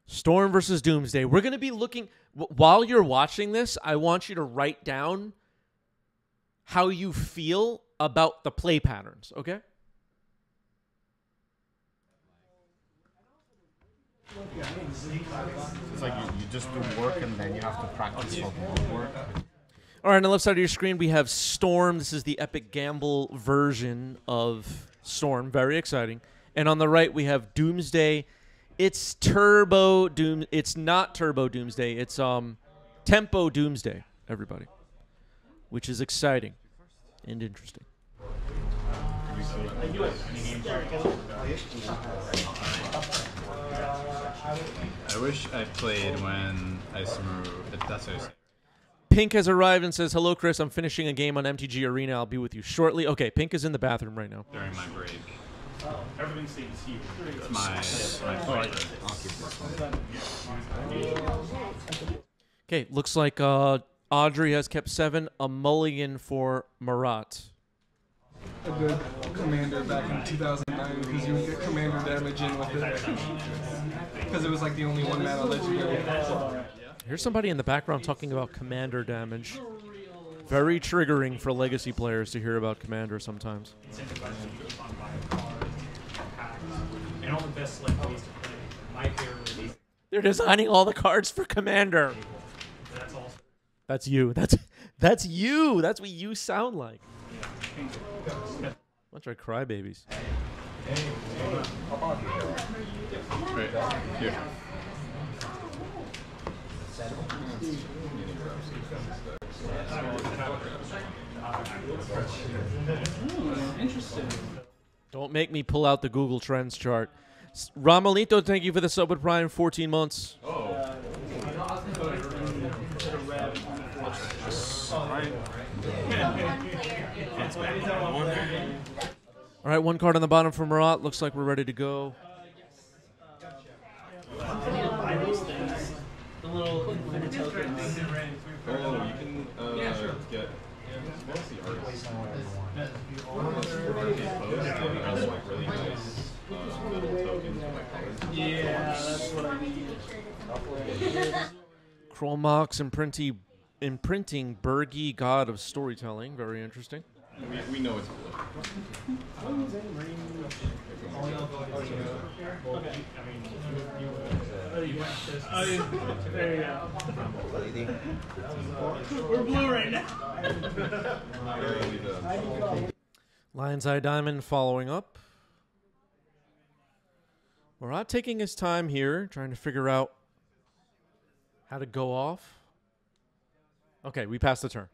Storm versus Doomsday. We're going to be looking, while you're watching this, I want you to write down how you feel about the play patterns, okay? It's like you just do work and then you have to practice for more work. All right, on the left side of your screen, we have Storm. This is the Epic Gamble version of Storm. Very exciting. And on the right, we have Doomsday. It's Turbo Doom. It's not Turbo Doomsday. It's Tempo Doomsday, everybody, which is exciting and interesting. I wish I played when Isomer. That's what I was saying. Pink has arrived and says, "Hello, Chris. I'm finishing a game on MTG Arena. I'll be with you shortly." Okay, Pink is in the bathroom right now. During my break. Everything seems huge. It's my favorite. Okay, looks like Audrey has kept 7, a mulligan for Marat. A good commander back in 2009 because you would get commander damage in with it. Because it was like the only one mana legendary. Here's somebody in the background talking about commander damage. Very triggering for legacy players to hear about commander sometimes. And all the best ways to play. My favorite. They're designing all the cards for commander. That's awesome. That's you. That's you. That's what you sound like. Bunch of crybabies. Right here. Interesting. Don't make me pull out the Google Trends chart. Ramalito, thank you for the sub with Prime, 14 months. Oh. All right, one card on the bottom for Marat. Looks like we're ready to go. The little infinite tokens. Oh, you can get mostly artists. Like really nice little tokens with like colors. Yeah, that's what I need. Chromox imprinting Bergie, God of Storytelling. Very interesting. We know it's cool. There you go. We're blue right now. Lion's Eye Diamond following up. Marat taking his time here, trying to figure out how to go off. Okay, we passed the turn.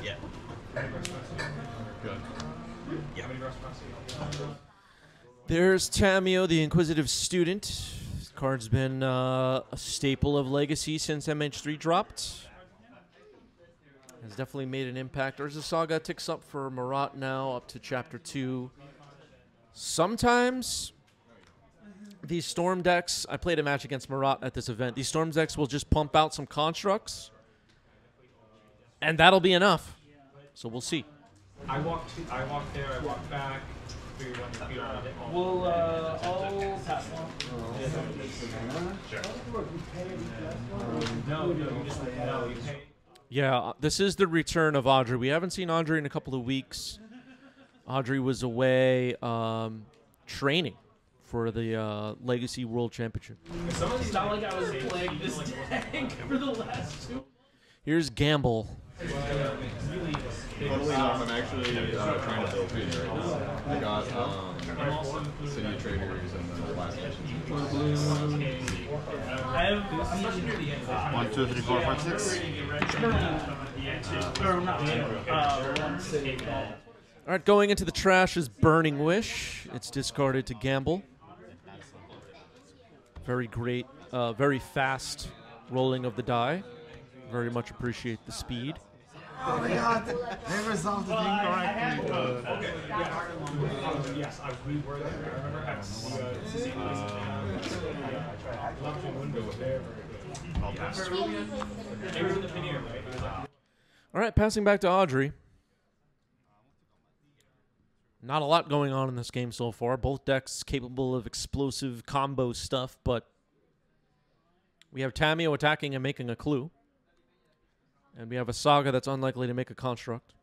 Yeah. Good. Yeah. There's Tamio, the Inquisitive Student. This card's been a staple of Legacy since MH3 dropped. Has definitely made an impact. Urza Saga ticks up for Marat now, up to Chapter 2. Sometimes these Storm decks, I played a match against Marat at this event, these Storm decks will just pump out some constructs, and that'll be enough. So we'll see. I walked there, I walked back. We'll, I'll pass along. No, you just you pay. Yeah, this is the return of Audrey. We haven't seen Audrey in a couple of weeks. Audrey was away training for the Legacy World Championship. It's not like I was playing this deck for the last 2. Here's Gamble. Funnily enough, I'm actually trying to build food right now. I got City of Traders and the last mission. I have 1, 2, 3, 4, 5, 6. or not one city. All right, going into the trash is Burning Wish. It's discarded to Gamble. Very great, very fast rolling of the die. Very much appreciate the speed. Oh my god, they resolved it incorrectly. Okay. Yes, I reworded it. I remember I'll pass. They were in the veneer, right? All right, passing back to Audrey. Not a lot going on in this game so far. Both decks capable of explosive combo stuff, but we have Tamiyo attacking and making a clue. And we have a Saga that's unlikely to make a construct.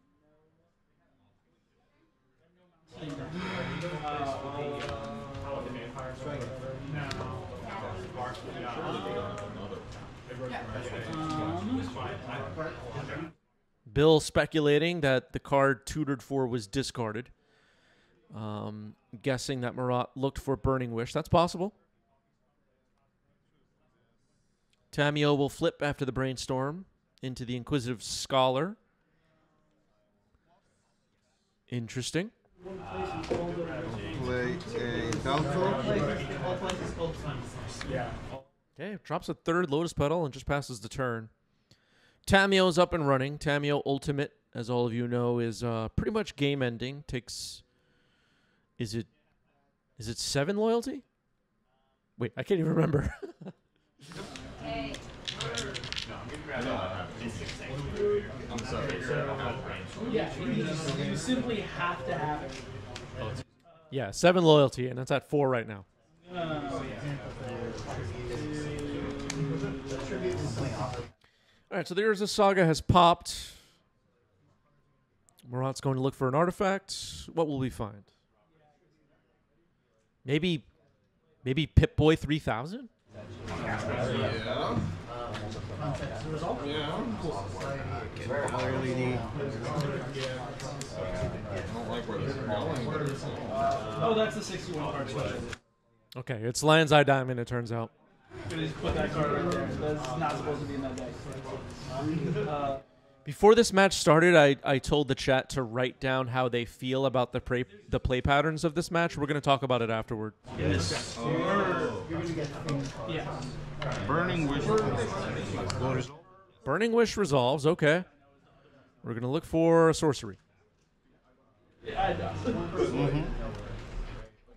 Bill speculating that the card tutored for was discarded. Guessing that Marat looked for Burning Wish. That's possible. Tamiyo will flip after the Brainstorm into the Inquisitive Scholar. Interesting. Play a Dalco. Okay, drops a third Lotus Petal and just passes the turn. Tamiyo's up and running. Tamiyo Ultimate, as all of you know, is pretty much game ending. Takes, is it 7 loyalty? Wait, I can't even remember. Yeah, you simply have to have it. Yeah, 7 loyalty, and that's at 4 right now. All right, so there's a Saga has popped. Marat's going to look for an artifact. What will we find? Maybe Pip-Boy 3000? Yeah. LED. I don't like where this is going, but it's Oh, that's the 61 card special. Okay, it's Lion's Eye Diamond, it turns out. You just put that card right there. That's not supposed to be in that deck. Before this match started, I told the chat to write down how they feel about the play patterns of this match. We're going to talk about it afterward. Yes. Yeah. Burning Wish. Burning Wish resolves, okay. We're going to look for a sorcery. Yeah, it does.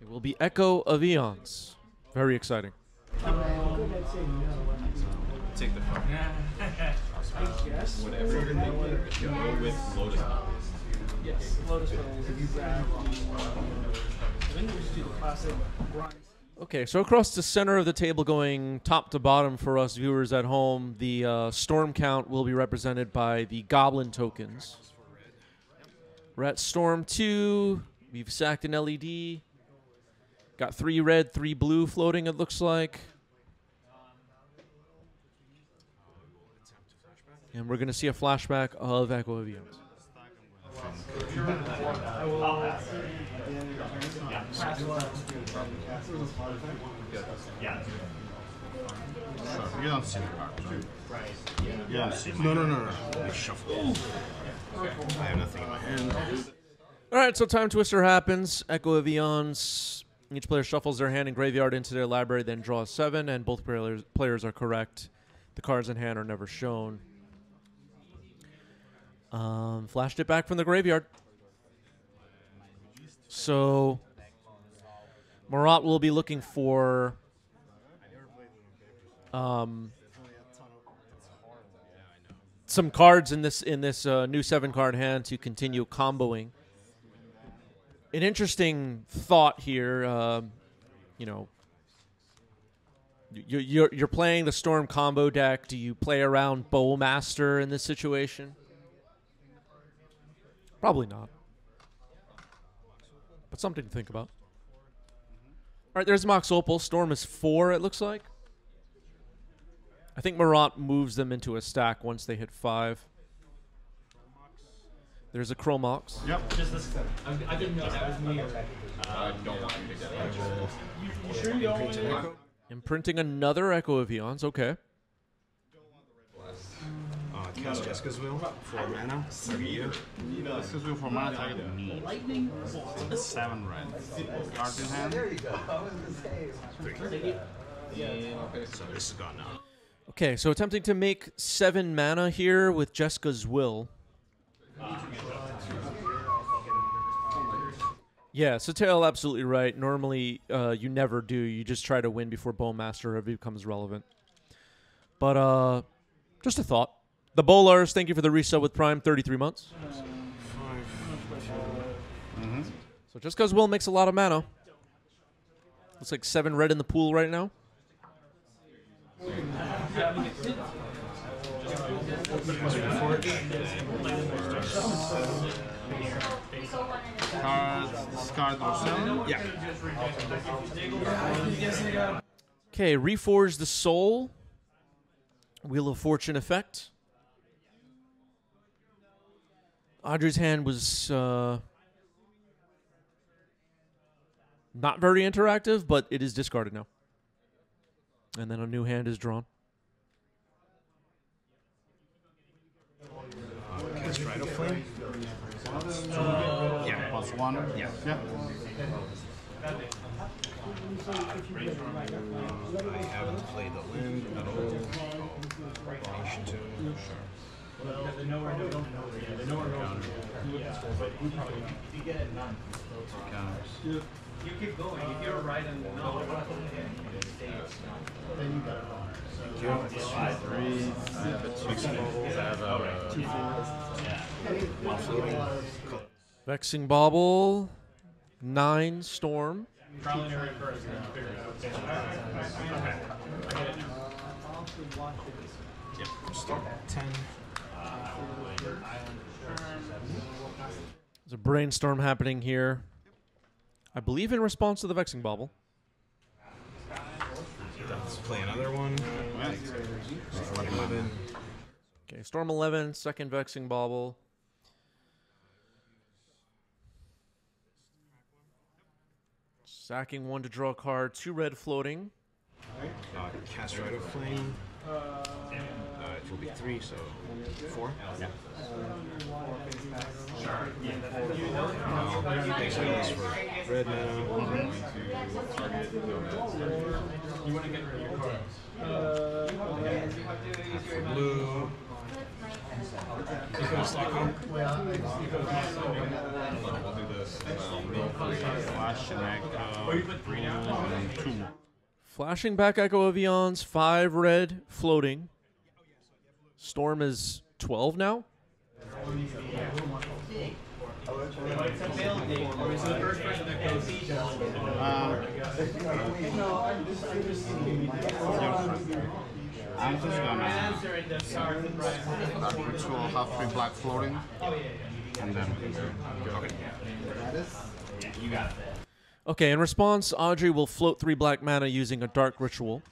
It will be Echo of Eons. Very exciting. Take the phone. Yes. Whatever you're thinking, go with Lotus. Yes. Lotus Petals. I think we just do the classic grind. Okay, so across the center of the table going top to bottom for us viewers at home, the storm count will be represented by the Goblin tokens. We're at Storm 2. We've sacked an LED. Got 3 red, 3 blue floating, it looks like. And we're going to see a flashback of Echo of Eons. You don't see the card, right? You don't see my No. I shuffle. I have nothing in my hand. All right, so Time Twister happens. Echo of Eons. Each player shuffles their hand and graveyard into their library, then draws 7, and both players are correct. The cards in hand are never shown. Flashed it back from the graveyard. So Marat will be looking for some cards in this new 7-card hand to continue comboing. An interesting thought here, you know, you're playing the Storm combo deck. Do you play around Bowmaster in this situation? Probably not. But something to think about. All right, there's Mox Opal. Storm is 4, it looks like. I think Marat moves them into a stack once they hit 5. There's a Chromox. Yep. Just this. I didn't know that was me. I don't want you to get that. You sure you don't want to? Imprinting another Echo of Eons. Okay. Cast Jessica's Will, 4 mana, target you. Jessica's Will, 4 mana, target me. Lightning. 7 red. Cards in hand. There you go. So this is gone now. Okay, so attempting to make 7 mana here with Jessica's Will. Yeah, so Tail absolutely right. Normally, you never do. You just try to win before Bowmaster becomes relevant. But just a thought. The Bowlers, thank you for the resub with Prime, 33 months. So So just because Will makes a lot of mana. Looks like 7 red in the pool right now. Discard or 7? Yeah. Okay, Reforge the Soul. Wheel of Fortune effect. Audrey's hand was not very interactive, but it is discarded now. And then a new hand is drawn. Cast Rite of Flame? Yeah. +1? Yeah. Yeah. I haven't played the land at all. Nation to. You keep going. If you're right and no, then you got it. 3. I have a 2. I have a 2. Vexing Bauble. 9 Storm. Probably never first, and then you figure it out. Okay. Yep. Start at 10. There's a brainstorm happening here. I believe in response to the Vexing Bauble. Let's play another one. Storm 11. Okay, Storm 11, second Vexing Bauble. Sacking 1 to draw a card, 2 red floating. Cast Rite of Flame. It will be 3, so 4. Yeah. Thanks for this for red now. You want to get rid of your cards. For blue. We'll do this. Flash and Echo. 2. Flashing back Echo of Eons, 5 red floating. Storm is 12 now. I'm just gonna ritual have 3 black floating, and then Okay, in response, Audrey will float 3 black mana using a dark ritual.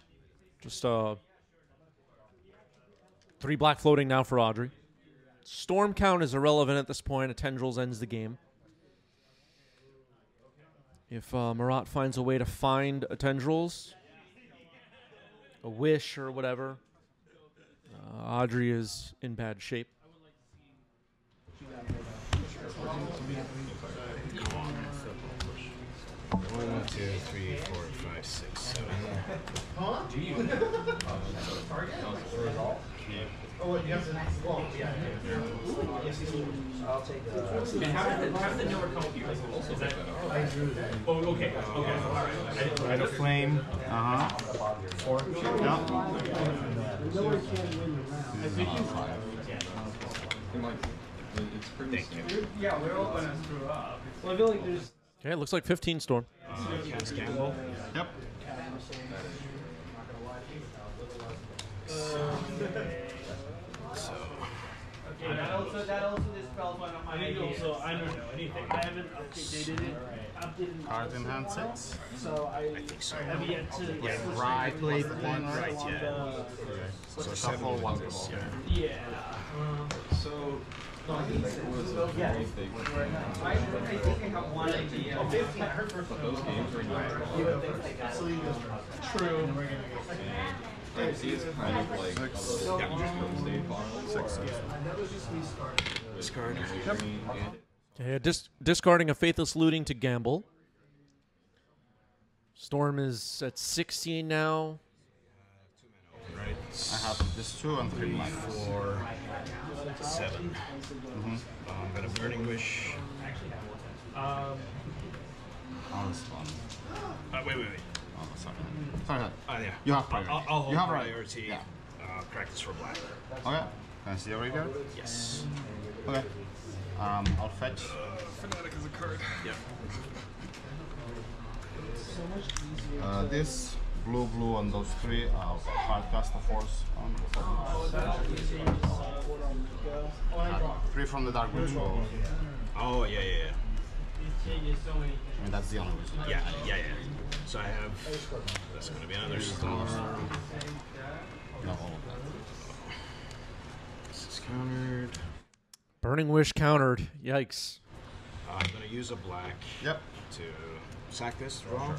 Just 3 black floating now for Audrey. Storm count is irrelevant at this point. A Tendrils ends the game. If Marat finds a way to find a Tendrils, a wish or whatever, Audrey is in bad shape. 1, 2, 3, 4, 5, 6, 7. How did the newer come here? Is that? Oh, okay. Rite of Flame. 4. It's pretty standard. Yeah, we're all gonna screw up. Well, I feel like there's. Okay, it looks like 15 Storm. Cast Gamble. Yep. Okay, that also dispels one of my ideas. Also, I don't know anything. I haven't updated it. Cards in hand 6. So I think so. have yet to. Right, played 1, Right, yeah. So shuffle 1 plus. Yeah. So, I think it was a very big I think I have one idea. but those games are not True. MC is kind of like a little state file. 6. Discard. Okay, discarding a Faithless Looting to gamble. Storm is at 16 now. Right. I have this 2 and 3 black. 4, 7. I'm gonna Burning Wish. On this one. Wait. Oh, sorry. Yeah. You have priority. I'll hold You have priority. Yeah. Practice for black. Okay. Can I see over here? Yes. Okay. I'll fetch. Fanatic is a card. Yep. This blue on those three. Hard cast a force on. 3 from the dark ritual. Oh, yeah. And that's the only reason. Yeah. So I have. That's going to be another storm. No, all of that. This is countered. Burning Wish countered. Yikes. I'm going to use a black. Yep. To sack this draw.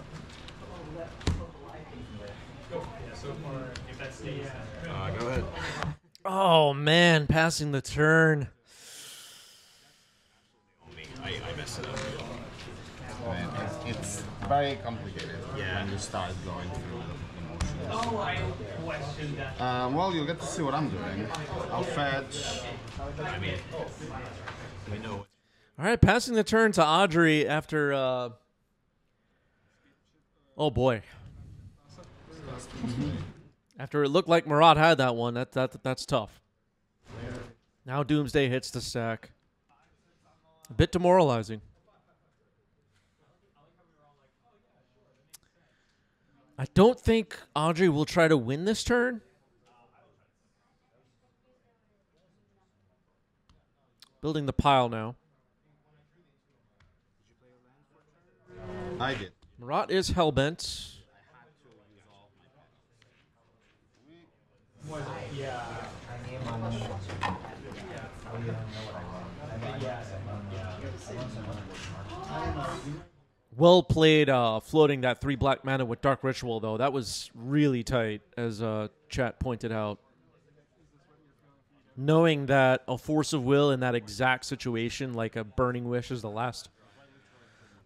So far, if that stays, Go ahead. Oh, man. Passing the turn. I messed it up. And it's very complicated Yeah. when you start going through emotions. oh, I questioned that. Well, you'll get to see what I'm doing. I'll fetch. I mean, we know. All right, passing the turn to Audrey after... oh, boy. After it looked like Marat had that one, that's tough. Now Doomsday hits the stack. A bit demoralizing. I don't think Audrey will try to win this turn. Building the pile now. I did. Marat is hellbent. Well played floating that 3 black mana with Dark Ritual, though. That was really tight, as chat pointed out. Knowing that a Force of Will in that exact situation, like a Burning Wish is the last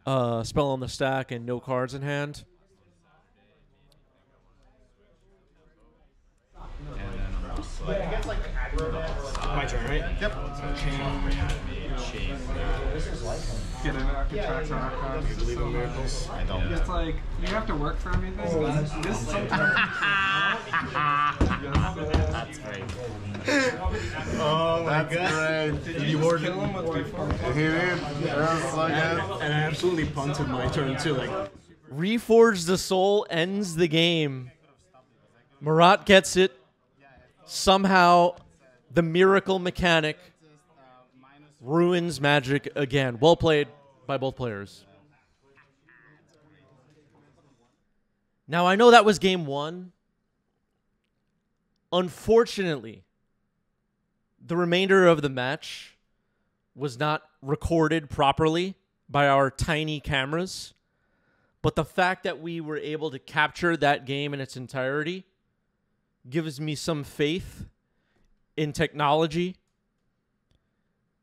spell on the stack and no cards in hand. My turn, right? Yep. Get an active tracks on our cards. You believe in miracles? I don't. It's like you have to work for everything. This sometimes. That's great. Oh my god. Did you just kill him with before? He did. That was so good. And I absolutely punted my turn too. Like, Reforge the Soul ends the game. Marat gets it. Somehow, the miracle mechanic ruins Magic again. Well played by both players. Now, I know that was game 1. Unfortunately, the remainder of the match was not recorded properly by our tiny cameras. But the fact that we were able to capture that game in its entirety gives me some faith in technology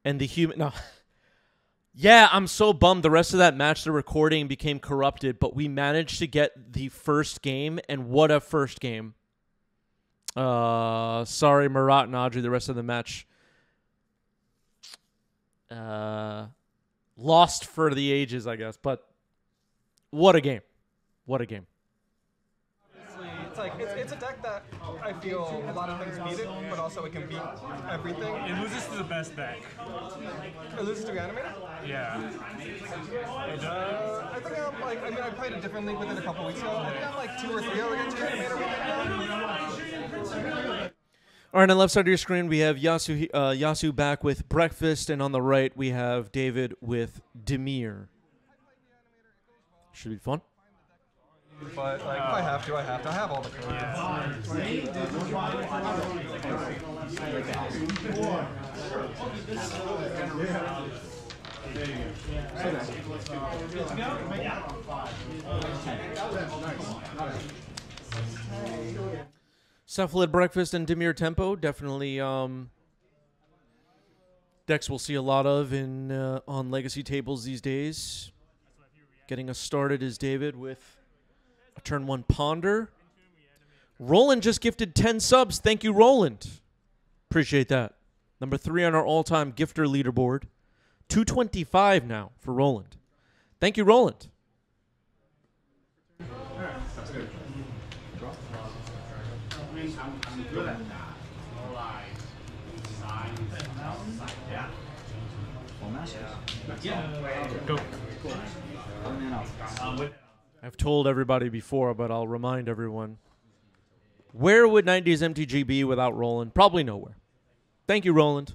and the human. No. Yeah, I'm so bummed. The rest of that match, the recording became corrupted, but we managed to get the first game, and what a first game. Sorry, Marat and Audrey, the rest of the match. Lost for the ages, I guess, but what a game. What a game. It's like it's a deck that I feel a lot of things beat it, but also it can beat everything. It loses to the best deck. It loses to Animator? Yeah. I think I'm like, I mean, I played a different league with it a couple weeks ago. I think I'm like 2 or 3 against Animator right now. All right, on the left side of your screen, we have Yasu back with Breakfast, and on the right, we have David with Demir. Should be fun. But like, if I have to, I have to. I have all the cards. Cephalid Breakfast and Demir Tempo, definitely decks we'll see a lot of in on Legacy tables these days. Getting us started is David with a turn 1 Ponder. Roland just gifted 10 subs. Thank you, Roland. Appreciate that. Number 3 on our all-time gifter leaderboard. 225 now for Roland. Thank you, Roland. Go. I've told everybody before, but I'll remind everyone. Where would 90s MTG be without Roland? Probably nowhere. Thank you, Roland.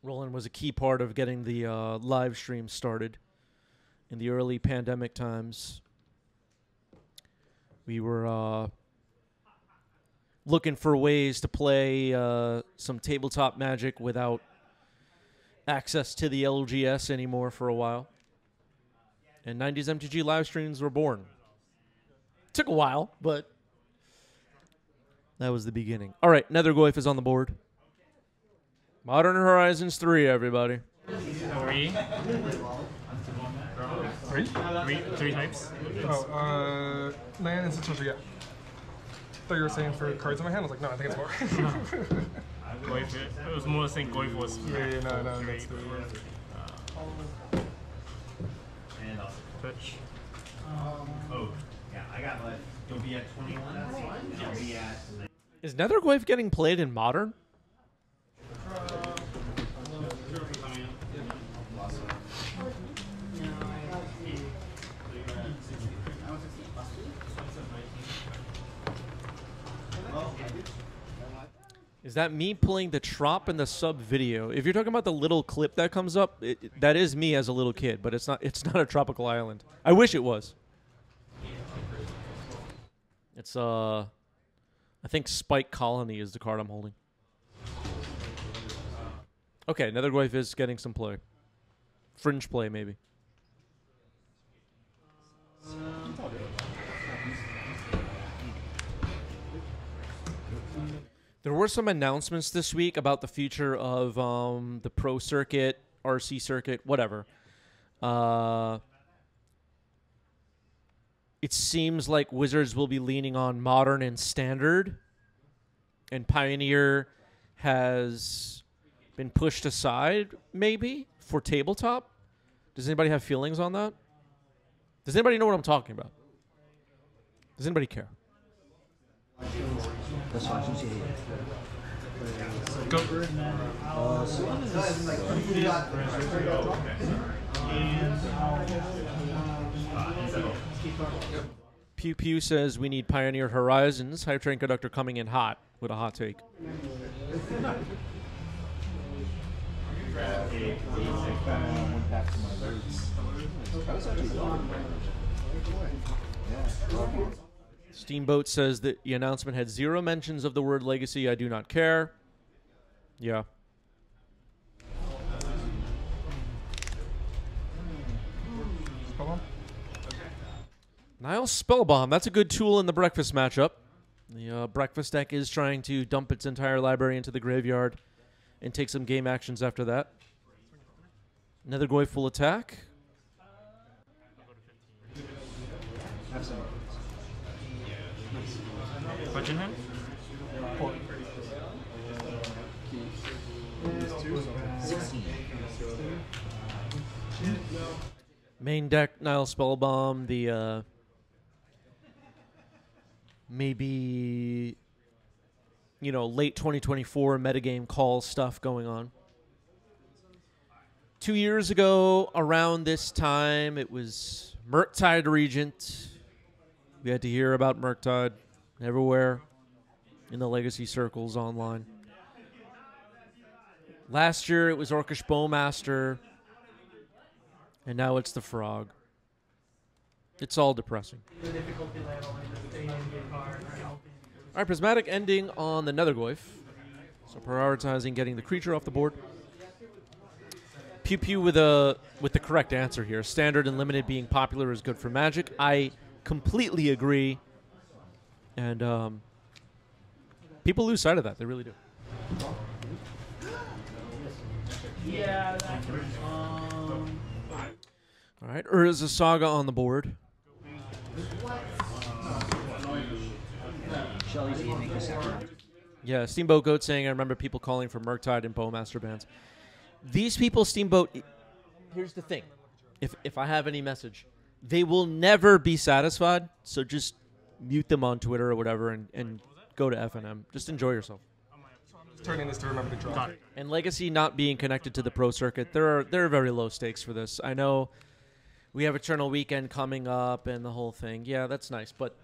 Roland was a key part of getting the live stream started in the early pandemic times. We were looking for ways to play some tabletop Magic without access to the LGS anymore for a while. And 90s MTG live streams were born. Took a while, but that was the beginning. All right, Nethergoyf is on the board. Modern Horizons 3, everybody. Three types. Oh, land and situation, yeah. Thought you were saying for cards in my hand. I was like, no, I think it's more. Goyf. It was more saying Goyf was. yeah, no, that's the Touch. You'll be at 21. I'll be at. Is Nethergoyf getting played in Modern? Is that me pulling the trop in the sub video? If you're talking about the little clip that comes up, that is me as a little kid, but it's not. It's not a tropical island. I wish it was. It's I think Spike Colony is the card I'm holding. Okay, Nethergoyf is getting some play. Fringe play, maybe. There were some announcements this week about the future of the Pro Circuit, RC Circuit, whatever. It seems like Wizards will be leaning on Modern and Standard, and Pioneer has been pushed aside, maybe, for Tabletop. Does anybody have feelings on that? Does anybody know what I'm talking about? Does anybody care? Go. Pew Pew says we need Pioneer Horizons. Hype Train Conductor coming in hot with a hot take. Steamboat says that the announcement had 0 mentions of the word legacy. I do not care. Yeah. Nile Spellbomb. That's a good tool in the breakfast matchup. The breakfast deck is trying to dump its entire library into the graveyard and take some game actions after that. Nethergoyf will attack. What's in hand? Main deck, Nile Spellbomb, the maybe, late 2024 metagame call stuff going on. 2 years ago, around this time, it was Murktide Regent. We had to hear about Murktide everywhere in the legacy circles online. Last year, it was Orcish Bowmaster. And now it's the Frog. It's all depressing. All right, Prismatic ending on the Nethergoyf. So prioritizing getting the creature off the board. Pew Pew with the correct answer here. Standard and limited being popular is good for Magic. I completely agree. And people lose sight of that. They really do. Yeah. All right, Urza Saga on the board. Yeah, Steamboat Goat saying, I remember people calling for Murktide and Bowmaster bans. These people, Steamboat, here's the thing. If I have any message, they will never be satisfied, so just mute them on Twitter or whatever and go to FNM. Just enjoy yourself. turn in is to remember to draw. Got it. And Legacy not being connected to the pro circuit, there are very low stakes for this. I know we have Eternal Weekend coming up and the whole thing. Yeah, that's nice, but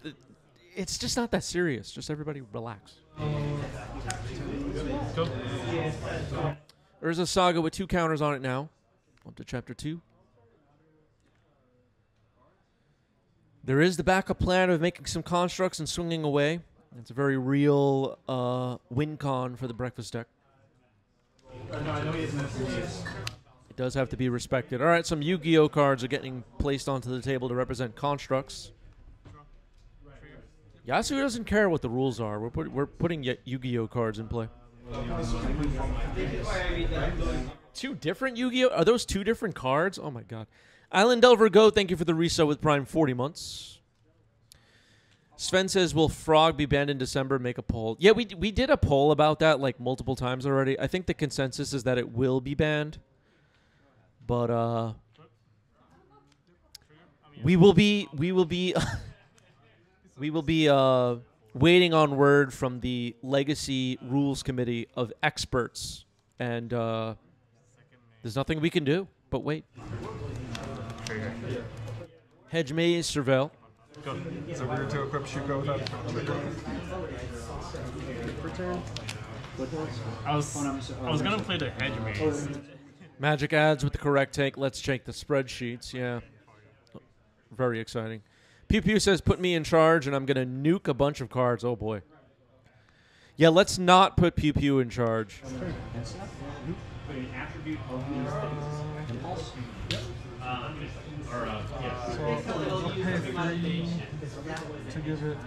it's just not that serious. Just everybody relax. Go. Urza Saga with 2 counters on it now. Up to Chapter 2. There is the backup plan of making some constructs and swinging away. It's a very real win con for the breakfast deck. It does have to be respected. All right, some Yu-Gi-Oh cards are getting placed onto the table to represent constructs. Yasu doesn't care what the rules are. We're putting Yu-Gi-Oh cards in play. 2 different Yu-Gi-Oh? Are those 2 different cards? Oh my god. Island Delver Go, thank you for the reset with Prime 40 months. Sven says, will Frog be banned in December? Make a poll. Yeah, we did a poll about that like multiple times already. I think the consensus is that it will be banned. But we will be waiting on word from the Legacy Rules Committee of experts, and there's nothing we can do but wait. Hedge Maze, Surveil. Go. Is it weird to equip Shuko without I was gonna play the hedge maze. Magic adds with the correct take. Let's check the spreadsheets. Yeah. Very exciting. Pew Pew says, put me in charge, and I'm going to nuke a bunch of cards. Oh, boy. Yeah, let's not put Pew Pew in charge. So I'll pay 3 to give it.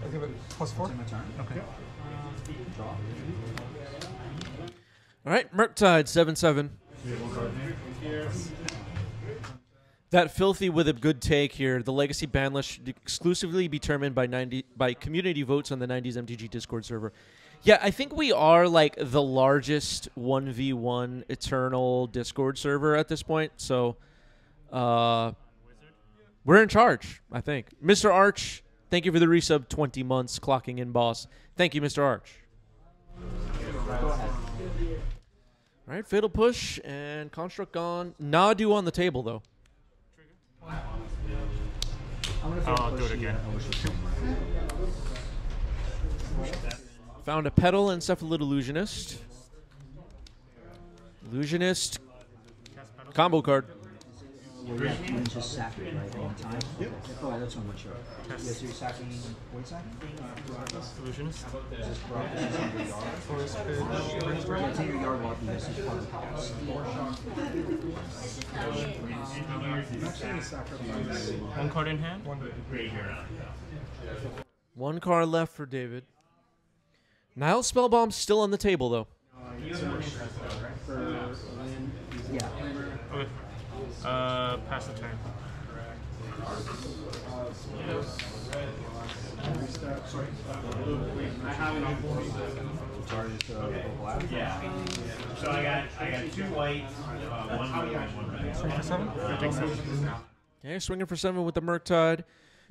I'll give it +4. Okay. All right, Murktide, 7/7. That filthy with a good take here. The Legacy ban list should exclusively be determined by community votes on the 90s MTG Discord server. Yeah, I think we are like the largest 1v1 Eternal Discord server at this point. So we're in charge, I think. Mr. Arch, thank you for the resub 20 months, clocking in, boss. Thank you, Mr. Arch. All right, Fatal Push and Construct gone. Nadu on the table, though. I'll do it again. Found a Petal and Cephalid Illusionist. Illusionist. Combo card. You just sack it, right? Any time? Yep. Oh, that's on what show. Yes, you're sacking. What sacking? Illusionist. Yeah, it's in your yard while you miss each part of the house. One card in hand. One card left for David. Nile Spellbomb's still on the table, though. Yeah. Okay. Pass the turn. So I got 2 white, 1 blue, and 1 red. Swing for 7? I think so. Okay, swinging for 7 with the Murktide.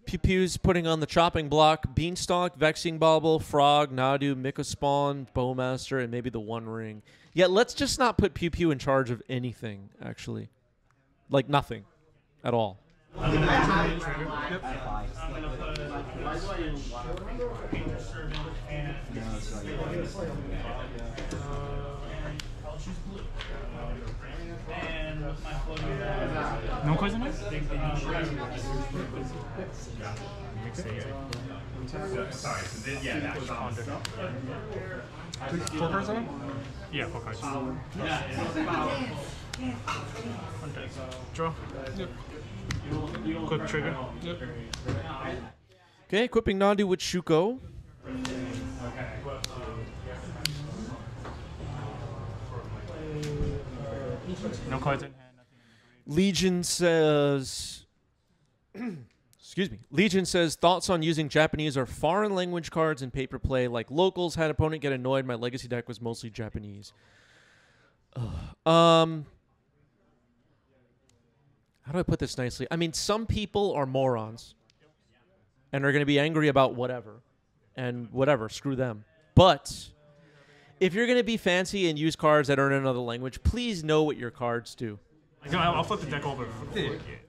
Pew Pew's putting on the chopping block. Beanstalk, Vexing Bauble, Frog, Nadu, Mycospawn, Bowmaster, and maybe the One Ring. Yeah, let's just not put Pew Pew in charge of anything, actually. Like nothing at all. No cards in hand? Sorry, so this, yeah, that's Ponder. 4 cards on? Yeah, 4 cards. Draw. Yep. Quick trigger. Yep. Okay, equipping Nadu with Shuko. No cards in hand. Legion says... Excuse me. Legion says, thoughts on using Japanese or foreign language cards in paper play like locals. Had opponent get annoyed. My legacy deck was mostly Japanese. How do I put this nicely? I mean, some people are morons. and are going to be angry about whatever. And whatever, screw them. But if you're going to be fancy and use cards that are in another language, please know what your cards do. I'll flip the deck over.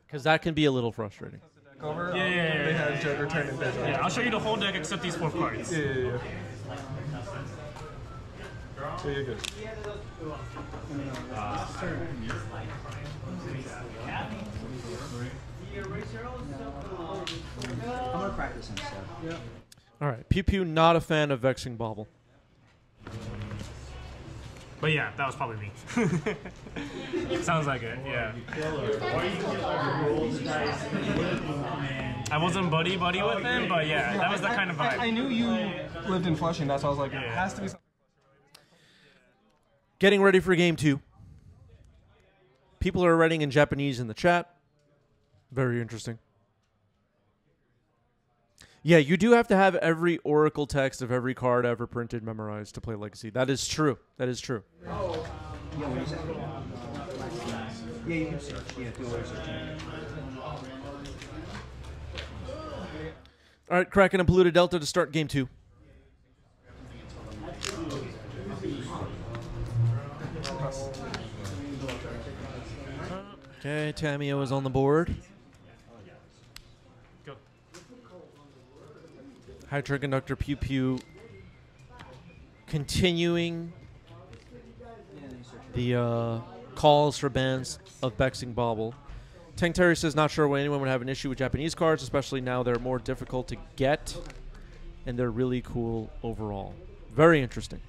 Because that can be a little frustrating. Over. Yeah. They had Joker turn it down. Yeah, I'll show you the whole deck except these 4 cards. Yeah. So you're good. I'm gonna practice instead. Yeah. All right. Pew Pew, not a fan of Vexing Bauble. But yeah, that was probably me. Sounds like it, yeah. I wasn't buddy with him, but yeah, that was the kind of vibe. I knew you lived in Flushing, that's why I was like, it has to be something. Getting ready for game 2. People are writing in Japanese in the chat. Very interesting. Yeah, you do have to have every Oracle text of every card ever printed memorized to play Legacy. That is true. That is true. Yeah, what is that? Yeah, you can search. Yeah, do a search. All right, Kraken and Polluted Delta to start game 2. Okay, Tamio is on the board. Go. Hydra Conductor Pew Pew continuing the calls for bans of Vexing Bauble. Tank Terry says not sure why anyone would have an issue with Japanese cards, especially now they're more difficult to get, and they're really cool overall. Very interesting.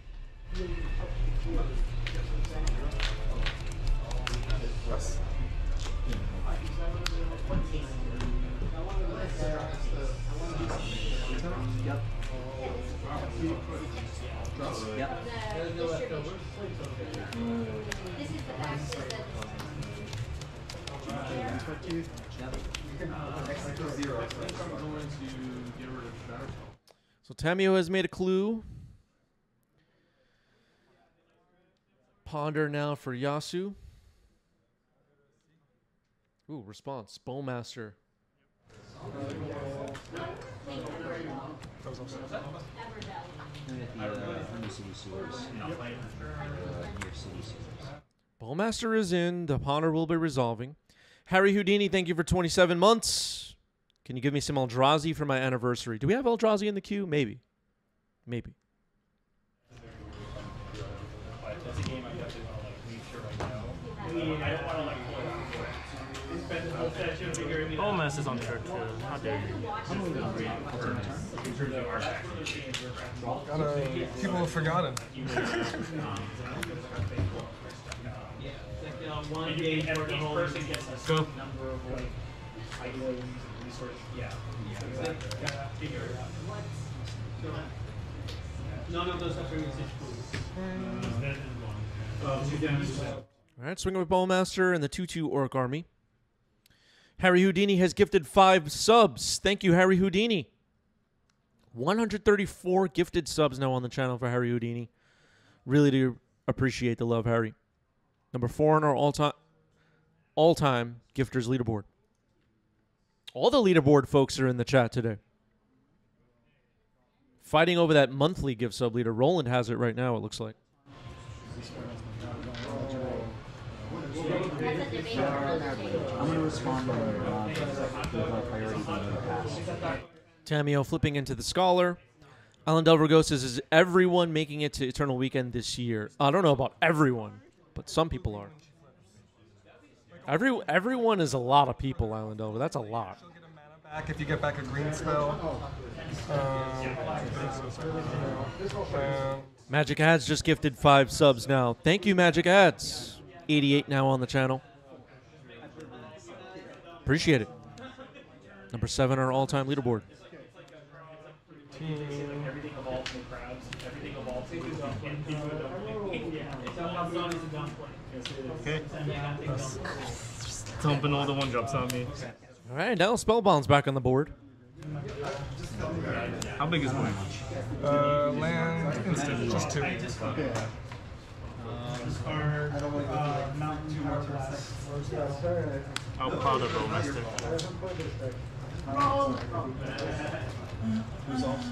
Yep. Yep. So Tamio has made a clue. Ponder now for Yasu. Ooh, response. Bowmaster. Bowmaster is in. The Ponder will be resolving. Harry Houdini, thank you for 27 months. Can you give me some Eldrazi for my anniversary? Do we have Eldrazi in the queue? Maybe. Maybe. That's a game I definitely want to leave sure right now. I don't want to spend the whole session figuring it out. Mess is on turn 2. How dare you? People have forgotten. One game for the whole person gets a Go. certain number of ideally resources. Yeah. Figure it out. None of those are very All right, swinging with Bowmaster and the 2/2 Orc Army. Harry Houdini has gifted 5 subs. Thank you, Harry Houdini. 134 gifted subs now on the channel for Harry Houdini. Really do appreciate the love, Harry. Number 4 on our all-time gifters leaderboard. All the leaderboard folks are in the chat today. Fighting over that monthly gift sub leader. Roland has it right now, it looks like. I'm going to respond on priority being passed. Tamio flipping into the Scholar. Alan Delvergo says, is everyone making it to Eternal Weekend this year? I don't know about everyone, but some people are. Everyone is a lot of people, Alan Delver. That's a lot. She'll get a mana back if you get back a green spell. Magic Ads just gifted 5 subs now. Thank you, Magic Ads. 88 now on the channel. Appreciate it. Number 7 on our all-time leaderboard. everything evolves in the crowds. Everything evolves into a dumb Okay. Dumping all the 1-drops on me. All right, now Spellbound's back on the board. How big is mine? Land instant, just 2. I'll powder Bowmaster. Results?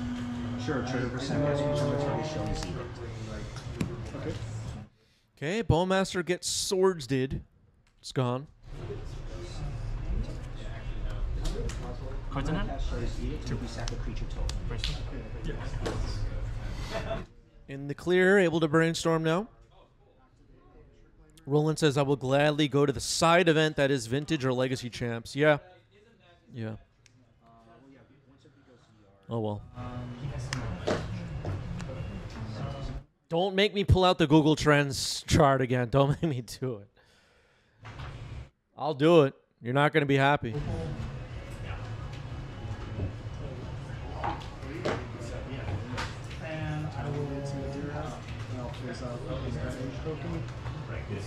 Sure, trigger percent as each other target shown zero. Okay. Okay, Bowmaster gets swords did. It's gone. Cards in hand? Shows zero to be sack a creature token. In the clear, able to brainstorm now. Roland says, I will gladly go to the side event that is Vintage or Legacy Champs. Yeah. Yeah. Oh, well. Don't make me pull out the Google Trends chart again. Don't make me do it. I'll do it. You're not going to be happy. And I will I'll face out his damage token. Up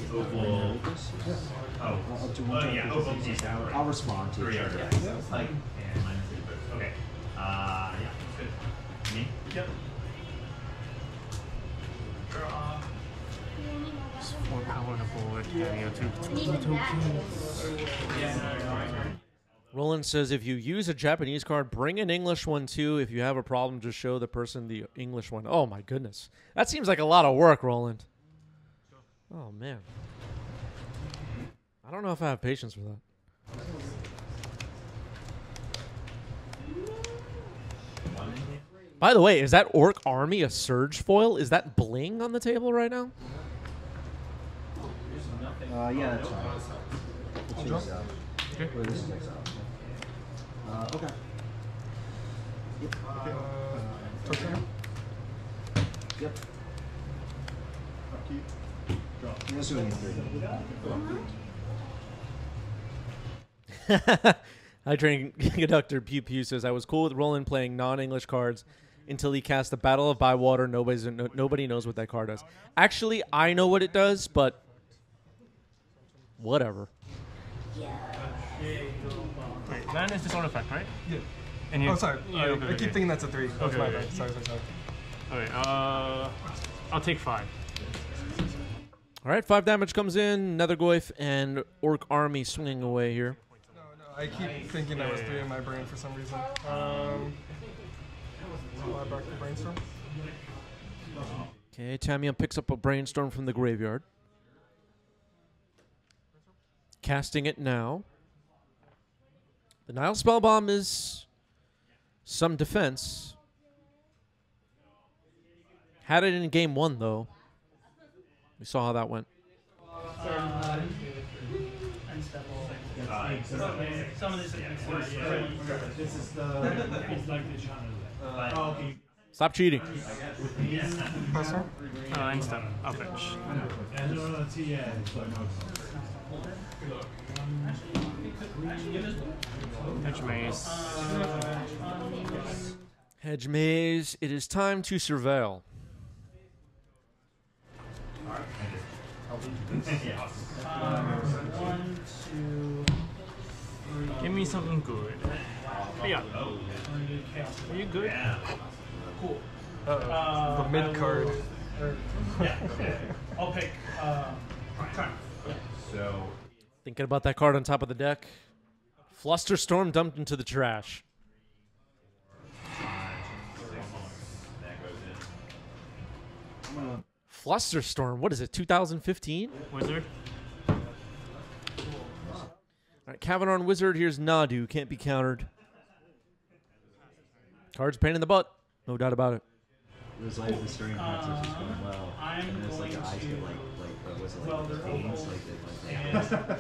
to one turn. I'll respond to each other. Okay. Yeah. Good. Me? Yep. More power on the board. Roland says, if you use a Japanese card, bring an English one too. If you have a problem, just show the person the English one. Oh, my goodness. That seems like a lot of work, Roland. Oh, man. I don't know if I have patience for that. By the way, is that Orc Army a Surge foil? Is that bling on the table right now? Yeah, that's right. It's exile. Or this is exile. Okay. Yep. Turn. Yep. Upkeep. Draw. I'm just doing it 3. High Train Conductor Pew Pew says, I was cool with Roland playing non-English cards until he cast the Battle of Bywater. Nobody knows what that card does. Actually, I know what it does, but whatever. Wait, 9 is this artifact, right? Yeah. And you, Oh, sorry. you- I okay, keep thinking that's a 3. That's Okay, my okay. bad. Sorry. Okay, I'll take 5. All right, 5 damage comes in. Nethergoyf and Orc Army swinging away here. No, I keep thinking that was 3 in my brain for some reason. Back to brainstorm. Okay, Tamiya picks up a Brainstorm from the graveyard. Casting it now. The Nile Spellbomb is some defense. Had it in game 1, though. We saw how that went. Some of this is Stop cheating. Passer. And step. I'll fetch. Hedge maze. Hedge Maze, it is time to surveil. One, two, Give me something good. Yeah. Are you good? cool. The mid card. I'll pick time. Thinking about that card on top of the deck. Flusterstorm dumped into the trash. Flusterstorm, what is it, 2015? Wizard. All right, Kavanar Wizard, here's Nadu, can't be countered. Card's pain in the butt, no doubt about it. It was like the stirring process was going well. I'm And then it's like the going eyes to- get was it well, like the they're veins? Like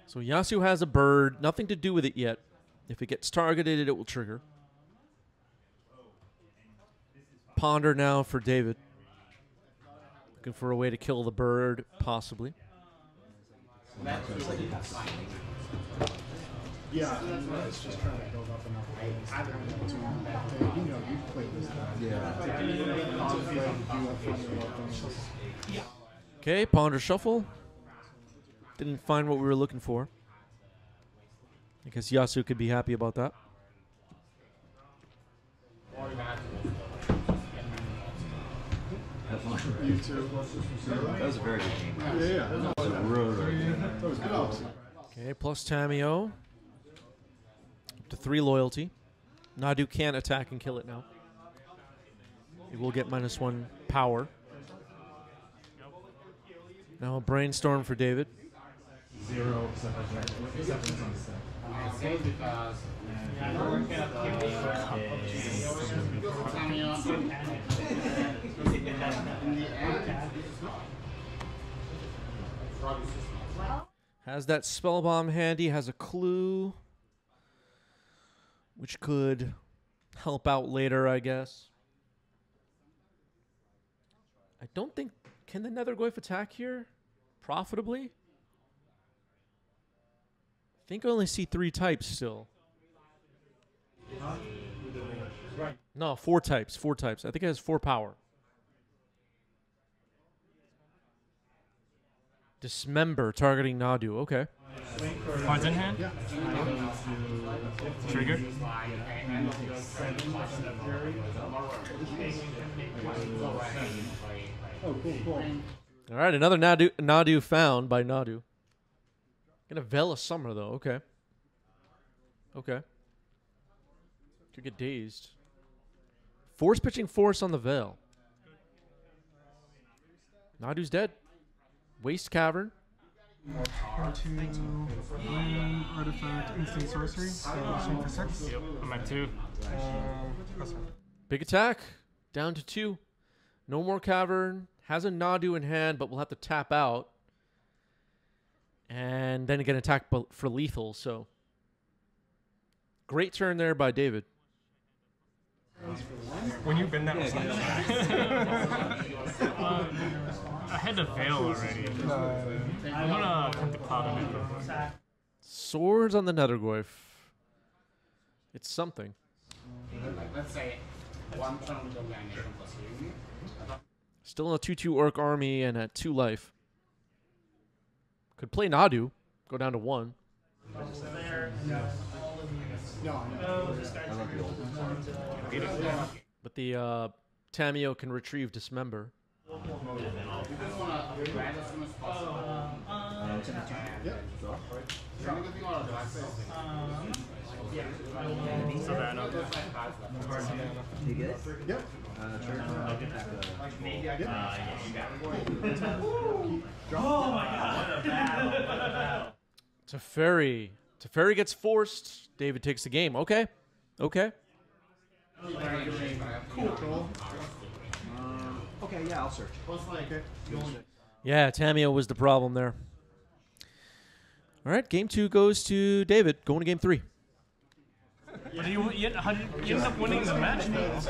So Yasu has a bird, nothing to do with it yet. If it gets targeted, it will trigger. Ponder now for David. Looking for a way to kill the bird, possibly. Yeah, it's just trying to build up enough to, you've played this guy. Okay, Ponder Shuffle. Didn't find what we were looking for. I guess Yasu could be happy about that. You too. that was a very good game. Yeah. That was a really good game. That was good. Okay, plus Tamio. Up to to 3 loyalty. Nadu can't attack and kill it now. He will get -1 power. Now a brainstorm for David. Has that spell bomb handy, has a clue, which could help out later, I guess. I don't think... Can the Nethergoyf attack here profitably? I think I only see 3 types still. No, 4 types. 4 types. I think it has 4 power. Dismember, targeting Nadu. Okay. Cards in hand? Trigger? All right, another Nadu found by Nadu. Gonna Veil a Summer, though. Okay. Okay. Could get dazed. Force pitching Force on the Veil. Nadu's dead. Waste Cavern. Into land, artifact, instant sorcery. So swing for 6. Yep, I'm at 2. Press her. Big attack. Down to 2. No more Cavern. Has a Nadu in hand, but will have to tap out. And then again attack for lethal, so. Great turn there by David. When you've been that much. I had the veil already. I'm gonna come to Cloud on it. Swords on the Nethergoyf. It's something. Let's say one turn with the animation plus healing. Still in a 2/2 Orc army and at 2 life. Could play Nadu. Go down to 1. But the Tamio can retrieve Dismember. Savannah. You get it? Yep. Sure. I'll get back Teferi. Teferi gets forced. David takes the game. Okay. Okay. Cool. okay, yeah, I'll search. Okay. Yeah, Tamio was the problem there. All right, game 2 goes to David. Going to game 3. But you ended up winning the match, though.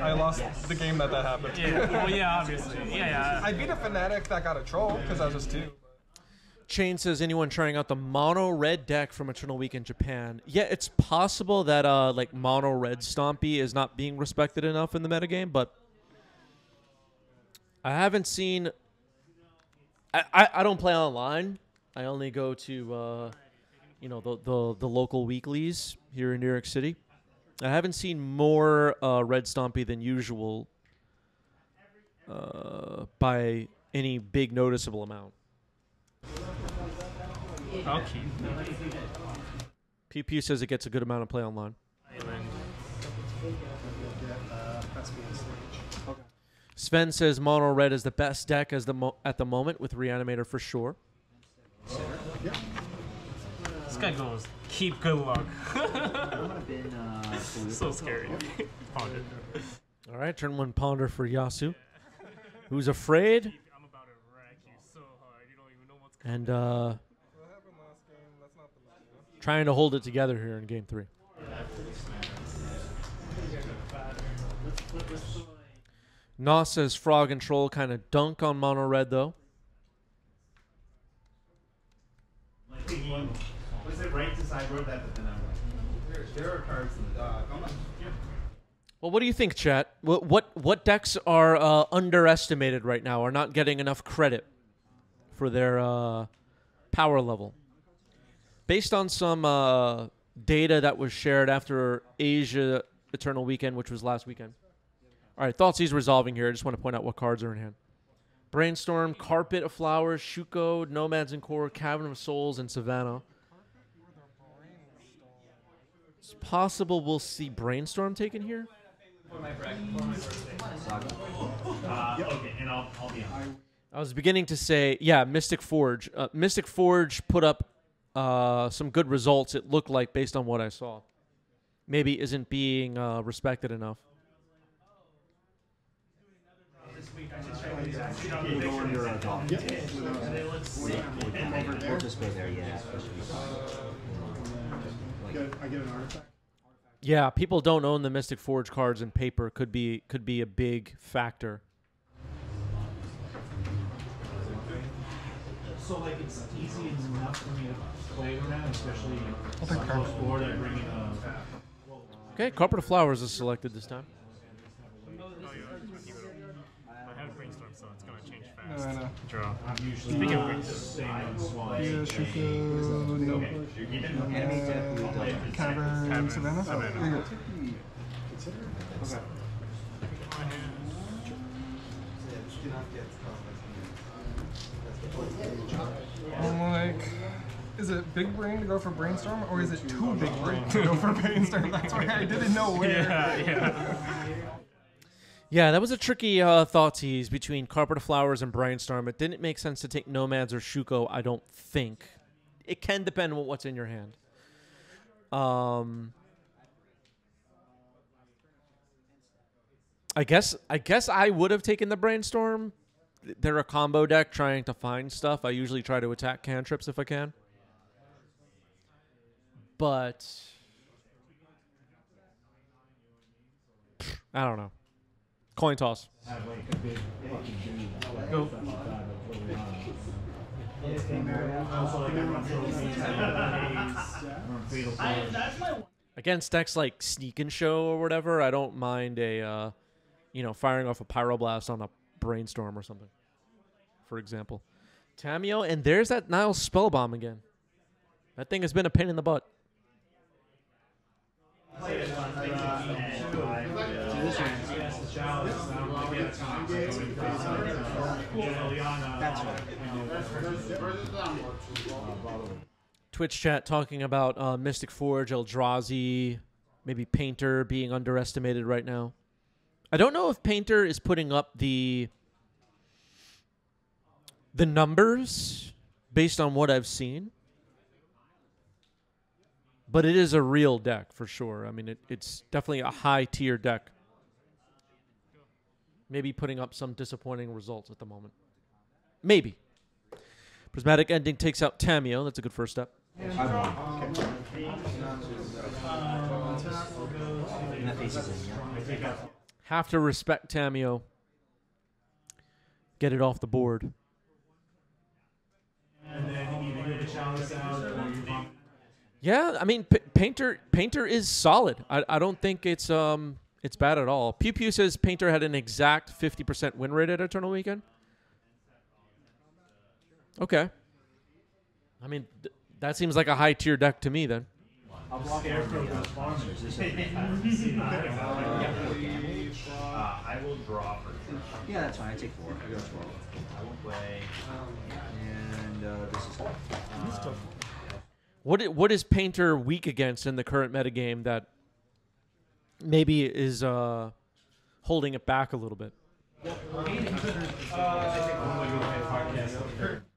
I lost the game that happened. Yeah, well, yeah, obviously. Yeah. I beat a Fnatic that got a troll because I was just 2. Chain says, anyone trying out the mono red deck from Eternal Week in Japan? Yeah, it's possible that like mono red Stompy is not being respected enough in the metagame, but I haven't seen. I don't play online. I only go to the local weeklies here in New York City. I haven't seen more red Stompy than usual by any big noticeable amount. Okay. Pew Pew says it gets a good amount of play online. Sven says mono red is the best deck at the moment with Reanimator for sure. This guy goes, keep good luck. So scary. Ponder. All right, turn 1 Ponder for Yasu, who's afraid. I'm about to wreck you so hard. You don't even know what's coming. And trying to hold it together here in game 3. Nos says Frog and Troll kind of dunk on mono red though. Was it right to sideboard that? But then I'm like, there are cards in the Well, what do you think, chat? What decks are underestimated right now, are not getting enough credit for their power level? Based on some data that was shared after Asia Eternal Weekend, which was last weekend. All right, Thoughtseize resolving here. I just want to point out what cards are in hand. Brainstorm, Carpet of Flowers, Shuko, Nomads and Core, Cavern of Souls, and Savannah. It's possible we'll see Brainstorm taken here. Okay, and I'll be on. I was beginning to say, yeah, Mystic Forge. Mystic Forge put up some good results, it looked like, based on what I saw. Maybe isn't being respected enough. We'll go under Dolphin. We'll just go there, yeah. I get an artifact. Yeah, people don't own the Mystic Forge cards in paper. Could be a big factor. So like it's easy enough for me to play around, especially close board. I bring in Okay, Carpet of Flowers is selected this time. I have brainstorm, so it's gonna change fast. No, I know. Draw. I'm usually Speaking of the same on swans. Yeah, Shuko, no. Cavern, Savannah? Savannah. You're good. I'm like, is it big brain to go for brainstorm, or is it too big brain to go for brainstorm? That's why I didn't know where. Yeah. Yeah, that was a tricky thought tease between Carpet of Flowers and Brainstorm. It didn't make sense to take Nomads or Shuko, I don't think. It can depend on what's in your hand. I guess I would have taken the Brainstorm. They're a combo deck trying to find stuff. I usually try to attack cantrips if I can. But I don't know. Coin toss. Go. Against decks like Sneak and Show or whatever, I don't mind a, firing off a Pyroblast on a Brainstorm or something, for example. Tamio, and there's that Nile Spellbomb again. That thing has been a pain in the butt. Twitch chat talking about Mystic Forge, Eldrazi, maybe Painter being underestimated right now. I don't know if Painter is putting up the numbers based on what I've seen, but it is a real deck for sure. I mean, it's definitely a high-tier deck. Maybe putting up some disappointing results at the moment. Maybe. Prismatic Ending takes out Tamio. That's a good first step. Have to respect Tamio. Get it off the board. Yeah, I mean, Painter is solid. I don't think it's bad at all. Pew Pew says Painter had an exact 50% win rate at Eternal Weekend. Okay. I mean, that seems like a high-tier deck to me then. I will draw for sure. Yeah, that's fine. I take 4. I go 12. I will play. And this is tough. What is Painter weak against in the current metagame that maybe is holding it back a little bit?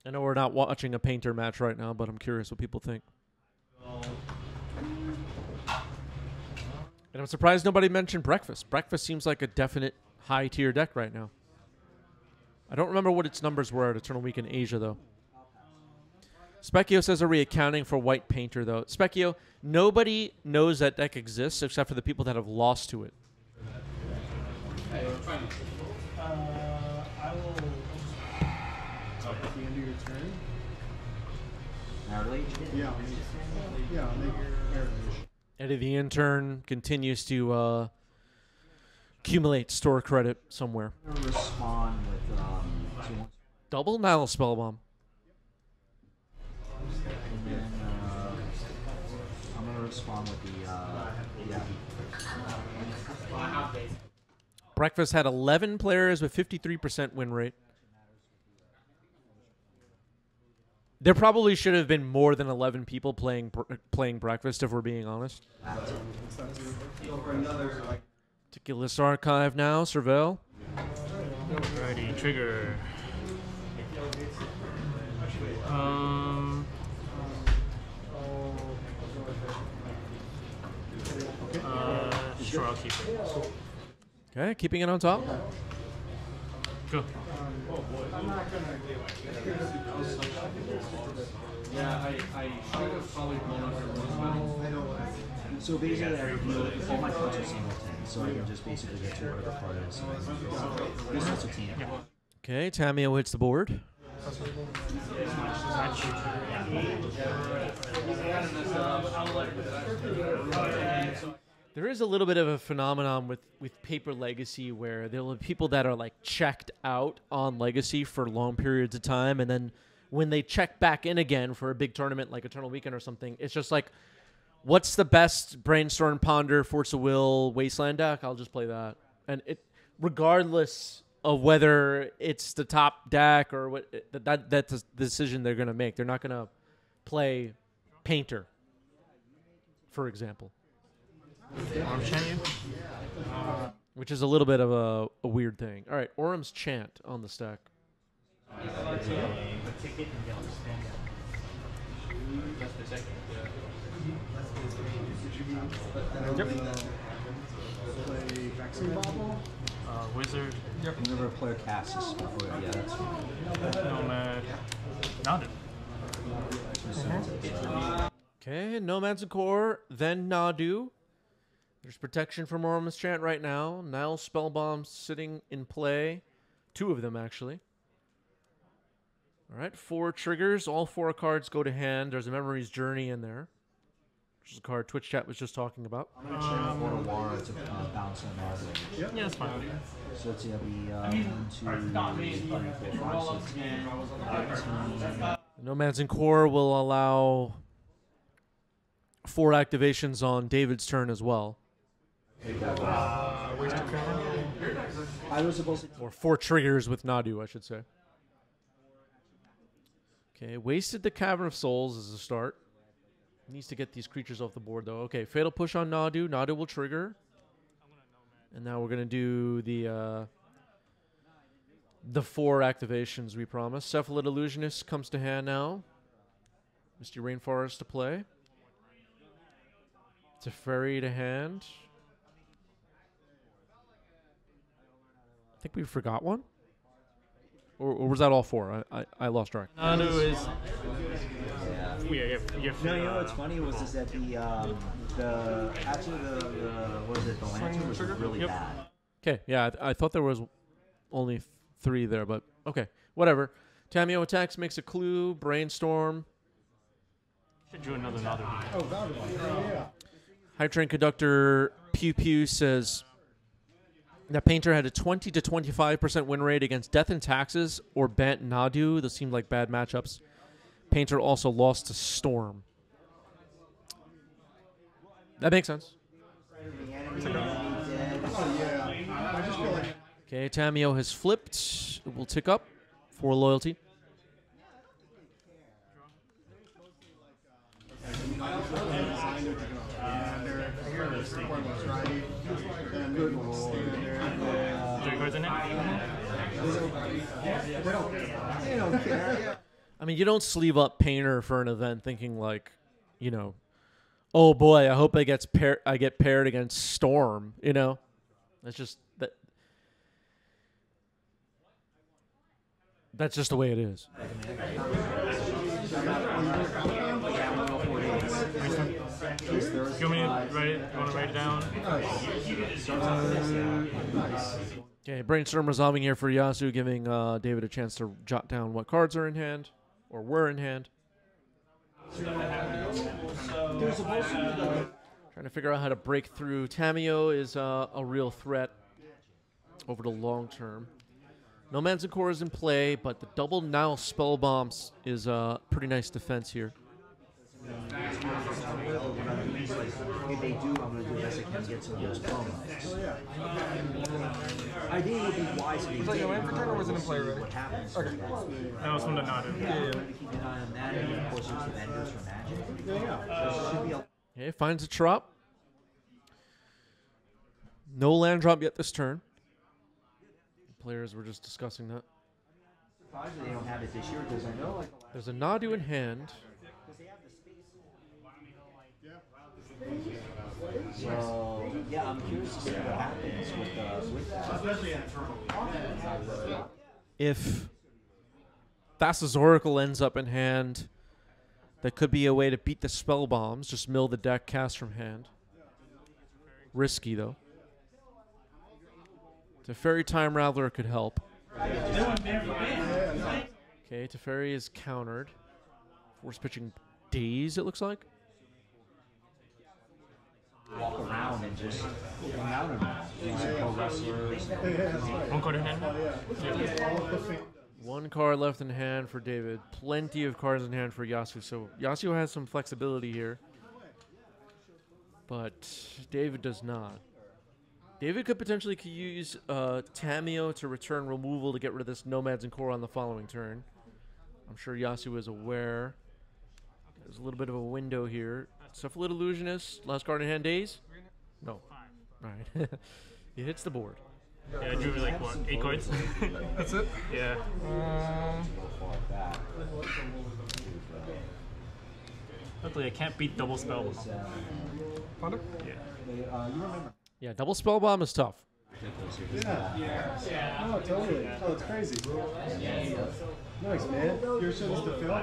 I know we're not watching a Painter match right now, but I'm curious what people think. And I'm surprised nobody mentioned Breakfast. Breakfast seems like a definite high-tier deck right now. I don't remember what its numbers were at Eternal Week in Asia, though. Specchio says, are we accounting for White Painter, though? Specchio, nobody knows that deck exists except for the people that have lost to it. I will. At the end of your turn? Narrowly? Yeah. Yeah, make narrowly. Eddie the Intern continues to accumulate store credit somewhere. I'm going to respond with Double Nile Spellbomb. and then I'm going to respond with the Breakfast had 11 players with 53% win rate. There probably should have been more than 11 people playing breakfast, if we're being honest. Decklists archive now, Cervelle. Ready, trigger. Sure, I'll keep it. Okay, keeping it on top. Go. Yeah, I should have probably blown up your rose metal. So basically, I reveal all my cards are singleton, so I can just basically get to whatever card is. This is a team. Okay, Tamio hits the board. There is a little bit of a phenomenon with Paper Legacy where there will be people that are like checked out on Legacy for long periods of time, and then when they check back in again for a big tournament like Eternal Weekend or something, it's just like, what's the best Brainstorm, Ponder, Force of Will, Wasteland deck? I'll just play that. And it, regardless of whether it's the top deck or what, that's the decision they're going to make. They're not going to play Painter, for example. Which is a little bit of a weird thing. All right, Orum's Chant on the stack. Wizard. Whenever a player casts a spell, yeah, that's fine. Nomad. Nodded. Okay, Nomads and Core, then Nadu. There's protection from Orum's Chant right now. Nile Spellbomb sitting in play. 2 of them, actually. All right, 4 triggers. All 4 cards go to hand. There's a Memory's Journey in there, which is a card Twitch chat was just talking about. I'm going to check for a Wara to bounce on Nadu. Yeah, that's fine. So it's going to be 1, 2, 3, 4, 5, 6, 13. Nomads and Core will allow 4 activations on David's turn as well. I was supposed to... Or 4 triggers with Nadu, I should say. Okay, wasted the Cavern of Souls as a start. Needs to get these creatures off the board, though. Okay, Fatal Push on Nadu. Nadu will trigger. And now we're going to do the 4 activations we promised. Cephalid Illusionist comes to hand now. Misty Rainforest to play. Teferi to hand. I think we forgot one. Or was that all 4? I lost track. Nadu is... Yeah. Yeah, No, you know what's funny was is that the what is it, the lantern was really bad. Okay, yeah, I thought there was only 3 there, but okay, whatever. Tamio attacks, makes a clue, Brainstorm. Should do another Nadu. High Train Conductor Pew Pew says that Painter had a 20 to 25% win rate against Death and Taxes or Bant Nadu. Those seemed like bad matchups. Painter also lost to Storm. That makes sense. Okay, Tamio has flipped. It will tick up for loyalty. I mean, you don't sleeve up Painter for an event thinking like, you know, oh boy, I hope I get paired against Storm. You know, that's just that. That's just the way it is. You want me to write it? You want to write it down? Okay, Brainstorm resolving here for Yasu, giving David a chance to jot down what cards are in hand, or were in hand. Trying to figure out how to break through. Tamio is a real threat over the long term. Nomads and Core is in play, but the double Nile Spell Bombs is a pretty nice defense here. If they do, I'm going to do the best I can to get some of those bombs. I Ideally, it would be wise if Was that your land for turn or was it in play already? what happens. Okay. That was from the Nadu. Yeah, to keep an eye on that, and of course there's the vendors for Magic. So should be a Okay, finds a drop. No land drop yet this turn. Players were just discussing that. surprised that they don't have it this year because I know like There's a Nadu in hand. so yeah, I'm curious to see what happens with that. If Thassa's Oracle ends up in hand, that could be a way to beat the spell bombs. Just mill the deck, cast from hand. Risky though. Teferi Time Rattler could help. Okay, Teferi is countered. Force pitching Daze, it looks like. Walk around and just hang out in that. Pro wrestlers. One card in hand. One card left in hand for David. Plenty of cards in hand for Yasu. So Yasu has some flexibility here. But David does not. David could potentially use Tamio to return removal to get rid of this Nomads and Core on the following turn. I'm sure Yasu is aware. There's a little bit of a window here. Cephalid Illusionist, last card in hand, Daze? No. All right. He hits the board. Yeah, I drew like what, 8 cards? That's it? Yeah. Luckily, I can't beat double spell. Ponder? Yeah. Yeah, double spell bomb is tough. Yeah. Oh, totally. Oh, it's crazy. Nice, man. Your show is to Phil?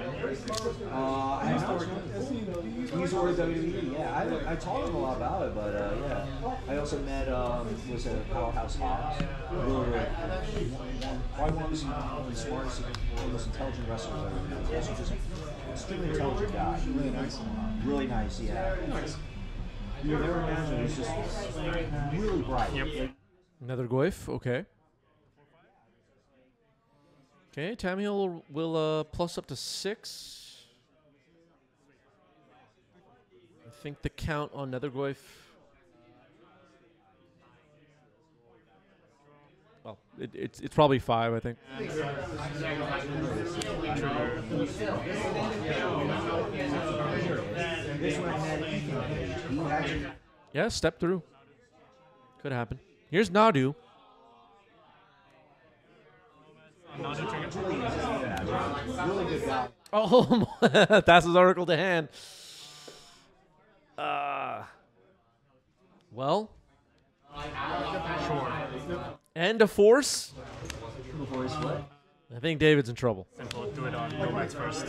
He's already WWE. Yeah, I taught him a lot about it, but yeah. I also met was a Powerhouse Hobbs. Really, probably one of the smartest, one of the most intelligent wrestlers I've ever met. Also just an extremely intelligent guy. Really nice. Really nice, yeah. You never imagine he's just really bright. Yep. Another Goyf, okay. Okay, Tamio will plus up to 6. I think the count on Nethergoyf. Well, it's probably 5, I think. Yeah, step through. Could happen. Here's Nadu. Really good guy. Oh, that's his Oracle to hand. Well. Sure. And a force. Before he split. I think David's in trouble. Simple. Do it on Nomads first.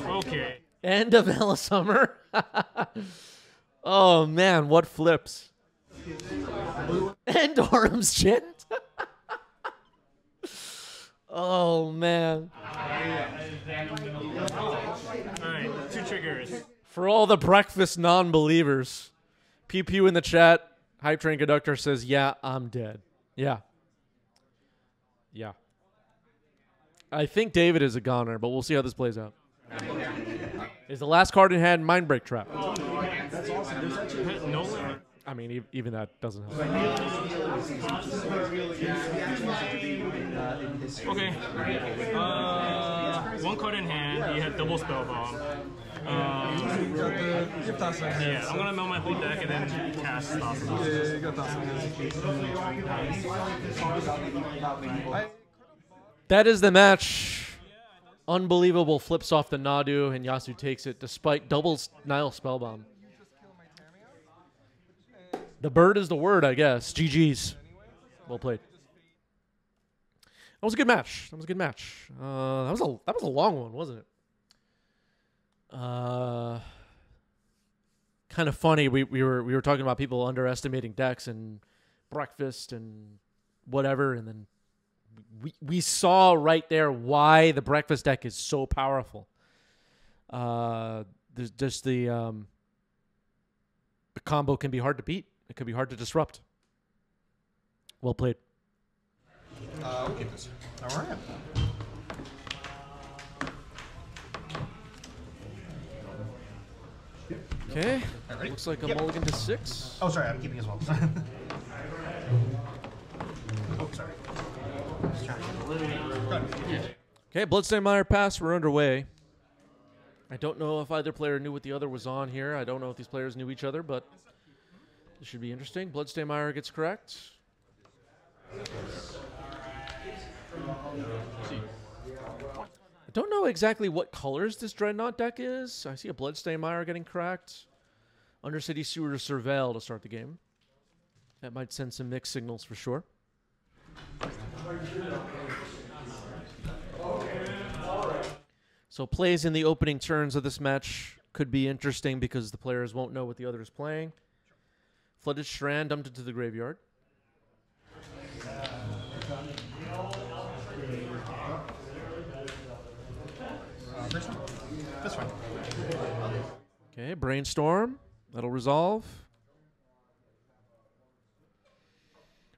Okay. End of Hella Summer. Oh, man, what flips. And Orm's Chint. Oh, man. Alright, 2 triggers. For all the breakfast non-believers, Pew Pew in the chat, Hype Train Conductor says, yeah, I'm dead. Yeah. Yeah. I think David is a goner, but we'll see how this plays out. Is the last card in hand Mind Break Trap? That's awesome. There's actually No limit. I mean, even that doesn't help. Okay. 1 card in hand. He had double spell bomb. Yeah, I'm gonna mill my whole deck and then cast Thassa's. Yeah, you got that. That is the match. Unbelievable flips off the Nadu, and Yasu takes it despite double Nile Spellbomb. The bird is the word, I guess. GG's. Well played. That was a good match. That was a good match. That was a long one, wasn't it? Kind of funny. We were talking about people underestimating decks and breakfast and whatever, and then we saw right there why the breakfast deck is so powerful. There's just the combo can be hard to beat. It could be hard to disrupt. Well played. We'll keep this. All right. Okay. Looks like a mulligan to 6. Oh, sorry, I'm keeping as well. Okay, Bloodsteinmeyer pass. We're underway. I don't know if either player knew what the other was on here. I don't know if these players knew each other, but this should be interesting. Bloodsteinmeyer gets correct. I don't know exactly what colors this Dreadnought deck is. I see a Bloodsteinmeyer getting cracked. Undercity Sewer Surveil to start the game. That might send some mixed signals for sure. So plays in the opening turns of this match could be interesting because the players won't know what the other is playing. Flooded Strand dumped into the graveyard. This one. Okay, Brainstorm. That'll resolve.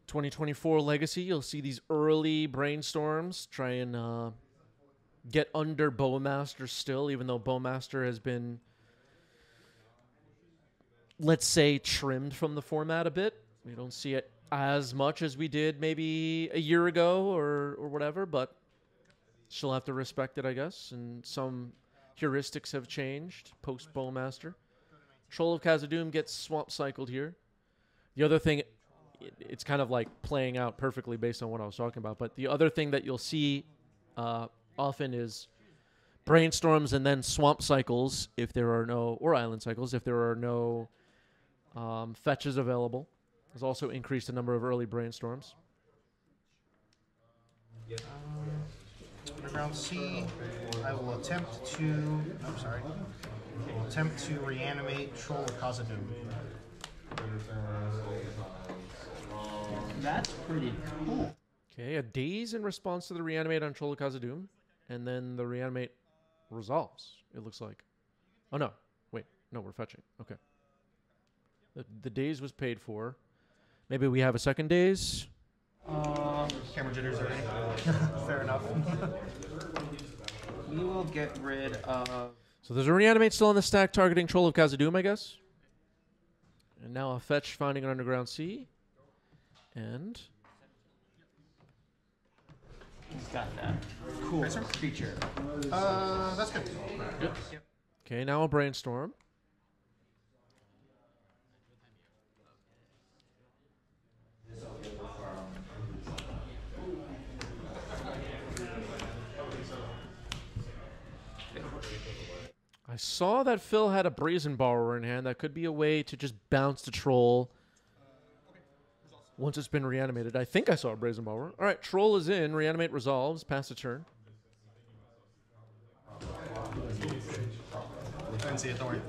2024 Legacy, you'll see these early Brainstorms try and get under Bowmaster still, even though Bowmaster has been, let's say, trimmed from the format a bit. We don't see it as much as we did maybe a year ago or whatever, but she'll have to respect it, I guess. And some heuristics have changed post-Bowmaster. Troll of Khazad-dûm gets swamp cycled here. The other thing, it's kind of like playing out perfectly based on what I was talking about, but the other thing that you'll see often is Brainstorms and then swamp cycles if there are no, or island cycles if there are no fetches available. There's also increased the number of early Brainstorms. Underground C. I will attempt to. I'm sorry. I will attempt to reanimate Troll of Khazad-dûm. That's pretty cool. Okay, a daze in response to the reanimate on Troll of Khazad-dûm, and then the reanimate resolves, it looks like. Oh, no. Wait. No, we're fetching. Okay. The daze was paid for. Maybe we have a second daze. Camera jitters already. Fair enough. We will get rid of... So there's a reanimate still on the stack targeting Troll of Khazad-dûm, I guess. And now a fetch finding an underground sea. And... He's got that. Cool creature. That's good. Yep. Okay, now a Brainstorm. I saw that Phil had a Brazen Borrower in hand. That could be a way to just bounce the Troll once it's been reanimated. I think I saw a Brazen Borrower. All right, Troll is in. Reanimate resolves. Pass the turn. I didn't see it, don't worry.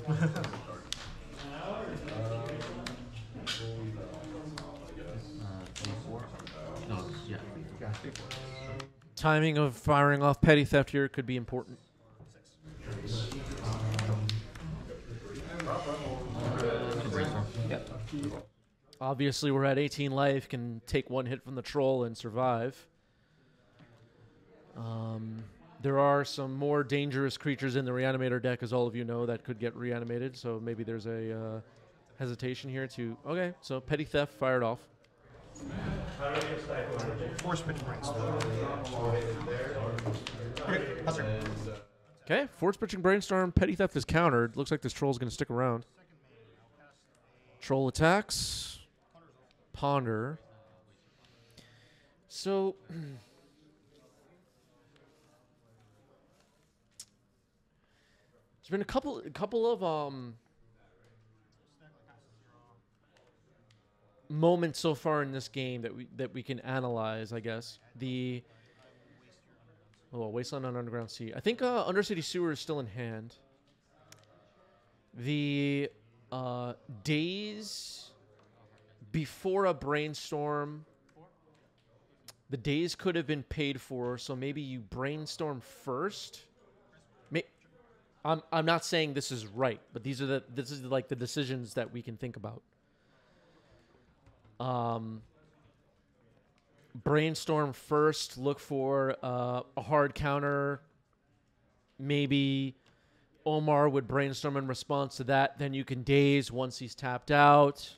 Timing of firing off Petty Theft here could be important. Obviously, we're at 18 life, can take one hit from the Troll and survive. There are some more dangerous creatures in the Reanimator deck, as all of you know, that could get reanimated. So maybe there's a hesitation here to... Okay, so Petty Theft fired off. Force pitch Brainstorm. Okay, Force Pitching Brainstorm. Petty Theft is countered. Looks like this Troll's going to stick around. Troll attacks. Ponder. So... There's been a couple of moments so far in this game that we can analyze, I guess. Wasteland on Underground Sea. I think Undercity Sewer is still in hand. The days before a Brainstorm, the days could have been paid for, so maybe you Brainstorm first. I'm not saying this is right, but this is like the decisions that we can think about. Brainstorm first, look for a hard counter. Maybe Omar would Brainstorm in response to that. Then you can daze once he's tapped out.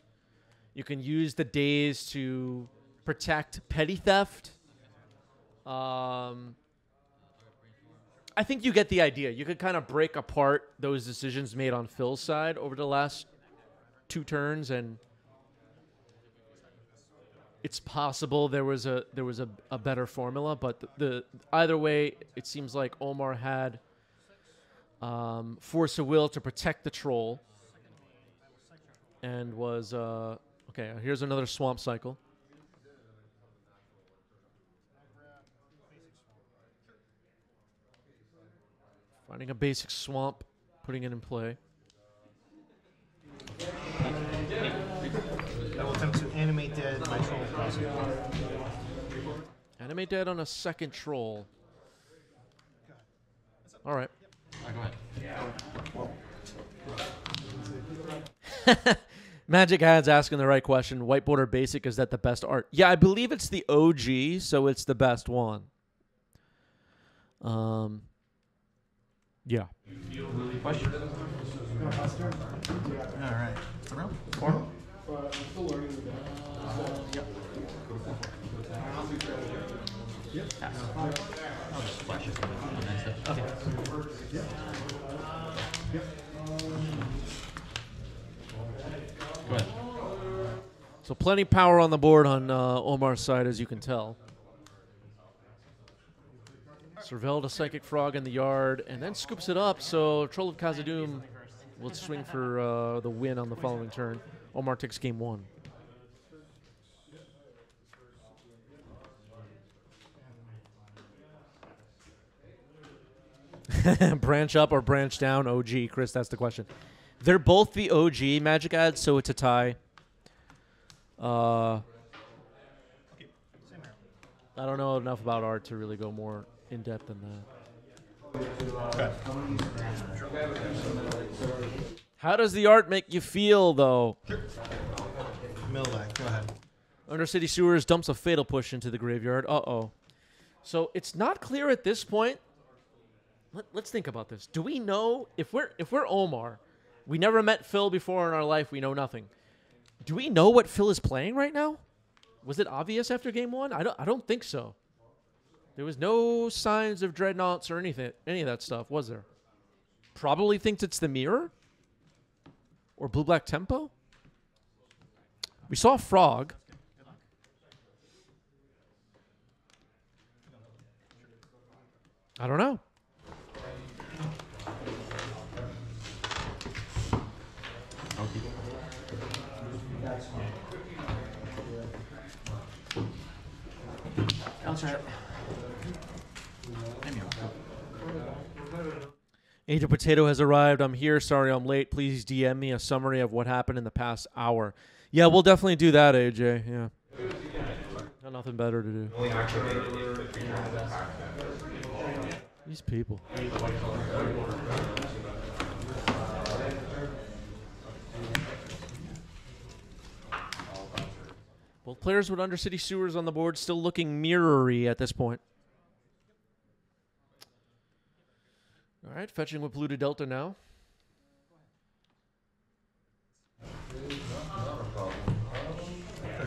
You can use the daze to protect Petty Theft. I think you get the idea. You could kind of break apart those decisions made on Phil's side over the last 2 turns, and it's possible there was a better formula. But the either way, it seems like Omar had force of will to protect the troll, and was okay. Here's another swamp cycle. Finding a basic swamp, putting it in play. I will attempt to animate dead my troll crossing. Animate dead on a second troll. All right. Go ahead. Magic Ad's asking the right question. Whiteboard or basic, is that the best art? Yeah, I believe it's the OG, so it's the best one. Yeah. Question? All right. Around 4? Yep. I'll just flash it. Okay. Go ahead. So plenty power on the board on Omar's side, as you can tell. Surveilled a Psychic Frog in the yard, and then scoops it up, so Troll of Khazad-dûm will swing for the win on the following turn. Omar takes game 1. Branch up or branch down, OG, Chris, that's the question. They're both the OG Magic Ads, so it's a tie. I don't know enough about art to really go more in depth than that. How does the art make you feel, though? Millback, go ahead. Undercity Sewers dumps a fatal push into the graveyard. Uh-oh. So it's not clear at this point. Let's think about this. Do we know if we're Omar? We never met Phil before in our life. We know nothing. Do we know what Phil is playing right now? Was it obvious after game 1? I don't think so. There was no signs of dreadnoughts or any of that stuff, was there? Probably thinks it's the mirror or blue-black tempo. We saw a frog. I don't know. I'll try it. Agent Potato has arrived. I'm here. Sorry I'm late. Please DM me a summary of what happened in the past hour. Yeah, we'll definitely do that, AJ. Yeah. Got nothing better to do. These people. Both players with Undercity Sewers on the board, still looking mirror-y at this point. All right, fetching with blue to Delta now.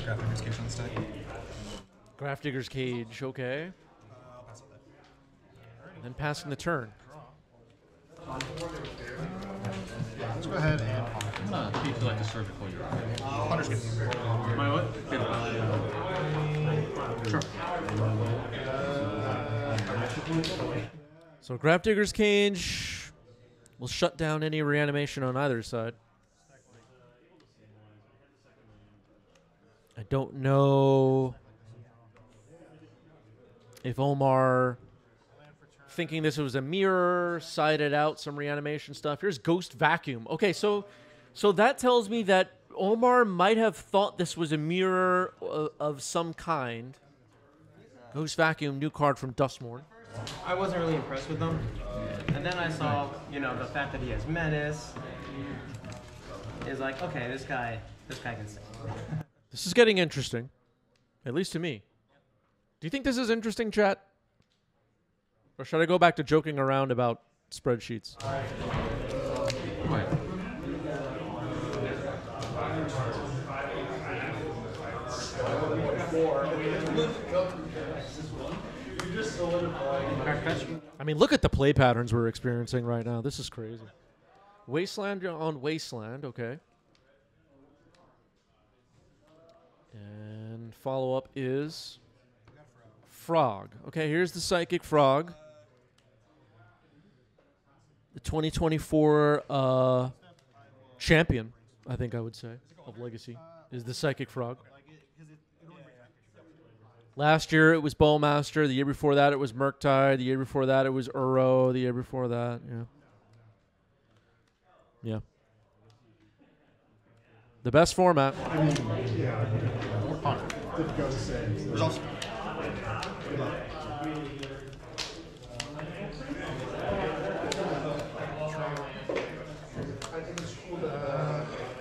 Graphic Cage on the stack. Grafdigger's Cage, okay. And then passing the turn. Let's go ahead and I'm going to feel like a surgical unit. Hunter's Gift. My what? Sure. So Grafdigger's Cage will shut down any reanimation on either side. I don't know if Omar, thinking this was a mirror, sided out some reanimation stuff. Here's Ghost Vacuum. Okay, so that tells me that Omar might have thought this was a mirror of some kind. Ghost Vacuum, new card from Dustmorn. I wasn't really impressed with them. And then I saw, the fact that he has Menace. Is like, okay, this guy can sing. This is getting interesting, at least to me. Do you think this is interesting, chat? Or should I go back to joking around about spreadsheets? I mean, look at the play patterns we're experiencing right now. This is crazy. Wasteland on Wasteland, okay. And follow-up is Frog. Okay, here's the Psychic Frog. The 2024 champion, I think I would say, of Legacy, is the Psychic Frog. Last year it was Bowmaster. The year before that it was Murktide. The year before that it was Uro. The year before that, yeah. Yeah. The best format. Difficult to say. Results.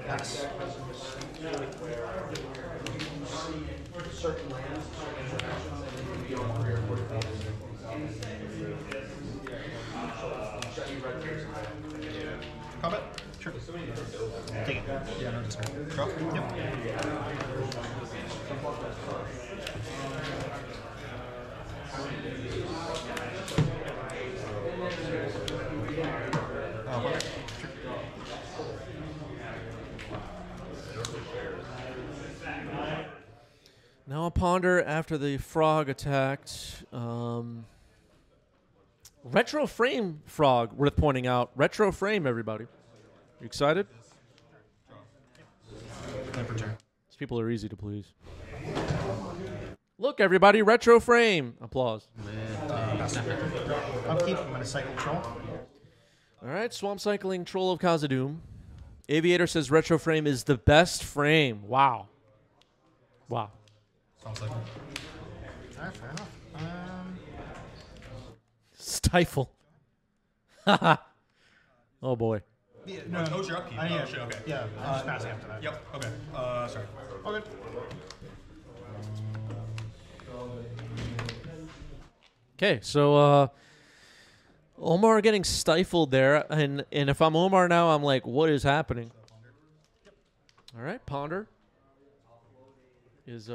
Pass. Certain lands, certain interactions that need to be on 3 or 4 Combat? Sure. Take it. Yeah, no discard. Draw? Yep. Now a Ponder after the Frog attacked. Retro Frame Frog, worth pointing out. Retro Frame, everybody. You excited? These people are easy to please. Look, everybody, Retro Frame. Applause. Upkeep, I'm going to cycle Troll. All right, Swamp Cycling Troll of Khazad-dûm. Aviator says Retro Frame is the best frame. Wow. Wow. Swamp Cycle. All right, fair enough. Stifle. Oh, boy. Yeah, no, it's your upkeep. Yeah, shit, okay. Yeah, I'm just passing after that. Yep, okay. Sorry. Okay. Okay, so Omar getting stifled there, and if I'm Omar now, I'm like, what is happening? All right, Ponder is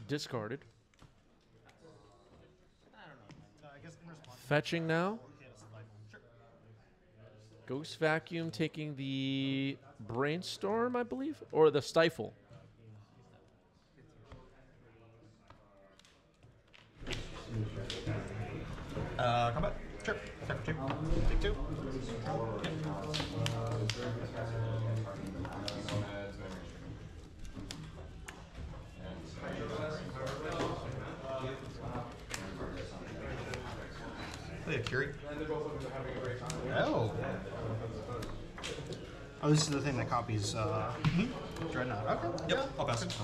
discarded. Fetching now. Ghost Vacuum taking the Brainstorm, I believe, or the Stifle. Combat? Sure. Attack for 2. Take 2. Play a Curie. Oh. Oh, this is the thing that copies Dreadnought. Okay. Yep. I'll pass it.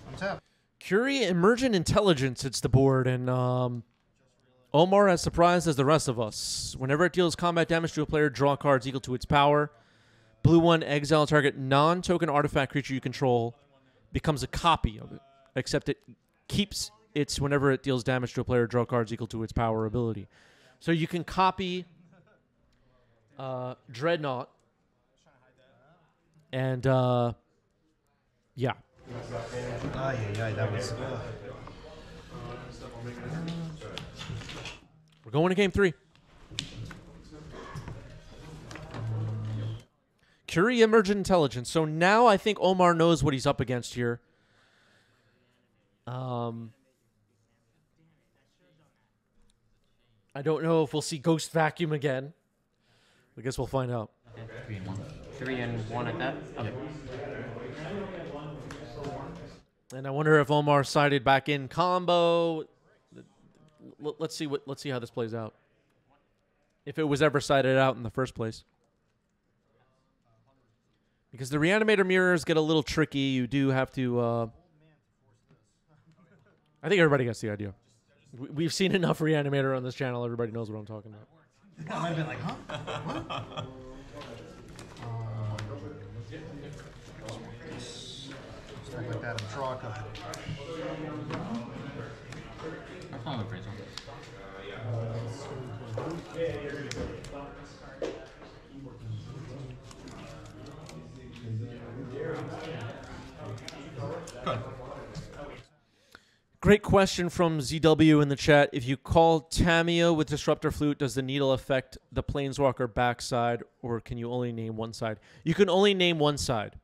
I'm tapped. Curie Emergent Intelligence hits the board, and Omar as surprised as the rest of us. Whenever it deals combat damage to a player, draw cards equal to its power. Blue 1, exile target non-token artifact creature you control, becomes a copy of it, except it keeps its whenever it deals damage to a player, draw cards equal to its power ability. So you can copy Dreadnought, and yeah. That was. We're going to game 3. Curie Emergent Intelligence. So now I think Omar knows what he's up against here. I don't know if we'll see Ghost Vacuum again. I guess we'll find out. Okay. 3 and 1 at that? Okay. And I wonder if Omar sided back in combo. Let's see how this plays out. If it was ever sided out in the first place. Because the Reanimator mirrors get a little tricky. You do have to... I think everybody gets the idea. We've seen enough Reanimator on this channel. Everybody knows what I'm talking about. I might have been like, huh? What? Stuff like that and draw a card. I'm fine with Brainstorm. Good. Great question from ZW in the chat. If you call Tamiya with Disruptor Flute, does the needle affect the Planeswalker backside, or can you only name one side? You can only name one side.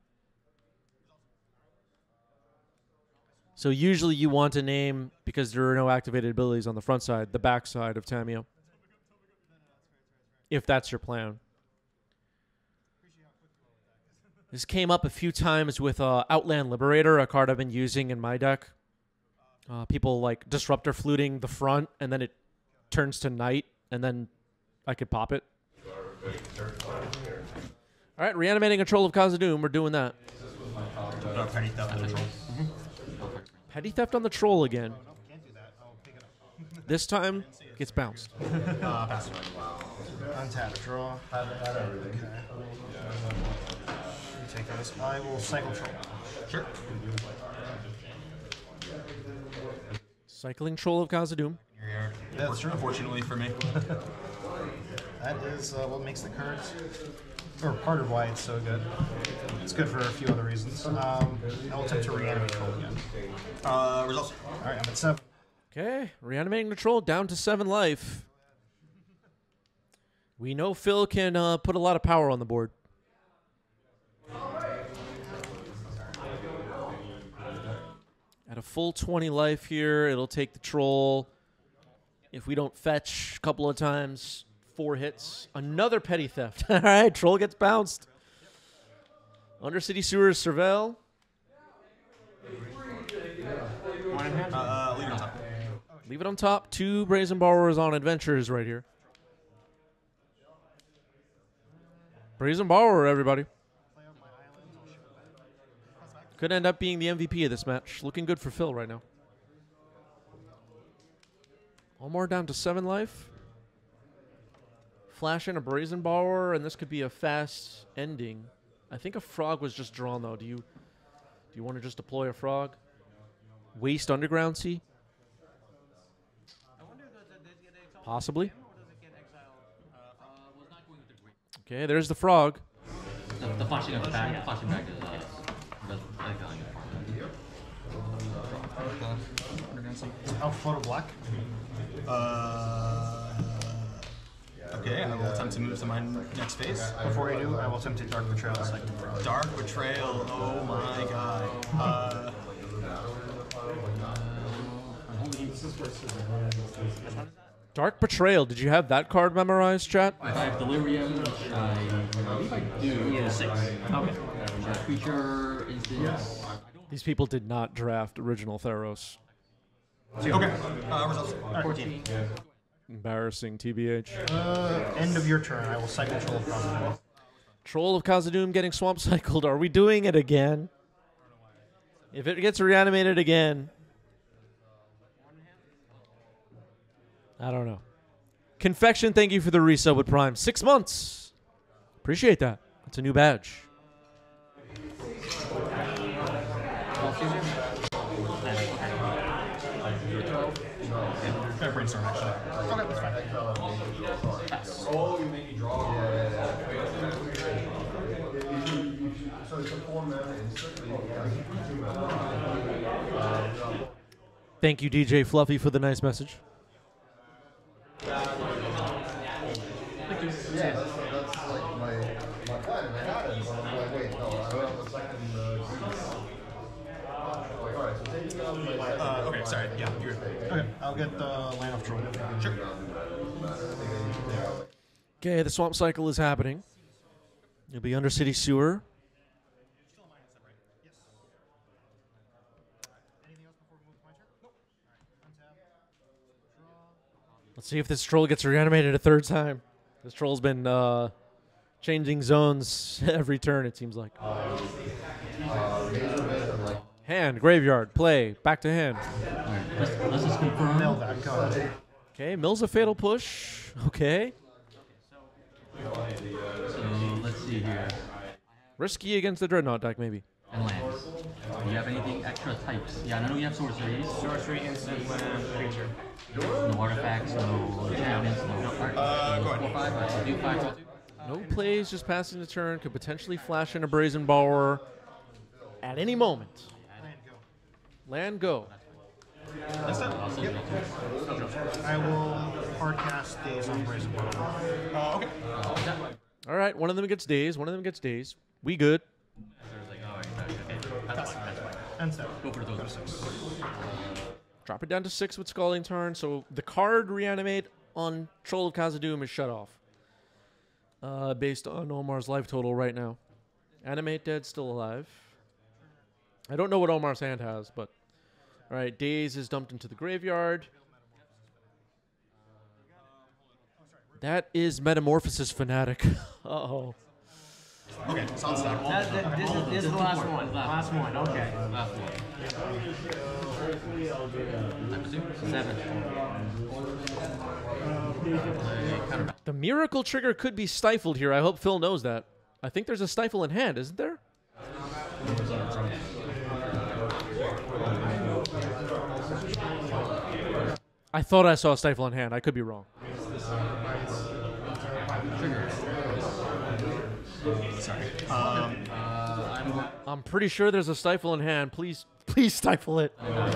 So usually you want to name, because there are no activated abilities on the front side, the back side of Tamiya. If that's your plan. This came up a few times with Outland Liberator, a card I've been using in my deck. People like Disruptor Fluting the front, and then it turns to night, and then I could pop it. All right, reanimating a Troll of Khazad-dûm. We're doing that. Petty theft on the troll. Petty theft on the troll again. This time, gets bounced. Pass. Untap, draw. Okay. You take this. I will cycle troll. Sure. Cycling Troll of Khazad-dûm. Yeah, that's true. Unfortunately for me. That is what makes the cards, or part of why it's so good. It's good for a few other reasons. I will attempt to reanimate troll again. Results. All right, I'm at 7. Okay, reanimating the troll down to 7 life. We know Phil can put a lot of power on the board. At a full 20 life here, it'll take the troll. If we don't fetch a couple of times, 4 hits. Another petty theft. All right, troll gets bounced. Undercity Sewers, Surveil. Leave it on top. Leave it on top. 2 Brazen Borrowers on adventures right here. Brazen Borrower, everybody. Could end up being the MVP of this match. Looking good for Phil right now. One more down to 7 life. Flash in a Brazen Borrower, and this could be a fast ending. I think a frog was just drawn, though. Do you want to just deploy a frog? Waste Underground Sea? Possibly. Okay, there's the frog. The flashing of back, flashing back is I'll photo black. Okay, I will attempt to move to my next phase. Before I do, I will attempt to Dark Betrayal second. Dark Betrayal, oh my god. Dark Betrayal. Did you have that card memorized, chat? I have Delirium, which I believe I do. Yeah, 6. Okay. Creature, instance. These people did not draft original Theros. Okay, results. Right. 14. Embarrassing, TBH. End of your turn. I will cycle Troll of Khazad-dûm. Troll of Khazad-dûm getting swamp cycled. Are we doing it again? If it gets reanimated again, I don't know. Confection, thank you for the resub with Prime. 6 months. Appreciate that. That's a new badge. Brainstorm, actually. Okay, that's fine. Oh, you make me draw. So it's a 4-mana Thank you, DJ Fluffy, for the nice message. Yeah, that's like my plan in Manhattan. So I'm like, wait, no, I don't have a second. Alright, so taking out okay, sorry, yeah, you're okay. I'll get the Land of Troll. Sure. Okay, the swamp cycle is happening. It'll be Undercity Sewer. Let's see if this troll gets reanimated a 3rd time. This troll's been changing zones every turn, it seems like. Hand, graveyard, play, back to hand. Let's just confirm. Mill that, go ahead. Okay, Mill's a fatal push. Okay. So let's see here. Risky against the Dreadnought deck, maybe. And lands. Do you have anything extra types? Yeah, I know you have sorceries. Sorcery, instant, land, creature. No artifacts, no enchantments, no art. Go ahead. 4/5. Do 5. No plays, just passing the turn. Could potentially flash in a Brazen Borrower at any moment. Land go. Next time? Yep. I will hard cast Days on Brazen Portal. Okay. All right, one of them gets days. One of them gets days. We good. End step. Go for those. 6. Drop it down to 6 with Scalding Tarn. So the card Reanimate on Troll of Khazad-dûm is shut off. Based on Omar's life total right now. Animate Dead still alive. I don't know what Omar's hand has, but... All right, Days is dumped into the graveyard. That is Metamorphosis Fanatic. Uh-oh. Okay, solid stop. This is the last one. Last one, okay. Last one. 7. The Miracle trigger could be stifled here. I hope Phil knows that. I think there's a stifle in hand, isn't there? I thought I saw a stifle in hand. I could be wrong. Sorry. I'm pretty sure there's a stifle in hand. Please stifle it. Okay.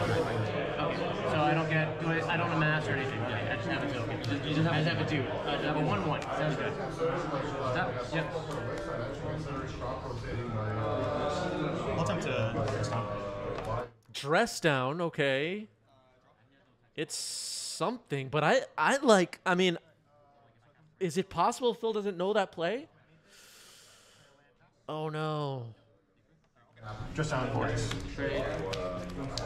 So I don't get, I don't amass or anything. I just have a token. You just have a 2. I have a 1/1. Sounds good. Yep. I'll attempt to Dress down, okay. It's something, but I mean, is it possible Phil doesn't know that play? Oh no. Just on boards. Trade. And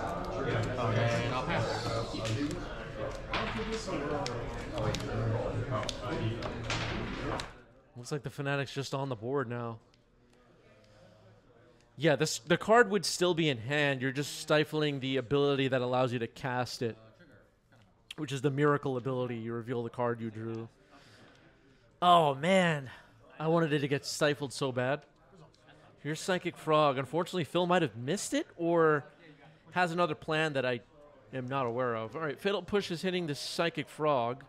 I'll pass. Looks like the Fanatic's just on the board now. Yeah, the card would still be in hand. You're just stifling the ability that allows you to cast it, which is the Miracle ability. You reveal the card you drew. Oh, man. I wanted it to get stifled so bad. Here's Psychic Frog. Unfortunately, Phil might have missed it or has another plan that I am not aware of. All right, Fatal Push is hitting the Psychic Frog.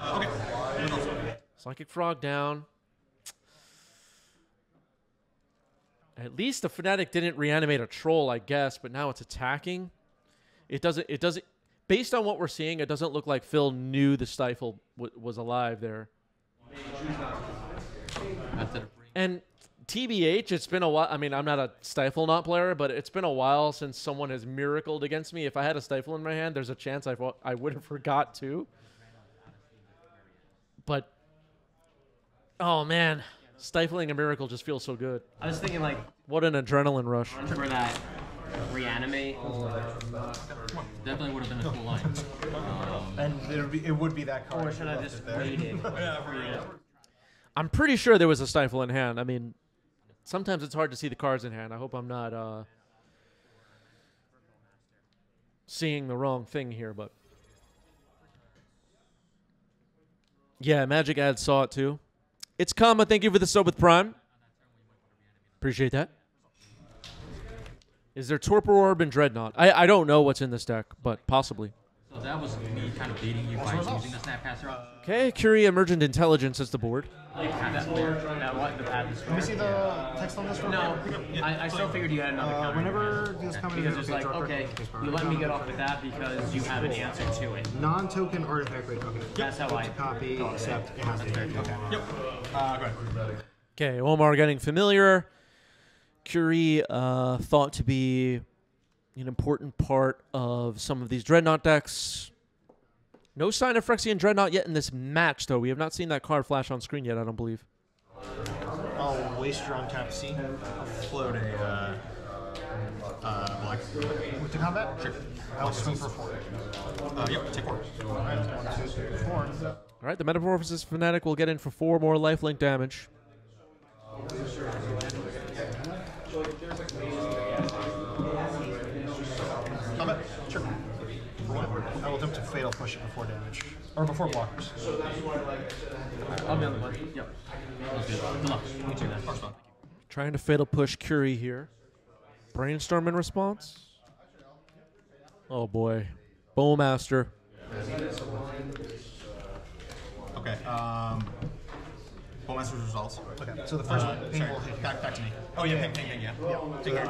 Okay. Psychic Frog down. At least the Fnatic didn't reanimate a troll, I guess, but now it's attacking. It doesn't, based on what we're seeing, it doesn't look like Phil knew the Stifle was alive there. And TBH, it's been a while. I mean, I'm not a Stifle not player, but it's been a while since someone has miracled against me. If I had a Stifle in my hand, there's a chance I would have forgot to. But, oh man, stifling a miracle just feels so good. I was thinking like, what an adrenaline rush. For that reanimate. Definitely would have been a cool line. And it would be that card. Or should I just wait it? I'm pretty sure there was a stifle in hand. I mean, sometimes it's hard to see the cards in hand. I hope I'm not seeing the wrong thing here, but yeah, Magic Ad saw it too. It's Kama. Thank you for the sub with Prime. Appreciate that. Is there Torpor Orb and Dreadnought? I don't know what's in this deck, but possibly. So that was me kind of baiting you by using the Snapcaster. Okay, Curie Emergent Intelligence is the board. Let me see the text on this real No, quick. I still figured you had another counter. Whenever these come in, because it's like, okay, you let me get off with that because you have an answer to it. Non-token artifact rate. Okay. That's how I copy, except it has to be. Okay. Yep. Go ahead. Okay, Omar getting familiar. Curie thought to be an important part of some of these Dreadnought decks. No sign of Phyrexian Dreadnought yet in this match, though. We have not seen that card flash on screen yet, I don't believe. I'll waste your untapped C. I'll float a black. With the combat? Sure. I'll swing for 4. Yep, take 4. Alright, 1, 2, 3, 4. Alright, the Metamorphosis Fanatic will get in for 4 more lifelink damage. Combat? Sure. For 1. I will attempt to fatal push it before damage. Or before blockers. I'll be on the board. Yep. Good luck. Me too. Trying to fatal push Curie here. Brainstorm in response. Oh boy. Bowmaster. Okay. Bowmaster's results. Okay. So the first one, ping will hit back to me. Oh yeah, ping, yeah. Take care.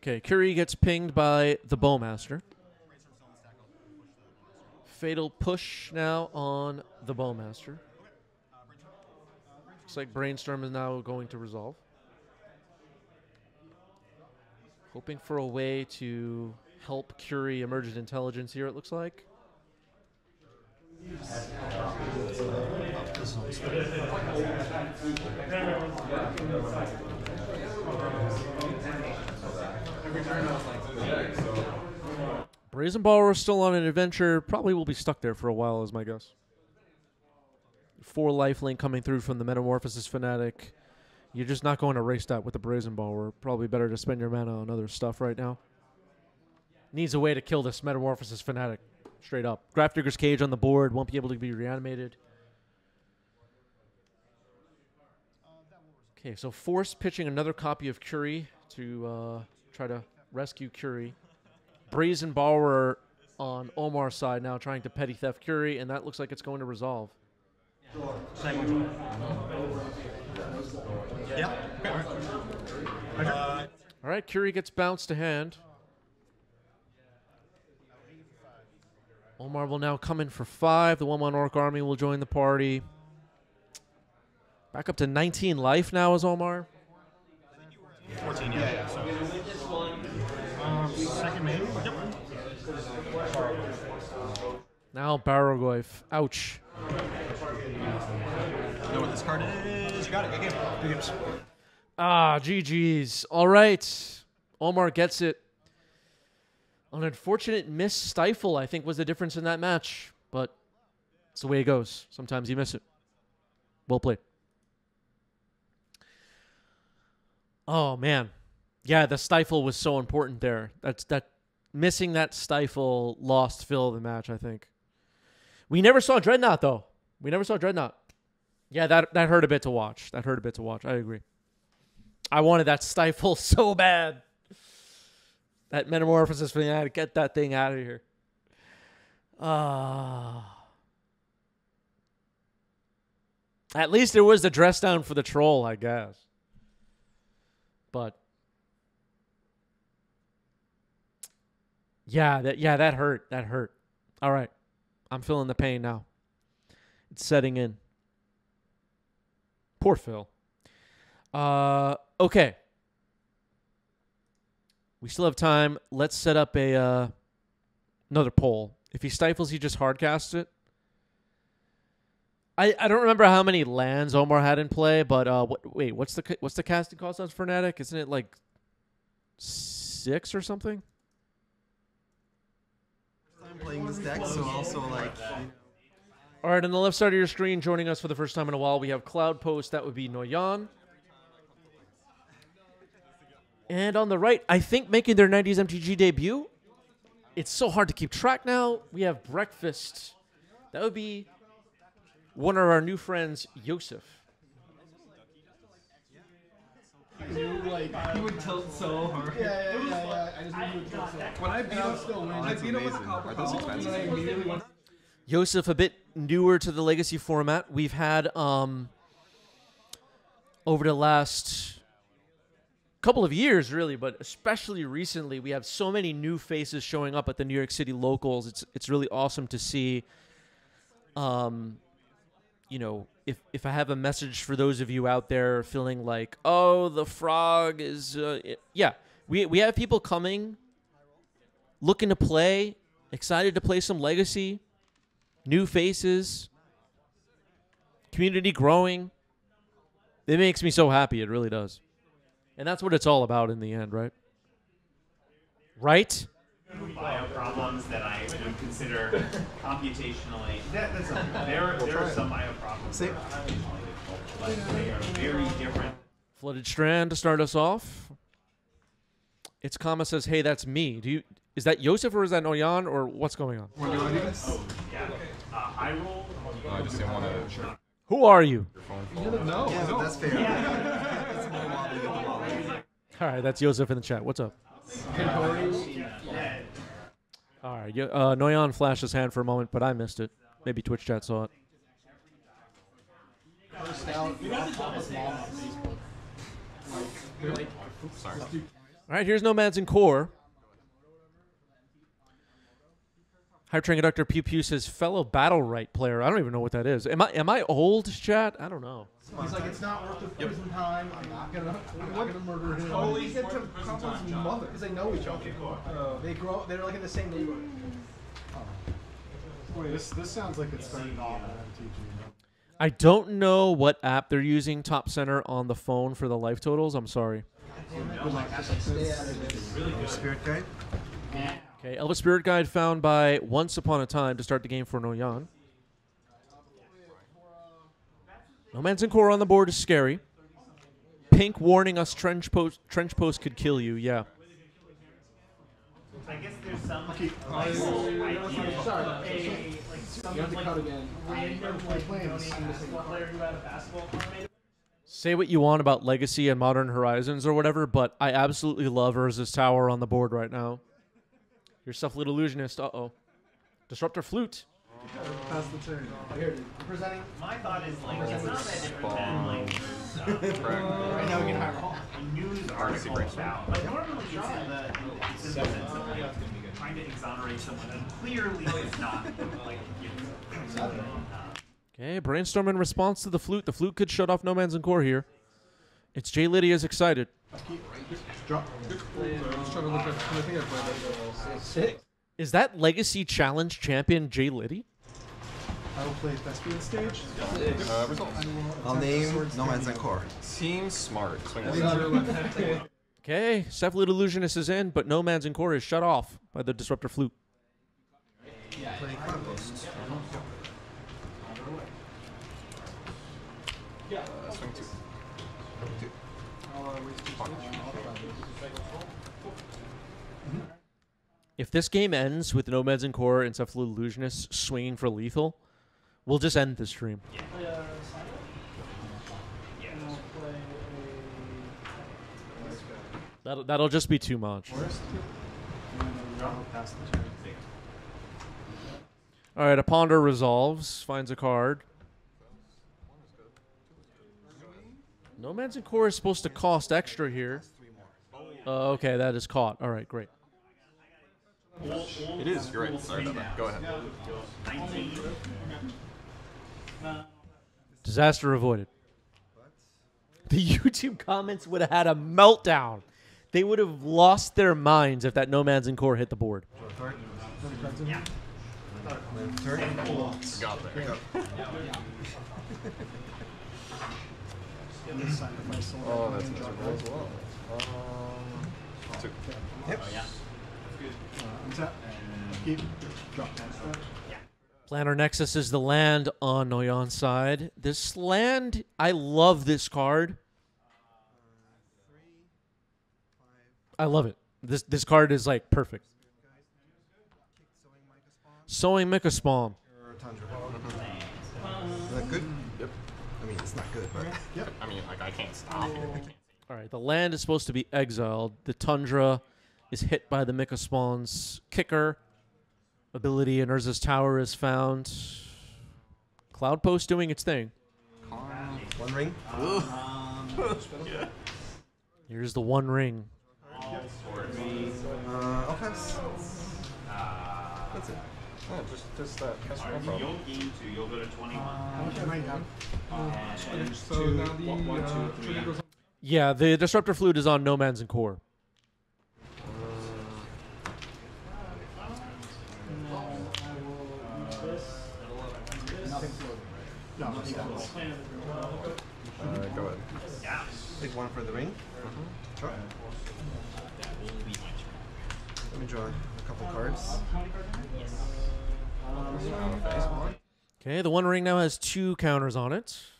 Okay, Curie gets pinged by the Bowmaster. Fatal push now on the Bowmaster. Looks like Brainstorm is now going to resolve. Hoping for a way to help Curie Emergent Intelligence here, it looks like. Brazenbauer is still on an adventure. Probably will be stuck there for a while, is my guess. 4 lifelink coming through from the Metamorphosis Fanatic. You're just not going to race that with the Brazenbauer. Probably better to spend your mana on other stuff right now. Needs a way to kill this Metamorphosis Fanatic. Straight up. Grafdigger's Cage on the board. Won't be able to be reanimated. Okay, so Force pitching another copy of Curie to try to rescue Curie. Brazenbauer on Omar's side now trying to petty theft Curie, and that looks like it's going to resolve. Yeah. All right, Curie gets bounced to hand. Omar will now come in for 5. The 1/1 Orc Army will join the party. Back up to 19 life now as Omar. 14, yeah. Second maybe? Yep. Now Barrogoyf. Ouch. Know what this card is? You got it. Good game. Good games. Ah, GG's. All right. Omar gets it. An unfortunate miss stifle, I think, was the difference in that match. But it's the way it goes. Sometimes you miss it. Well played. Oh, man. Yeah, the stifle was so important there. Missing that stifle lost Phil the match, I think. We never saw Dreadnought, though. We never saw Dreadnought. Yeah, that hurt a bit to watch. That hurt a bit to watch. I agree. I wanted that stifle so bad. That Metamorphosis Fanatic, get that thing out of here. At least there was the dress down for the troll, I guess. But yeah, that hurt. That hurt. All right. I'm feeling the pain now. It's setting in. Poor Phil. Okay. We still have time. Let's set up a another poll. If he stifles, he just hardcasts it. I don't remember how many lands Omar had in play, but what's the casting cost on Fnatic? Isn't it like 6 or something? I'm playing this deck, so also like. All right, on the left side of your screen, joining us for the first time in a while, we have Cloud Post. That would be Noyan. And on the right, I think making their 90s MTG debut. It's so hard to keep track now. We have Breakfast. That would be one of our new friends, Yosef. He would tilt so hard. Yeah. I just knew he would tilt so hard. When I beat him with a copper call, and then I immediately went. Yosef, a bit newer to the Legacy format. We've had, over the last couple of years, really, but especially recently, we have so many new faces showing up at the New York City locals. It's really awesome to see. You know, if I have a message for those of you out there feeling like, oh, the frog is, yeah, we have people coming, looking to play, excited to play some Legacy, new faces, community growing. It makes me so happy. It really does. And that's what it's all about in the end, right? Right? Bio problems that I would consider computationally. There are some bio problems that are computationally difficult, but they are very different. Flooded Strand to start us off. It's Kama says, "Hey, that's me. Is that Yosef or is that Noyan or what's going on?" Oh, yeah. I roll. I just didn't want to. Sure. Who are you? No. Yeah, but that's fair. All right, that's Yosef in the chat. What's up? All right, Noyan flashed his hand for a moment, but I missed it. Maybe Twitch chat saw it. Sorry. All right, here's Nomads in Core. Hype Train Conductor Pew Pew says fellow Battle Right player. I don't even know what that is. Am I old, chat? I don't know. He's like, it's not worth the prison time. I'm not gonna murder him. How did he get to Compton's mother? Because they know each other. They grow. They're like in the same neighborhood. Wait, this sounds like it's starting off at MTG. I don't know what app they're using top center on the phone for the life totals. I'm sorry. Spirit Guide. Okay, Elvis Spirit Guide found by Once Upon a Time to start the game for Noyan. No Man's Core on the board is scary. Pink warning us trench post could kill you. Yeah. I guess there's some You have to cut again. Say what you want about Legacy and Modern Horizons or whatever, but I absolutely love Urza's Tower on the board right now. Yourself, little illusionist. Uh-oh. Disruptor Flute. Pass the turn. Presenting. My thought is like it's not that different than like Right now we can hire all. a news article about. Like normally it's in the sense of like trying to exonerate someone and clearly it's not like. Okay, brainstorm in response to the flute. The flute could shut off No Man's Core here. It's Jay Lydia's excited. Drop. Just trying to look at. I think I played it. Is that Legacy Challenge champion Jay Liddy? I will play Thespian stage. I'll name No Man's Core. Seems smart. Okay, Cephalid Illusionist is in, but No Man's Core is shut off by the Disruptor Flute. Play Chronopost. Swing 2. If this game ends with No Man's Core and Cephalid Illusionist swinging for lethal, we'll just end the stream. That'll just be too much. All right, a ponder resolves, finds a card. No Man's Core is supposed to cost extra here. Okay, that is caught. All right, great. It is. You're right. Sorry about that. Go ahead. Disaster avoided. The YouTube comments would have had a meltdown. They would have lost their minds if that No Man's Core hit the board. Yeah. Got there. Oh, that's miserable as well. 2. Yep. Untap. Keep. Drop. Planar Nexus is the land on Noyan's side. This land, I love this card. I love it. This card is like perfect. Sowing Mika Spawn. Is that good? Yep. I mean, it's not good, but Yep. I mean, like, I can't stop it. All right, the land is supposed to be exiled. The Tundra is hit by the Mika Spawn's kicker. Ability in Urza's Tower is found. Cloud Post doing its thing. One ring. Here's the one ring. Offense. That's it. Just that. That's no Alright, so problem. you'll gain 2. You'll go to 21. How much am I down? So now the trigger goes on. Yeah, the Disruptor Flute is on No Man's Core. Go ahead. Yeah. Take one for the ring. Sure. Let me draw a couple cards. Okay, the one ring now has 2 counters on it.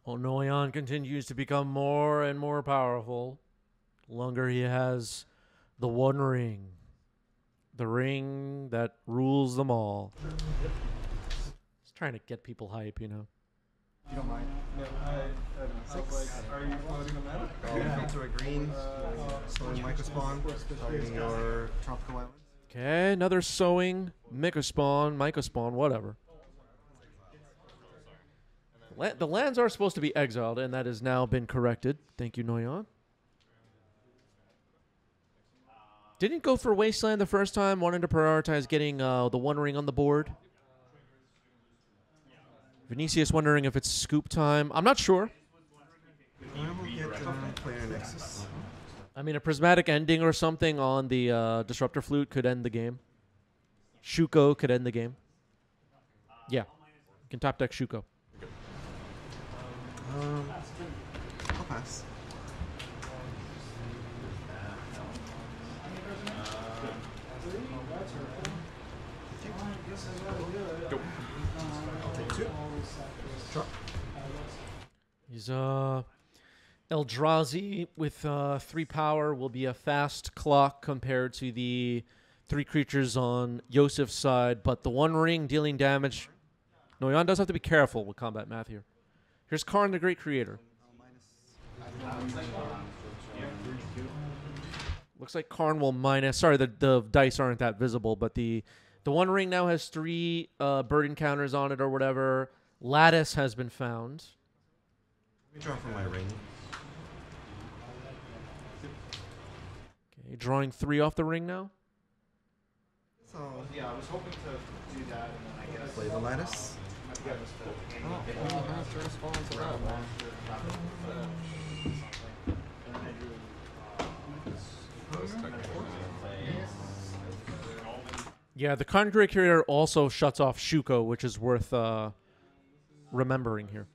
Noyan continues to become more and more powerful. The longer he has the one ring. The ring that rules them all. Just trying to get people hype, you know. You don't mind. No, are you floating a mana? Filter a green. Sowing Microspawn. Targeting your tropical islands. Okay, another sowing, Mika Spawn, whatever. The lands are supposed to be exiled, and that has now been corrected. Thank you, Noyan. Didn't go for Wasteland the first time. Wanted to prioritize getting the One Ring on the board. Vinicius wondering if it's scoop time. I'm not sure. I will get Planar Nexus. I mean, a prismatic ending or something on the Disruptor Flute could end the game. Shuko could end the game. Yeah. You can top deck Shuko. I'll pass. Go. I'll take 2. Drop. He's Eldrazi with 3 power will be a fast clock compared to the 3 creatures on Yosef's side, but the One Ring dealing damage. Noyan does have to be careful with combat math here. Here's Karn, the Great Creator. Looks like Karn will minus. Sorry, the dice aren't that visible, but the One Ring now has 3 bird encounters on it or whatever. Lattice has been found. Let me draw from my ring. Okay, drawing 3 off the ring now. So Yeah, I was hoping to do that, and then I guess play the lattice. Oh, we have to respond to that one. Yeah, the Karn Great Creator also shuts off Shuko, which is worth remembering here.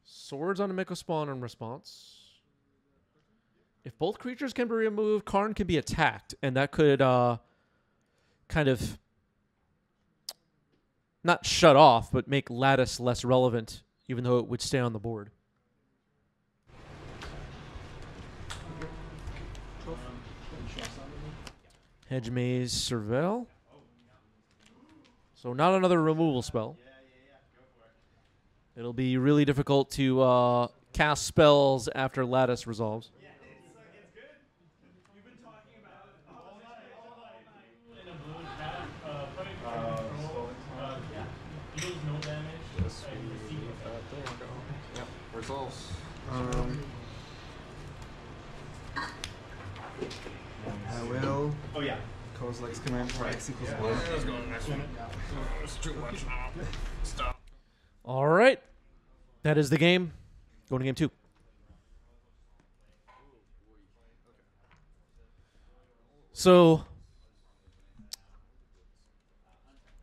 Swords on a Miko Spawn in response. If both creatures can be removed, Karn can be attacked, and that could kind of not shut off, but make Lattice less relevant, even though it would stay on the board. Hedge Maze Surveil. So not another removal spell. It'll be really difficult to cast spells after Lattice resolves. Resolves. I will. Oh yeah. Kozilek's command for X equals 1. It's too much. Stop. All right. That is the game. Going to game 2. So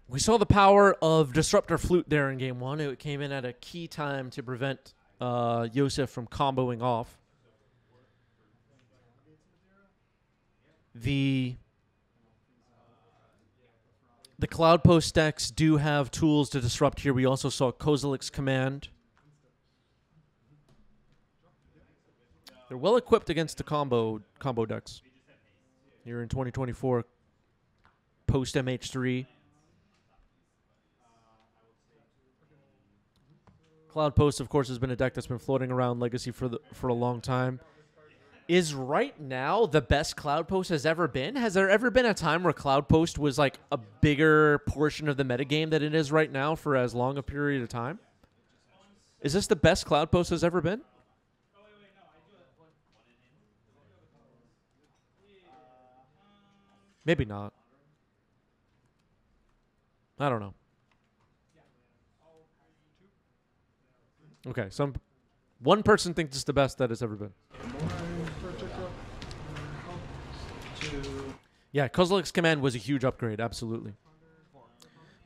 we saw the power of Disruptor Flute there in game 1. It came in at a key time to prevent Yosef from comboing off. The Cloud Post decks do have tools to disrupt here. We also saw Kozilek's command. They're well equipped against the combo decks here in 2024 post MH3. Cloud Post, of course, has been a deck that's been floating around Legacy for a long time. Is right now the best Cloud Post has ever been? Has there ever been a time where Cloud Post was like a bigger portion of the metagame than it is right now for as long a period of time? Is this the best Cloud Post has ever been? Maybe not. I don't know. Okay, one person thinks it's the best that has ever been. Yeah, Kozilek's command was a huge upgrade, absolutely.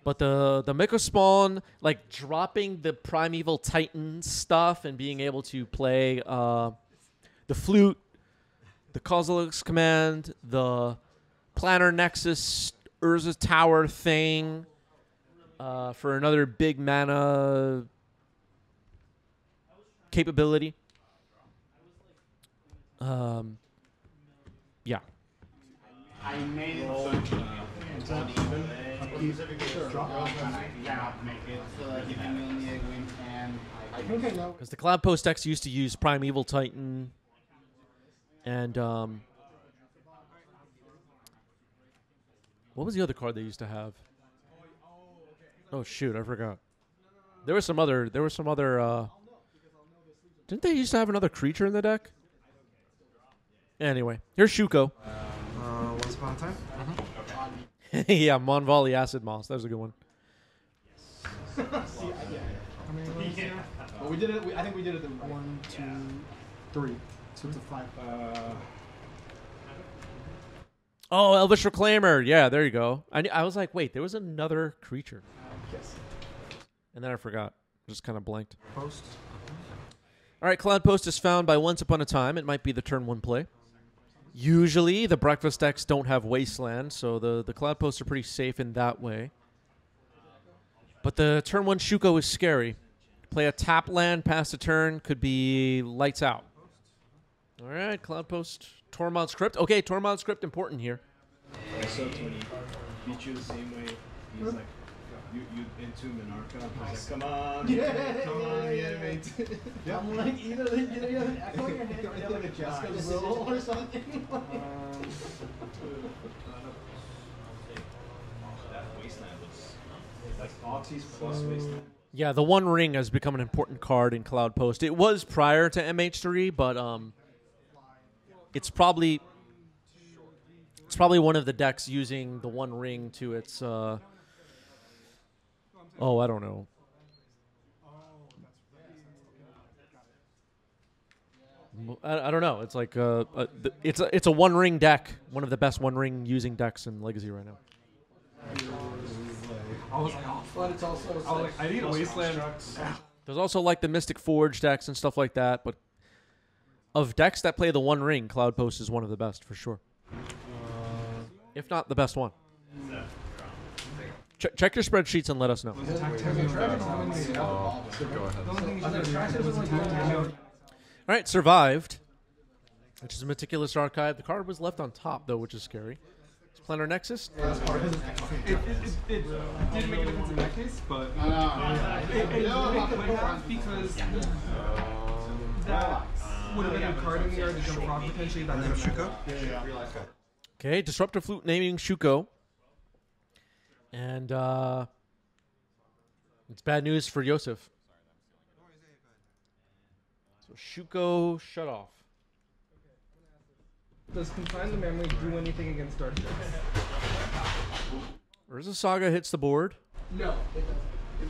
But the Miko Spawn, like dropping the Primeval Titan stuff and being able to play the Flute, the Kozilek's command, the Planar Nexus, Urza's Tower thing for another big mana capability. Yeah. I made it so you cannot make it, so like if you only a win and I think I know. Because the Cloud Post decks used to use Primeval Titan and what was the other card they used to have? Oh shoot, I forgot. There was some other didn't they used to have another creature in the deck? Anyway, here's Shuko. Once upon a time. Yeah, Mon Volley Acid Moss. That was a good one. How many rounds here? Well, we did it. I think we did it in 1, 2, 3. So it's a 5. Oh, Elvish Reclaimer. Yeah, there you go. I was like, wait, there was another creature. Yes. And then I forgot. Just kind of blanked. Post. All right, Cloud Post is found by Once Upon a Time. It might be the turn 1 play. Usually, the breakfast decks don't have Wasteland, so the Cloud Posts are pretty safe in that way. But the turn 1 Shuko is scary. Play a tap land, pass the turn, could be lights out. All right, Cloud Post, Tormod Script. Okay, Tormod Script important here. Also, when he beat you the same way, he's like, you entomb an archive. He's like, come on, come on, reanimate. I'm like, either you have an echo in your head or you have like a Jessica's roll or something. That Wasteland was like Oxys plus Wasteland. Yeah, the One Ring has become an important card in Cloud Post. It was prior to MH3, but it's probably one of the decks using the One Ring to its I don't know. I don't know. It's like it's a One Ring deck, one of the best One Ring using decks in Legacy right now. I was like, but it's also I need a Wasteland. There's also like the Mystic Forge decks and stuff like that, but of decks that play the One Ring, Cloud Post is one of the best for sure. If not the best one. Check your spreadsheets and let us know. All right, Survived, which is a Meticulous Archive. The card was left on top, though, which is scary. It's Planar Nexus. It didn't make a difference in that case, but it would have because that would have been a card in the yard to jump rock potentially. That name Shuko? Okay, Disruptor Flute naming Shuko. And it's bad news for Yosef. So Shuko shut off. Does Confine the Memory do anything against Dark Ships? Urza Saga hits the board. No, it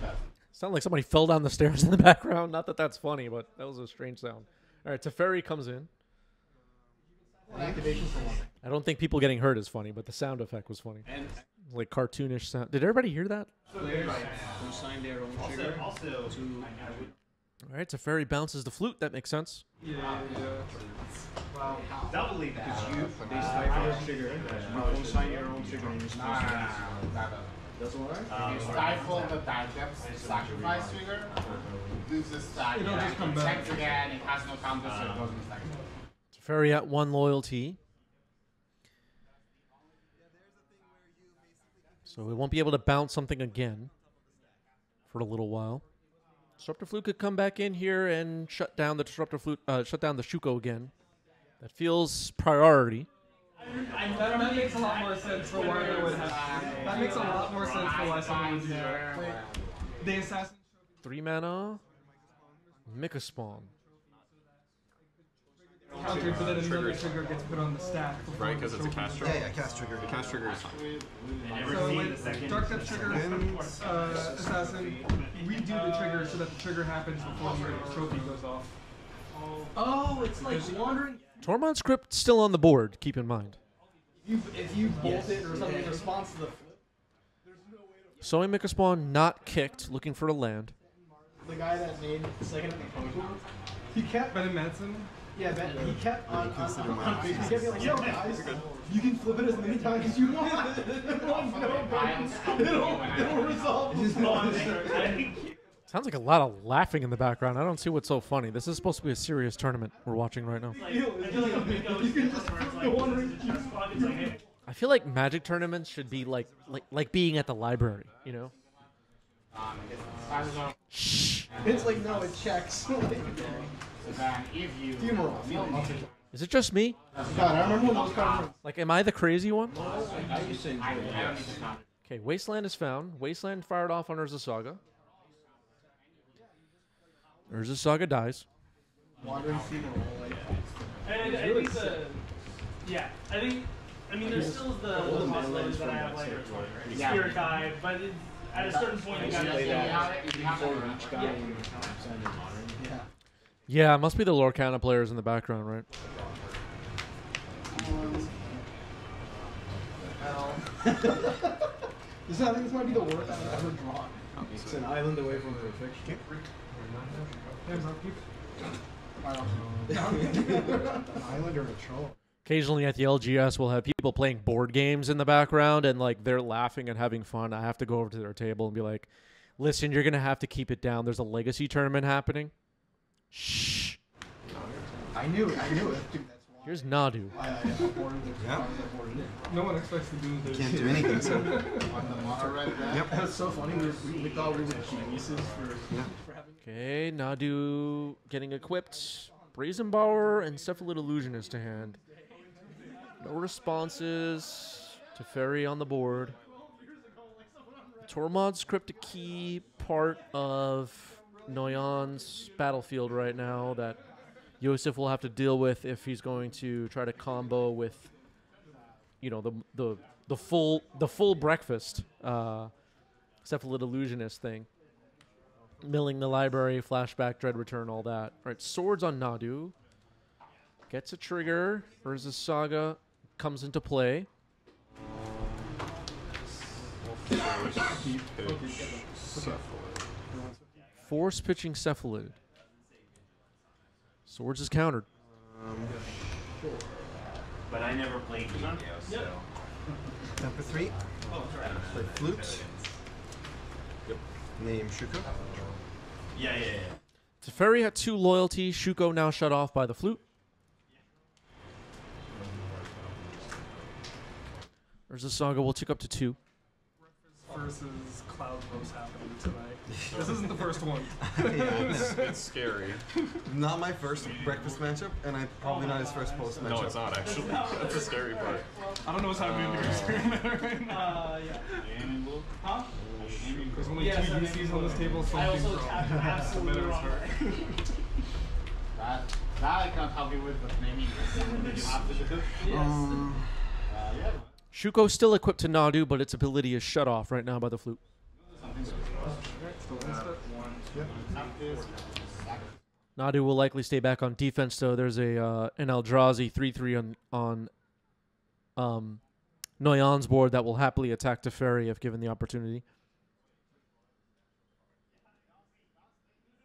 doesn't. Sounded like somebody fell down the stairs in the background. Not that that's funny, but that was a strange sound. All right, Teferi comes in. I don't think people getting hurt is funny, but the sound effect was funny. Like cartoonish sound. Did everybody hear that? Players who sign their own trigger Also, to All right, Teferi bounces the flute. That makes sense. Yeah. doubly that. They stifle your trigger. You don't sign your own trigger and you're supposed to. Doesn't work? If you stifle the Digest sacrifice trigger, loses that. It'll just come back. Checks again, it has no counter, so it doesn't stack. Teferi at 1 loyalty. So we won't be able to bounce something again for a little while. Disruptor Flute could come back in here and shut down the Disruptor Flute, shut down the Shuko again. That feels priority. That makes a lot more sense for why they would have. That makes a lot more sense for why someone would do that. Wait, the assassin. 3 mana. Mika Spawn. Countered, but then another trigger gets put on the stack. Right, because it's a cast trigger? Yeah, cast trigger. The cast trigger is fine. So like Dark Depth trigger, assassin, redo the trigger so that the trigger happens before the trophy goes off. Oh, it's like wandering. Tormod Script still on the board, keep in mind. If you bolt it or something in response to the Sowing Mika Spawn not kicked, looking for a land. the guy that made the second proposal, he kept Ben Madsen. Yeah, Ben, he kept on Facebook. He kept being like, yo guys, you can flip it as many times as you want. It'll resolve. Sounds like a lot of laughing in the background. I don't see what's so funny. This is supposed to be a serious tournament we're watching right now. I feel like Magic tournaments should be like being at the library, you know? Shh. It's like, no, it checks. Funeral. Is it just me? God, I remember when those cards. Like, am I the crazy one? I used to enjoy it. Okay, Wasteland is found. Wasteland fired off on Urza Saga. Urza Saga dies. Wandering funeral. And I think Yeah, I think. I mean, there's still the possibilities that I have like Spirit Guide, but at a certain point you gotta say Yeah, it must be the Lorcana players in the background, right? This, I think this might be the worst I've ever drawn. It's an island away from perfection. An island or a troll? Occasionally at the LGS, we'll have people playing board games in the background, and like they're laughing and having fun. I have to go over to their table and be like, "Listen, you're gonna have to keep it down. There's a legacy tournament happening." Shh. I knew it. Dude, that's why. Here's Nadu. Yeah. No one expects to do this. Can't do anything, so. On the mono red deck. Yep. That's so funny. We thought we were geniuses for having. Okay, Nadu getting equipped. Brazenbauer and Cephalid Illusionist to hand. No responses. Teferi on the board. Tormod's Crypt, a key part of Noyan's battlefield right now that Yosef will have to deal with if he's going to try to combo with, you know, the full breakfast Cephalid Illusionist thing. Milling the library, flashback, dread return, all that. All right, swords on Nadu. Gets a trigger. Urza's Saga comes into play. Force pitching Cephalid. Swords is countered. But I never played Yu-Gi-Oh, so. Number 3. Play flute. Yep. Name Shuko. Yeah. Teferi had 2 loyalty. Shuko now shut off by the flute. Urza Saga will tick up to 2. Versus Cloud Rose happening tonight. This isn't the first one. It's scary. Not my first breakfast matchup, and I'm probably not his first post matchup. No, it's not actually. That's the scary part. I don't know what's happening in your experiment right now. Huh? There's only 2 DCs on this table, something's wrong. Absolutely wrong. That I can't help you with, but maybe you have to do. Yeah. Shuko still equipped to Nadu, but its ability is shut off right now by the flute. Nadu will likely stay back on defense, though. There's a an Eldrazi 3/3 on Noyan's board that will happily attack Teferi if given the opportunity.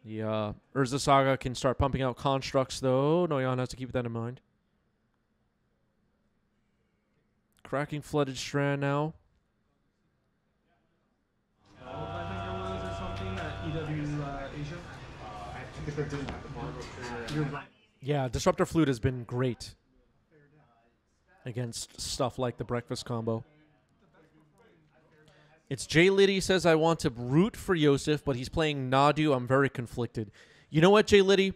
The Urza Saga can start pumping out constructs, though. Noyan has to keep that in mind. Cracking Flooded Strand now. I think it was or something at EW Asia. You're right. Yeah, Disruptor Flute has been great against stuff like the breakfast combo. It's Jay Liddy says, I want to root for Yosef, but he's playing Nadu. I'm very conflicted. You know what, Jay Liddy?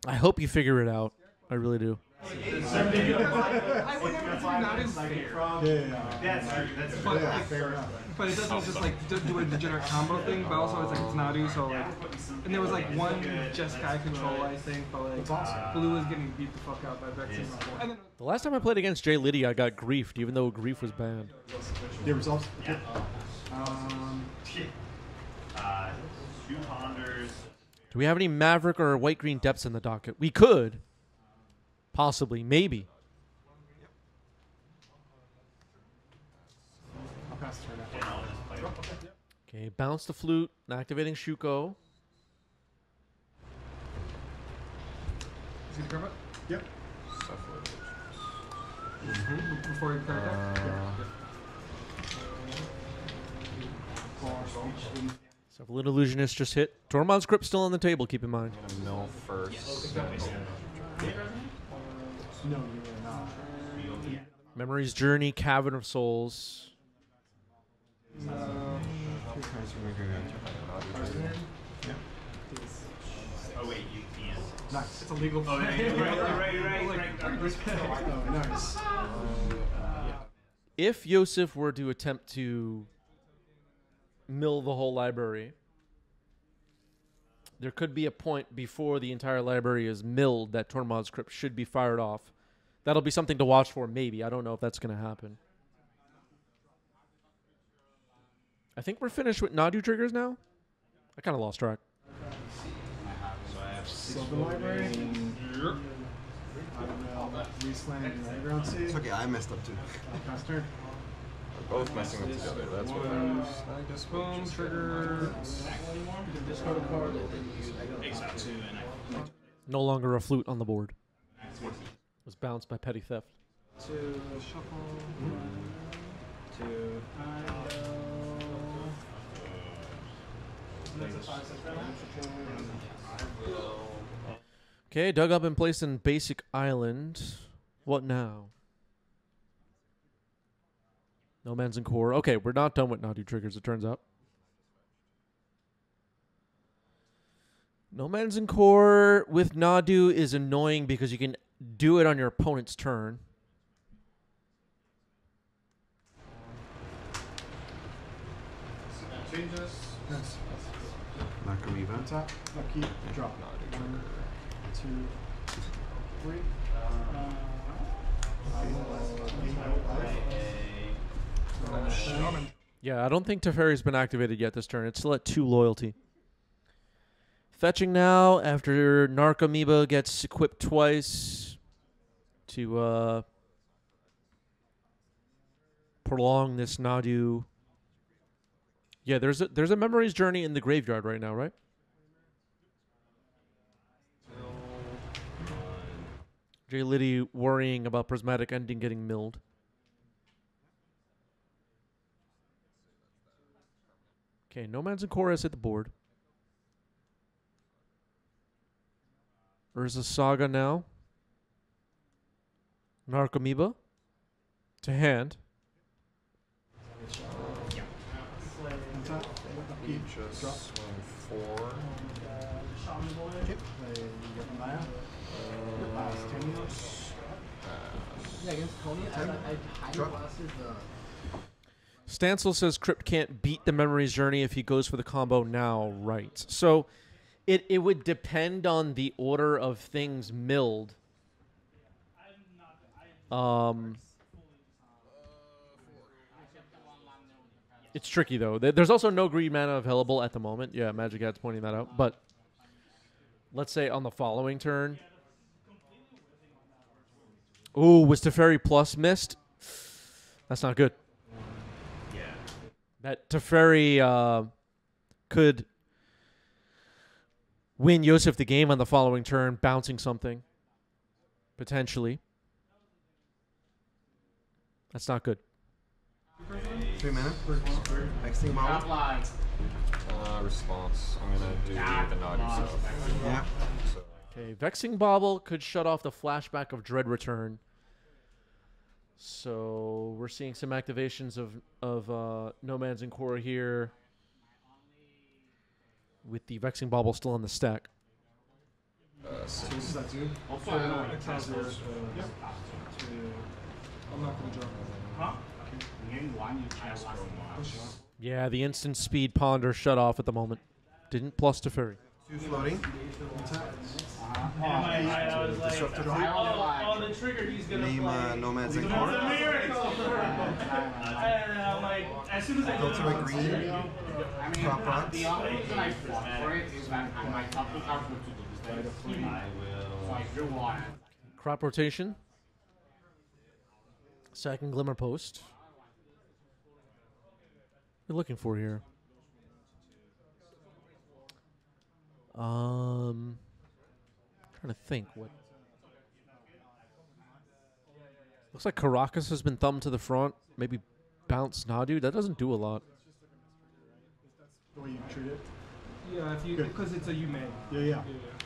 I hope you figure it out. I really do. I would never say not as fair. But it doesn't just like do a degenerate combo thing, but also it's like it's Nadu, so like, and there was like one Jeskai control, I think, but like Blue was getting beat the fuck out by Vexing before. And then The last time I played against Jay Liddy, I got griefed, even though grief was banned. Your results? Yeah. 2 ponders. Do we have any Maverick or white-green depths in the docket? We could. Possibly. Maybe. I'll pass the turn after. Okay, bounce the flute, activating Shuko. is he grab it? Yep. Before you card deck? So Little Illusionist just hit. Tormod's Crypt still on the table, keep in mind. Mill first. No, you are not. Memory's Journey, Cavern of Souls. Oh wait, you can't. Nice. It's a legal Oh, play. right. Oh, nice. If Yosef were to attempt to mill the whole library, there could be a point before the entire library is milled that Tormod's Crypt should be fired off. That'll be something to watch for, maybe. I don't know if that's going to happen. I think we're finished with Nadu triggers now. I kind of lost track. So I have 6 Silver Library. Yep. I don't know. Wasteland and Underground Sea. It's okay, I messed up too. Custard. We're both messing up together. That's what I guess. Boom, trigger. Discard a card. Exile 2 and I. No longer a flute on the board. Was bounced by petty theft. 2, shuffle. 2. Okay, dug up and placed in basic island. What now? No Man's in Core. Okay, we're not done with Nadu triggers, it turns out. No Man's in Core with Nadu is annoying because you can do it on your opponent's turn. Changes. Yes. Nakamiva. Top. Upkeep. Drop. 1, 2, 3. Yeah, I don't think Teferi's been activated yet this turn. It's still at 2 loyalty. Fetching now after Narcomoeba gets equipped twice to prolong this Nadu. Yeah, there's a Memories Journey in the graveyard right now, right? Jay Liddy worrying about Prismatic Ending getting milled. Okay, No Man's in Chorus hit the board. Urza Saga now. Narcomoeba to hand. Just swing 4. Okay. You get Maya. Yeah, against Tony, I highly blasted the. Stancil says Crypt can't beat the Memories Journey if he goes for the combo now, right? So it would depend on the order of things milled. It's tricky, though. There's also no green mana available at the moment. Yeah, Magic Hat's pointing that out. But let's say on the following turn. Ooh, was Teferi plus missed? That's not good. Yeah. That Teferi could win Yosef the game on the following turn, bouncing something. Potentially. That's not good. 3 mana. Hexing Ball. Response. I'm gonna do the naughty stuff. Yeah. Okay, Vexing Bauble could shut off the flashback of Dread Return. So we're seeing some activations of No Man's in Core here, with the Vexing Bauble still on the stack. 6. That's you. Also, I'm not going to draw. Huh? Yeah, the instant speed ponder shut off at the moment. Didn't plus Teferi. 2 floating. I was like, Disruptor oh, the trigger he's gonna Name play. Nomads in It's Core. a miracle. And I'm like, as soon as I Filter a green. Crop rots. The only reason I fought for it is that my top 2 cards were to do this. So I drew 1. Crop rotation. Second Glimmer Post. What are you looking for here? Trying to think what. Looks like Caracas has been thumbed to the front. Maybe bounce Nadu. That doesn't do a lot. The way you treat it. Yeah, if you because it's a you may. Yeah.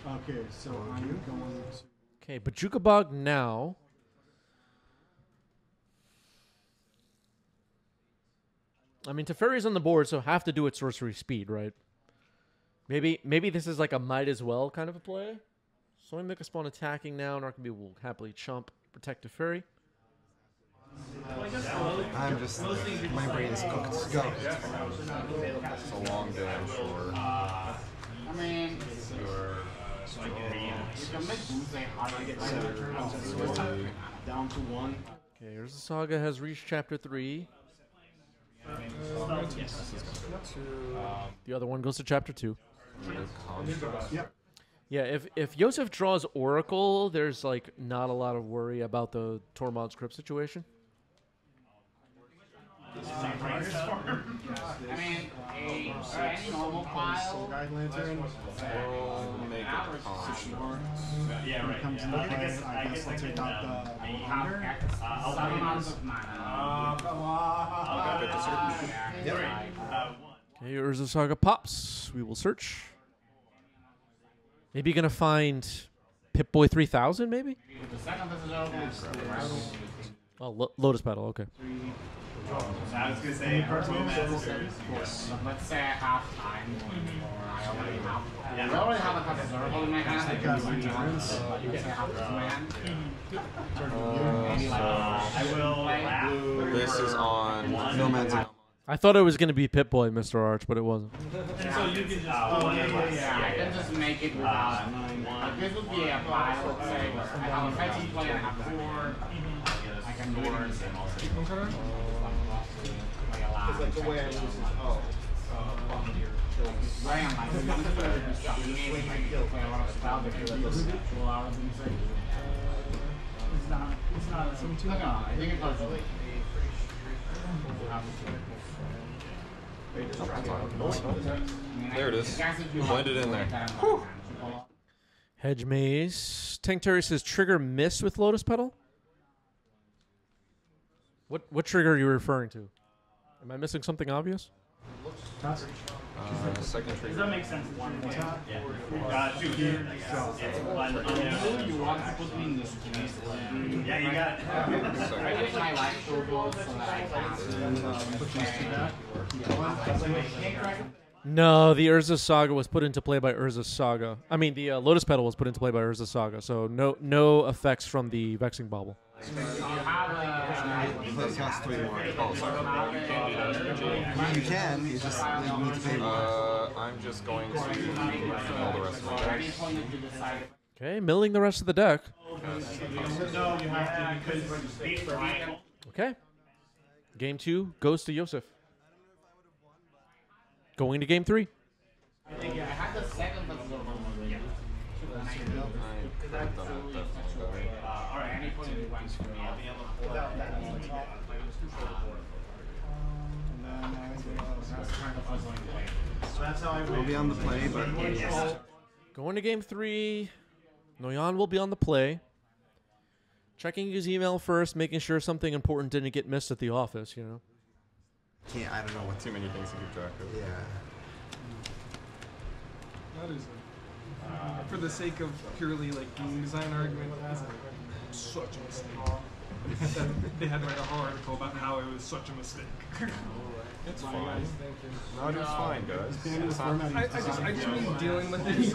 Okay, so I'm going to. Okay, Bajuka Bog now. I mean, Teferi's on the board, so have to do it sorcery speed, right? Maybe this is like a might as well kind of a play. So we make a spawn attacking now, and Narcomoeba will happily chump, protect Teferi. I'm just. My brain is cooked. Go. It's a long day, I'm sure. I mean, you can make Booze a hard down to 1. Okay, here's the saga has reached chapter 3. The other one goes to chapter 2. Yep. Yeah, if Yosef draws Oracle, there's like not a lot of worry about the Tormod's Crypt situation. I mean, any normal file. Guide Lantern. We'll make it con. Yeah, right. Comes into play. I guess I'll take out the Honor. Okay, Urza Saga pops. We will search. Maybe gonna find Pip-Boy 3000, maybe? Oh, Lotus Battle, okay. I was gonna say, Let's say I have time, or I already have. Yeah. I already have a couple circle in my hand. You can say I have this in my hand. I will. This is on No Man's Land. I thought it was gonna be Pip-Boy, Mr. Arch, but it wasn't. And so you can just. I can just make it without. This would be a file, let's say. I have a fetching play, I have 4. I can do it. It's like the way I lose it. Oh. There it is. Blended in there. Hedge Maze. Tank Terry says trigger miss with Lotus Petal? What trigger are you referring to? Am I missing something obvious? Second trigger. Does that make sense? Yeah. Two. You want to put me in this place. Yeah, you got it. I use my life turbo so that I can. No, the Urza Saga was put into play by Urza Saga. I mean, the Lotus Petal was put into play by Urza Saga, so no effects from the Vexing Bauble. Plus costs 3 more. Oh, sorry. You can. You just you need to pay more. I'm just going to mill the rest of my deck. Okay, milling the rest of the deck. No, you have to because Okay. Game 2 goes to Yosef. Going to game 3. I had the second but the alright, any point of went for me. So that's how I We'll be on the play, but Going to game 3. Noyan will be on the play. Checking his email first, making sure something important didn't get missed at the office, you know. I don't know what Too many things to keep track of. Yeah. That is for the sake of purely like game design argument, that's such a mistake. They had to write a whole article about how it was such a mistake. It's fine. No, it's fine, guys. I just mean dealing with it. It's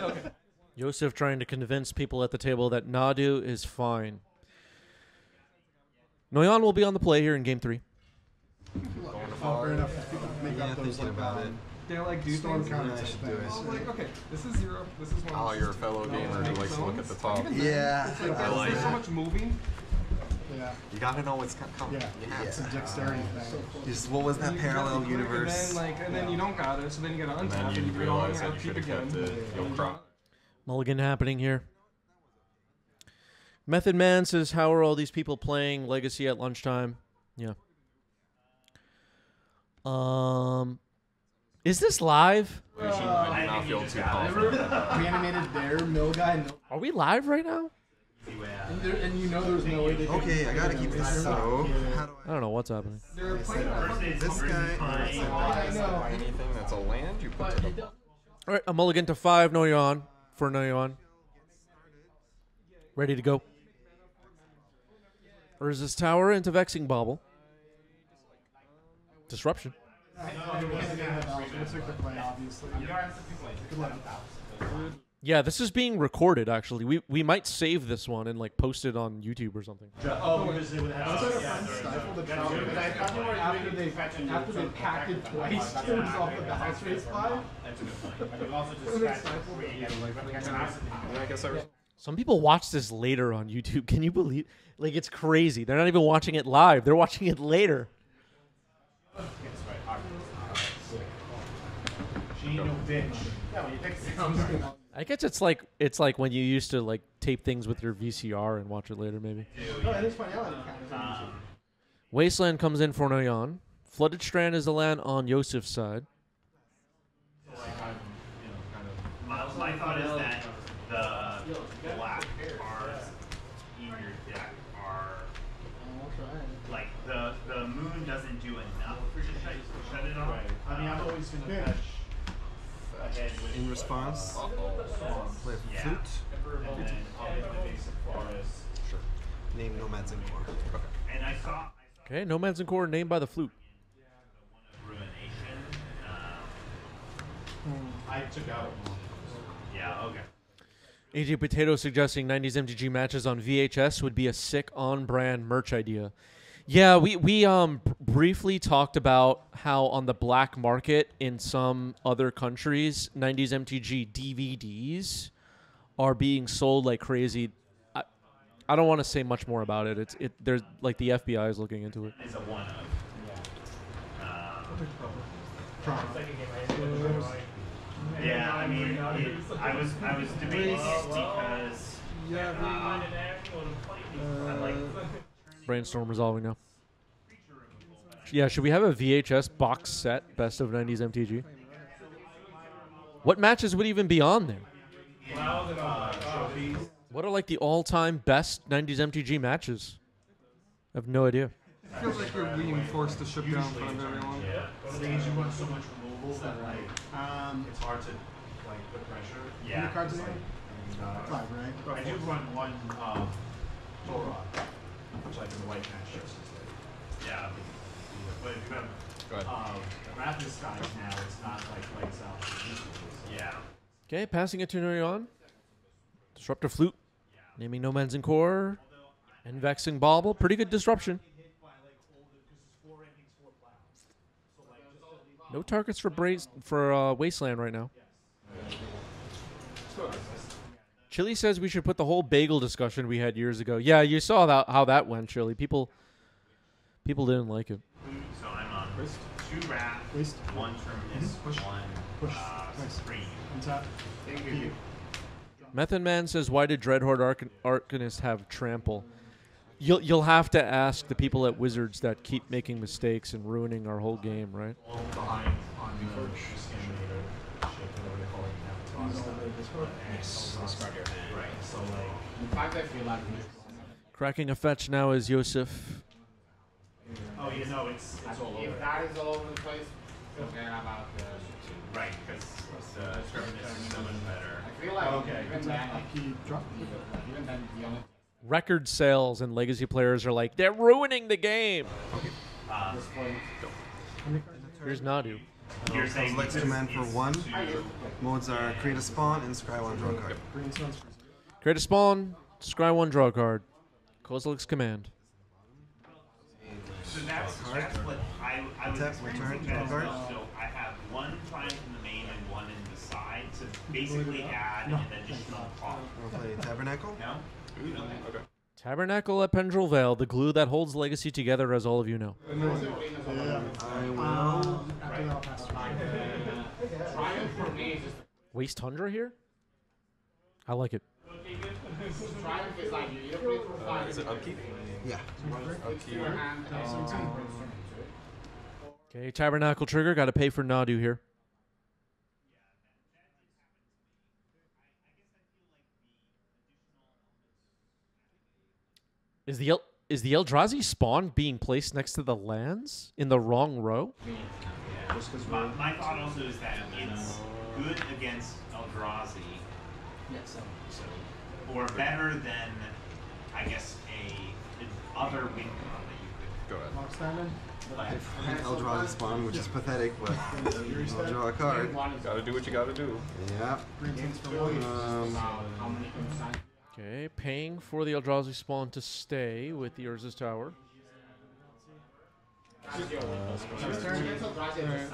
okay. Yosef trying to convince people at the table that Nadu is fine. Noyan will be on the play here in game 3. Fair enough. Make up those like about it. They like do Storm things. counter should do it. Well, like okay, this is 0. This is 1. Oh, you're a fellow gamer who likes to look at the top. Yeah. It's like, I like there's so it. much moving. Yeah. You gotta know what's coming. Yeah. It's a dexterity thing. Just what was that parallel universe? And then you don't got it, so then you gotta And untap then you and you realize realize that you keep should have again. kept it. You'll cry. Mulligan happening here. Method Man says, how are all these people playing Legacy at lunchtime? Yeah. Is this live? I do not feel too confident. Reanimated their mill guy. Are we live right now? And you know there's no way they can. Okay, I gotta keep this so. How do I don't know what's happening. They're playing this guy? Anything that's a land, you put to the All right, a mulligan to 5, Noyan for Noyan. Ready to go. Urza's Tower into Vexing Bauble. Disruption. Yeah, this is being recorded, actually. We might save this one and like post it on YouTube or something. Oh, because they would have. After they packed it twice, turns off the house race 5. I guess I was. Some people watch this later on YouTube. Can you believe? Like, it's crazy. They're not even watching it live. They're watching it later. I guess it's like when you used to like tape things with your VCR and watch it later, maybe. No, it is finality count. Wasteland comes in for Noyan. Flooded Strand is the land on Yosef's side. My thought is that the black cards in your deck are like the moon doesn't do enough to shut it off. I mean, I'm always going to fetch ahead with In response, play a flute. and then the basic forest. Sure. Name Nomads and Core. Okay. And I saw Okay, Nomads and Core named by the flute. Ruination. I took out. Yeah. Okay. AJ Potato suggesting 90s MTG matches on VHS would be a sick on-brand merch idea. Yeah, we briefly talked about how on the black market in some other countries, 90s MTG DVDs are being sold like crazy. I don't want to say much more about it. There's like the FBI is looking into it. It's a one of. Yeah, I mean, I was debating it because I like. Brainstorm resolving now. Yeah, should we have a VHS box set, best of 90s MTG? What matches would even be on there? What are like the all-time best 90s MTG matches? I have no idea. It feels like you're being forced to ship down for very long. The days you run so much removals that like it's hard to like put pressure. How many cards in there? And, 5, right? I do run one Torah, which like in the white match just Yeah. but if you have Wrath of Skies now, it's not like lights out. Yeah. Okay, passing it to Noyan. Disruptor Flute. Naming Nomads and Core. And Vexing Bauble. Pretty good disruption. No targets for Wasteland right now. Chili says we should put the whole bagel discussion we had years ago. Yeah, you saw how that went, Chili. People didn't like it. So I'm on 2 Wrath, 1 Terminus, 1 Scream. Thank you. Method Man says, why did Dreadhorde Arcanist have Trample? You'll have to ask the people at Wizards that keep making mistakes and ruining our whole game, right? Behind on the simulator shit, whatever they call it. Discard your hand. Right. So like Cracking a fetch now is Yosef. Oh, you know, it's all over. If that is all over the place, forget about the Right, because the Terminus is so much better. I feel like even then, Even then, the only Record sales and Legacy players are like, they're ruining the game. Here's Nadu. You're saying Select command for 1. Modes are create a spawn and scry 1, draw a card. Create a spawn, scry 1, draw a card. Kozilek's command. So that's what I was experiencing that as well. So I have 1 Triumph in the main and 1 in the side to basically add an additional cost. We'll play Tabernacle. No? Okay. Tabernacle at Pendril Vale, the glue that holds Legacy together, as all of you know. I will. Waste Tundra here? I like it. Is it upkeep? Yeah. Upkeep. Okay, Tabernacle trigger, got to pay for Nadu here. Is the Eldrazi spawn being placed next to the lands in the wrong row? My thought also is that it's good against Eldrazi. Or better than, I guess, other win con that you could. Go ahead. Eldrazi spawn, which is pathetic, but I'll draw a card. Gotta do what you gotta do. Yeah. Okay, paying for the Eldrazi spawn to stay with the Urza's Tower. Alright,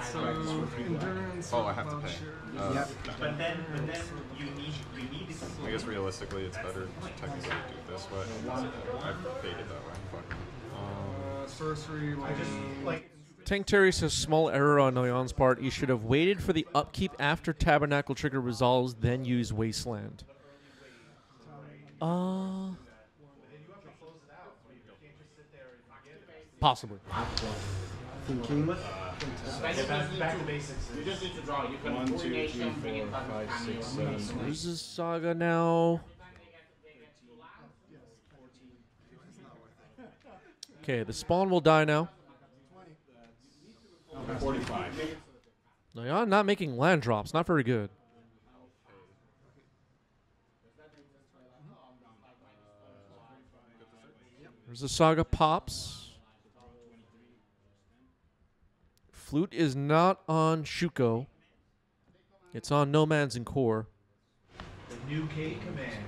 so endurance. Oh, I have to pay. But then you need. I guess realistically, it's better technically to do it this way. I've paid it that way. Fuck. Sorcery. Tank Terry says small error on Noyan's part. He should have waited for the upkeep after Tabernacle trigger resolves, then use Wasteland. Possibly. Thinking. Back to basics. You just need to draw. You can 1, 2, 3, 4, 5, 6, 7. Where's this saga now? Okay, the spawn will die now. 45. Noyan not making land drops. Not very good. There's the saga pops. Flute is not on Shuko. It's on Nomads and Core. The new K command.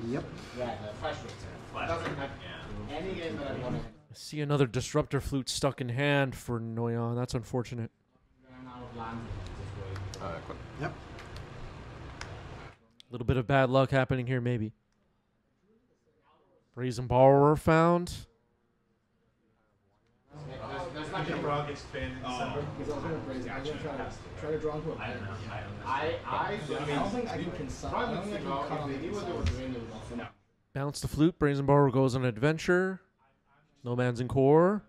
Yep. Yeah, the flash return. Doesn't have any game that I want to. I see another Disruptor Flute stuck in hand for Noyan. That's unfortunate. Yep. A little bit of bad luck happening here, maybe. Brazen Borrower found. There's not going to expand in December. Try to draw into a I don't know. I don't think I can consult. I don't think I can cut on the Bounce the Flute. Brazen Borrower goes on an adventure. Nomads and Core.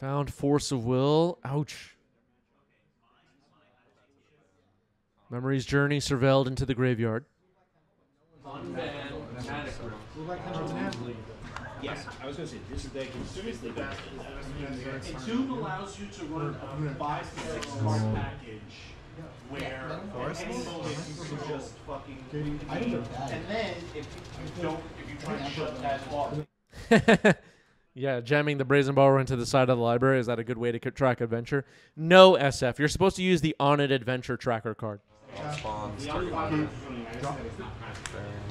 Found Force of Will. Ouch. Memory's Journey surveilled into the graveyard. Yes, I was going to say, this deck is seriously bad. Tomb allows you to run a 5 to 6 card package where at any moment you can just fucking and then if you try to shut that off. Yeah, jamming the Brazen Borrower into the side of the library. Is that a good way to track adventure? No, SF. You're supposed to use the On It Adventure tracker card. Spawns.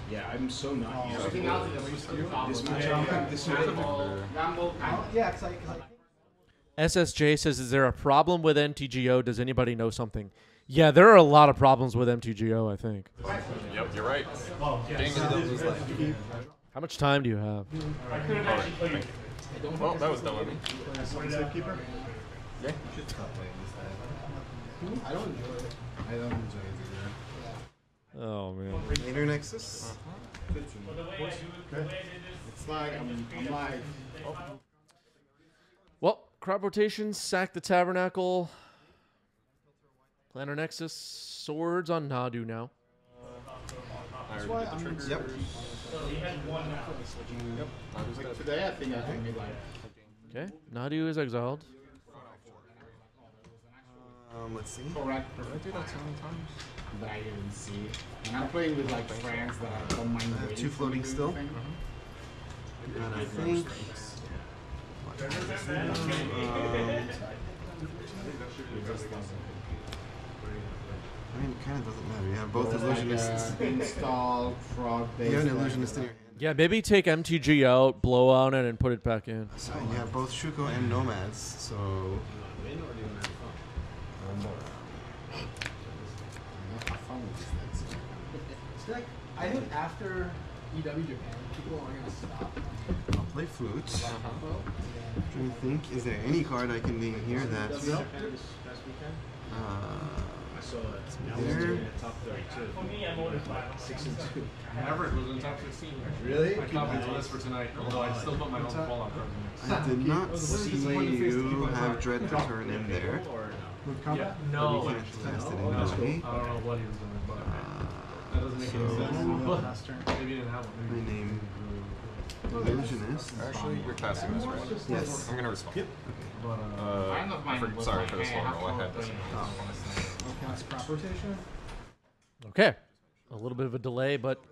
Yeah, I'm so not used to this Yeah, because SSJ says, is there a problem with MTGO? Does anybody know something? Yeah, there are a lot of problems with MTGO, I think. Yep, you're right. How much time do you have? Well, that was dumb of me. Keeper? Yeah. I don't enjoy it. I don't enjoy it Oh, man. either. Inner Nexus. It's like I'm like Well, crop rotations, sack the Tabernacle. Planner Nexus, swords on Nadu now. That's why I'm yep. Like today, I think I can be like. Okay, Nadu is exiled. Let's see. Correct. Did I do that so many times? That I didn't see. And I'm playing with like friends that I don't mind waiting. 2 floating still. And I think. I mean, it kind of doesn't matter. You have both illusionists. Install frog. You have an illusionist in your hand. Yeah, maybe take MTG out, blow on it, and put it back in. So you have both Shuko and Nomads. So. I think after EW Japan, people are gonna stop. I'll play flutes. Trying to think, is there any card I can name here that? I saw it. There. In the top 32. For me, I'm older. 6 and 2. Maverick was in top 16. Really? I copied the list for tonight, although I still put my own fallout cards in there. I did not see you have Dread Return in there. Yeah, no. But you can't test it No. anyway. I don't know what he was doing, but that doesn't make any sense. Maybe he didn't have one. My name Illusionist. Actually, you're casting this, right? Yes. I'm going to respond. Yep. Sorry for the slow roll. I had this. That's crop rotation. Okay. A little bit of a delay, but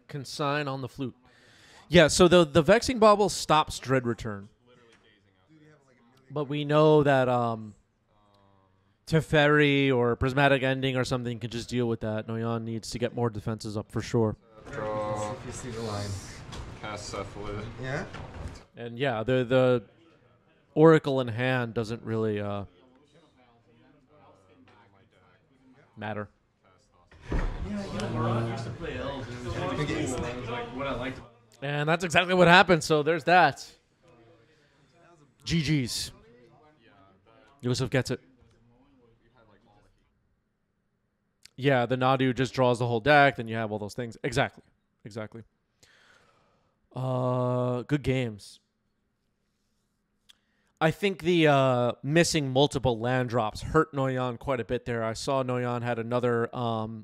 consign on the flute. Yeah, so the Vexing Bauble stops Dread Return. But we know that Teferi or Prismatic Ending or something can just deal with that. Noyan needs to get more defenses up for sure. Draw. If you see the line. Cast Cephalid. Yeah? And yeah, the Oracle in hand doesn't really matter. And that's exactly what happened, so there's that. GG's. Yusuf gets it. Yeah, the Nadu just draws the whole deck, then you have all those things. Exactly. Exactly. Good games. I think the missing multiple land drops hurt Noyan quite a bit there. I saw Noyan had another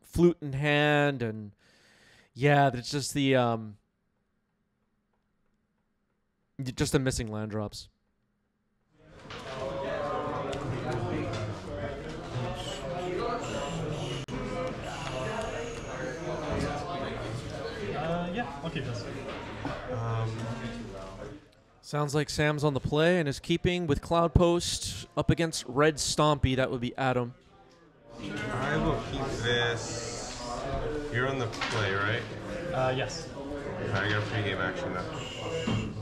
flute in hand, and yeah, it's just the missing land drops. Yeah, I'll keep this. Sounds like Sam's on the play and is keeping with Cloud Post up against Red Stompy. That would be Adam. I will keep this. You're on the play, right? Yes. I got a pregame action now.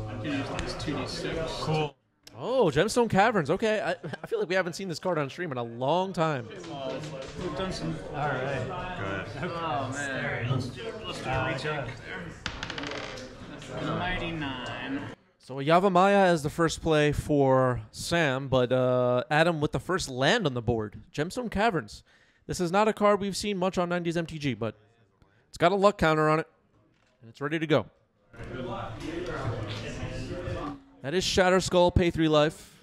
I can use this 2d6. Cool. Oh, Gemstone Caverns. Okay, I feel like we haven't seen this card on stream in a long time. We've done some. All right. Good. Oh, man. Let's do a retake there. 99. So Yavamaya as the first play for Sam, but Adam with the first land on the board. Gemstone Caverns. This is not a card we've seen much on 90s MTG, but it's got a luck counter on it, and it's ready to go. That is Shatter Skull, pay 3 life.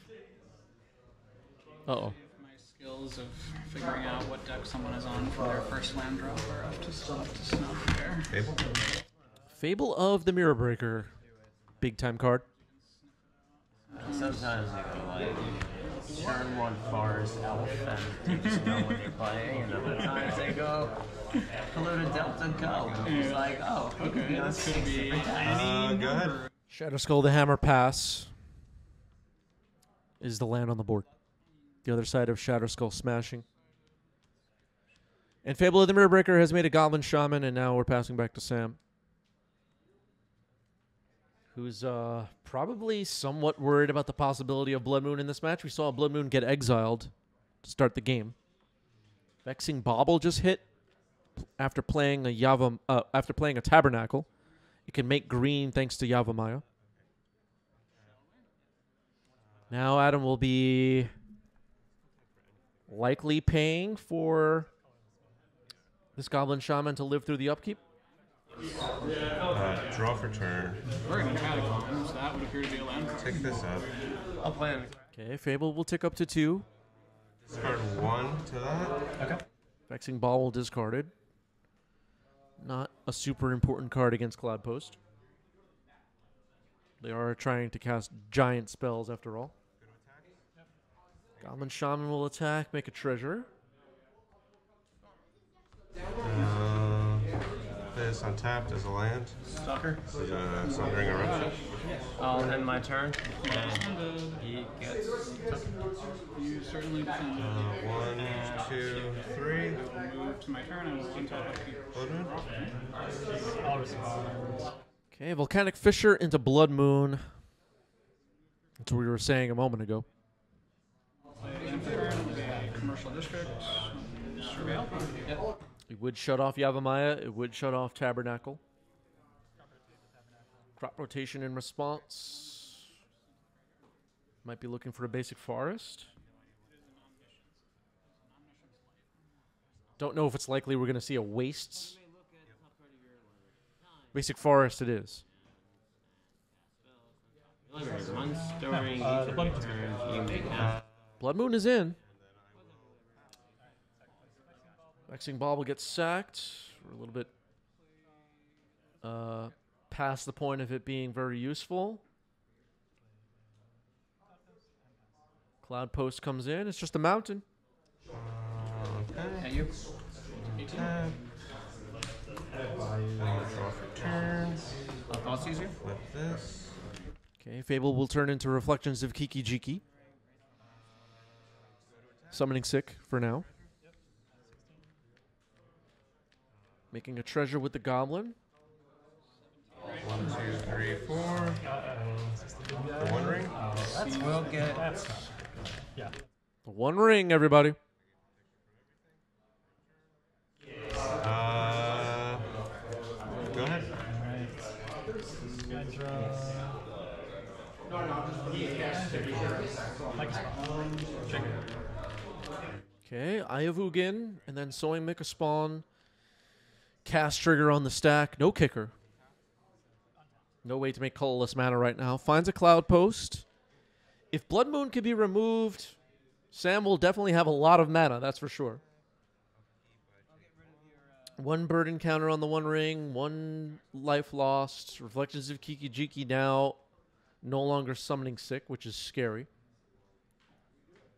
Uh-oh. My skills of figuring out what deck someone is on for their first land drop are up to snuff here. Fable? Fable of the Mirror Breaker. Big time card. Sometimes they go like turn 1 Forest Elf and you just know when you're playing, and other times they go Polluted Delta Go. It's like, oh, okay, this could be any go ahead. Shatter Skull, the Hammer Pass is the land on the board. The other side of Shatter Skull smashing. And Fable of the Mirror Breaker has made a Goblin Shaman, and now we're passing back to Sam, who's probably somewhat worried about the possibility of Blood Moon in this match. We saw Blood Moon get exiled to start the game. Vexing Bauble just hit after playing a Tabernacle. It can make green thanks to Yavamaya. Now Adam will be likely paying for this Goblin Shaman to live through the upkeep. Draw for turn. We're going to Catacombs. That would appear to be a land drop. Take this up. I'll play him. Okay, Fable will tick up to 2. Discard 1 to that. Okay. Vexing Bauble discarded. Not a super important card against Cloud Post. They are trying to cast giant spells after all. Goblin Shaman will attack, make a treasure. This untapped as a land. Stalker. Sundering Eruption. I'll end my turn, and he gets. You certainly defend. 1, 2, 3. I will move to my turn. I will untap upkeep. Blood Moon. I'll respond. Okay, Volcanic Fissure into Blood Moon. That's what we were saying a moment ago. Land for turn. It'll be a commercial district. Surveil. Yep. It would shut off Yavamaya. It would shut off Tabernacle. Crop rotation in response. Might be looking for a basic forest. Don't know if it's likely we're going to see a wastes. Basic forest it is. Once during each of your turns, you may cast. Blood Moon is in. Vexing Bauble gets sacked. We're a little bit past the point of it being very useful. Cloud Post comes in. It's just a mountain. At you. Draw for turn. Thoughts easier? Flip this. Okay, Fable will turn into Reflections of Kiki Jiki. Summoning sick for now. Making a treasure with the goblin. 1, 2, 3, 4. The One Ring. We'll get. That's not good. Yeah. The One Ring, everybody. Go ahead. Okay, Eye of Ugin, and then Sowing Mika Spawn. Cast trigger on the stack. No kicker. No way to make colorless mana right now. Finds a Cloud Post. If Blood Moon could be removed, Sam will definitely have a lot of mana, that's for sure. One burden counter on the One Ring, 1 life lost. Reflections of Kiki Jiki now no longer summoning sick, which is scary.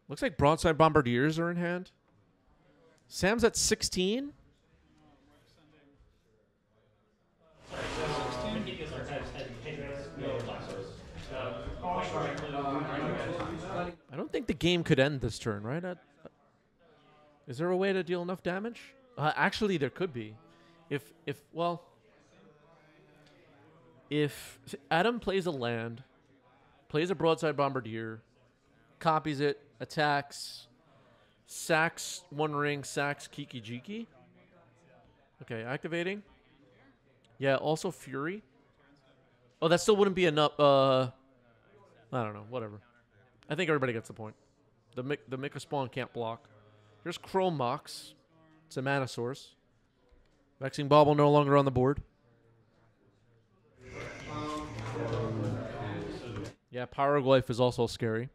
Looks like Broadside Bombardiers are in hand. Sam's at 16. I don't think the game could end this turn, right? Is there a way to deal enough damage? Actually, there could be. If Adam plays a land, plays a Broadside Bombardier, copies it, attacks, sacks One Ring, sacks Kiki Jiki. Okay, activating. Yeah, also Fury. Oh, that still wouldn't be enough. I don't know. Whatever. I think everybody gets the point. The Mika Spawn can't block. Here's Chrome Mox. It's a mana source. Vexing Bauble no longer on the board. Yeah, Pyroglyph is also scary.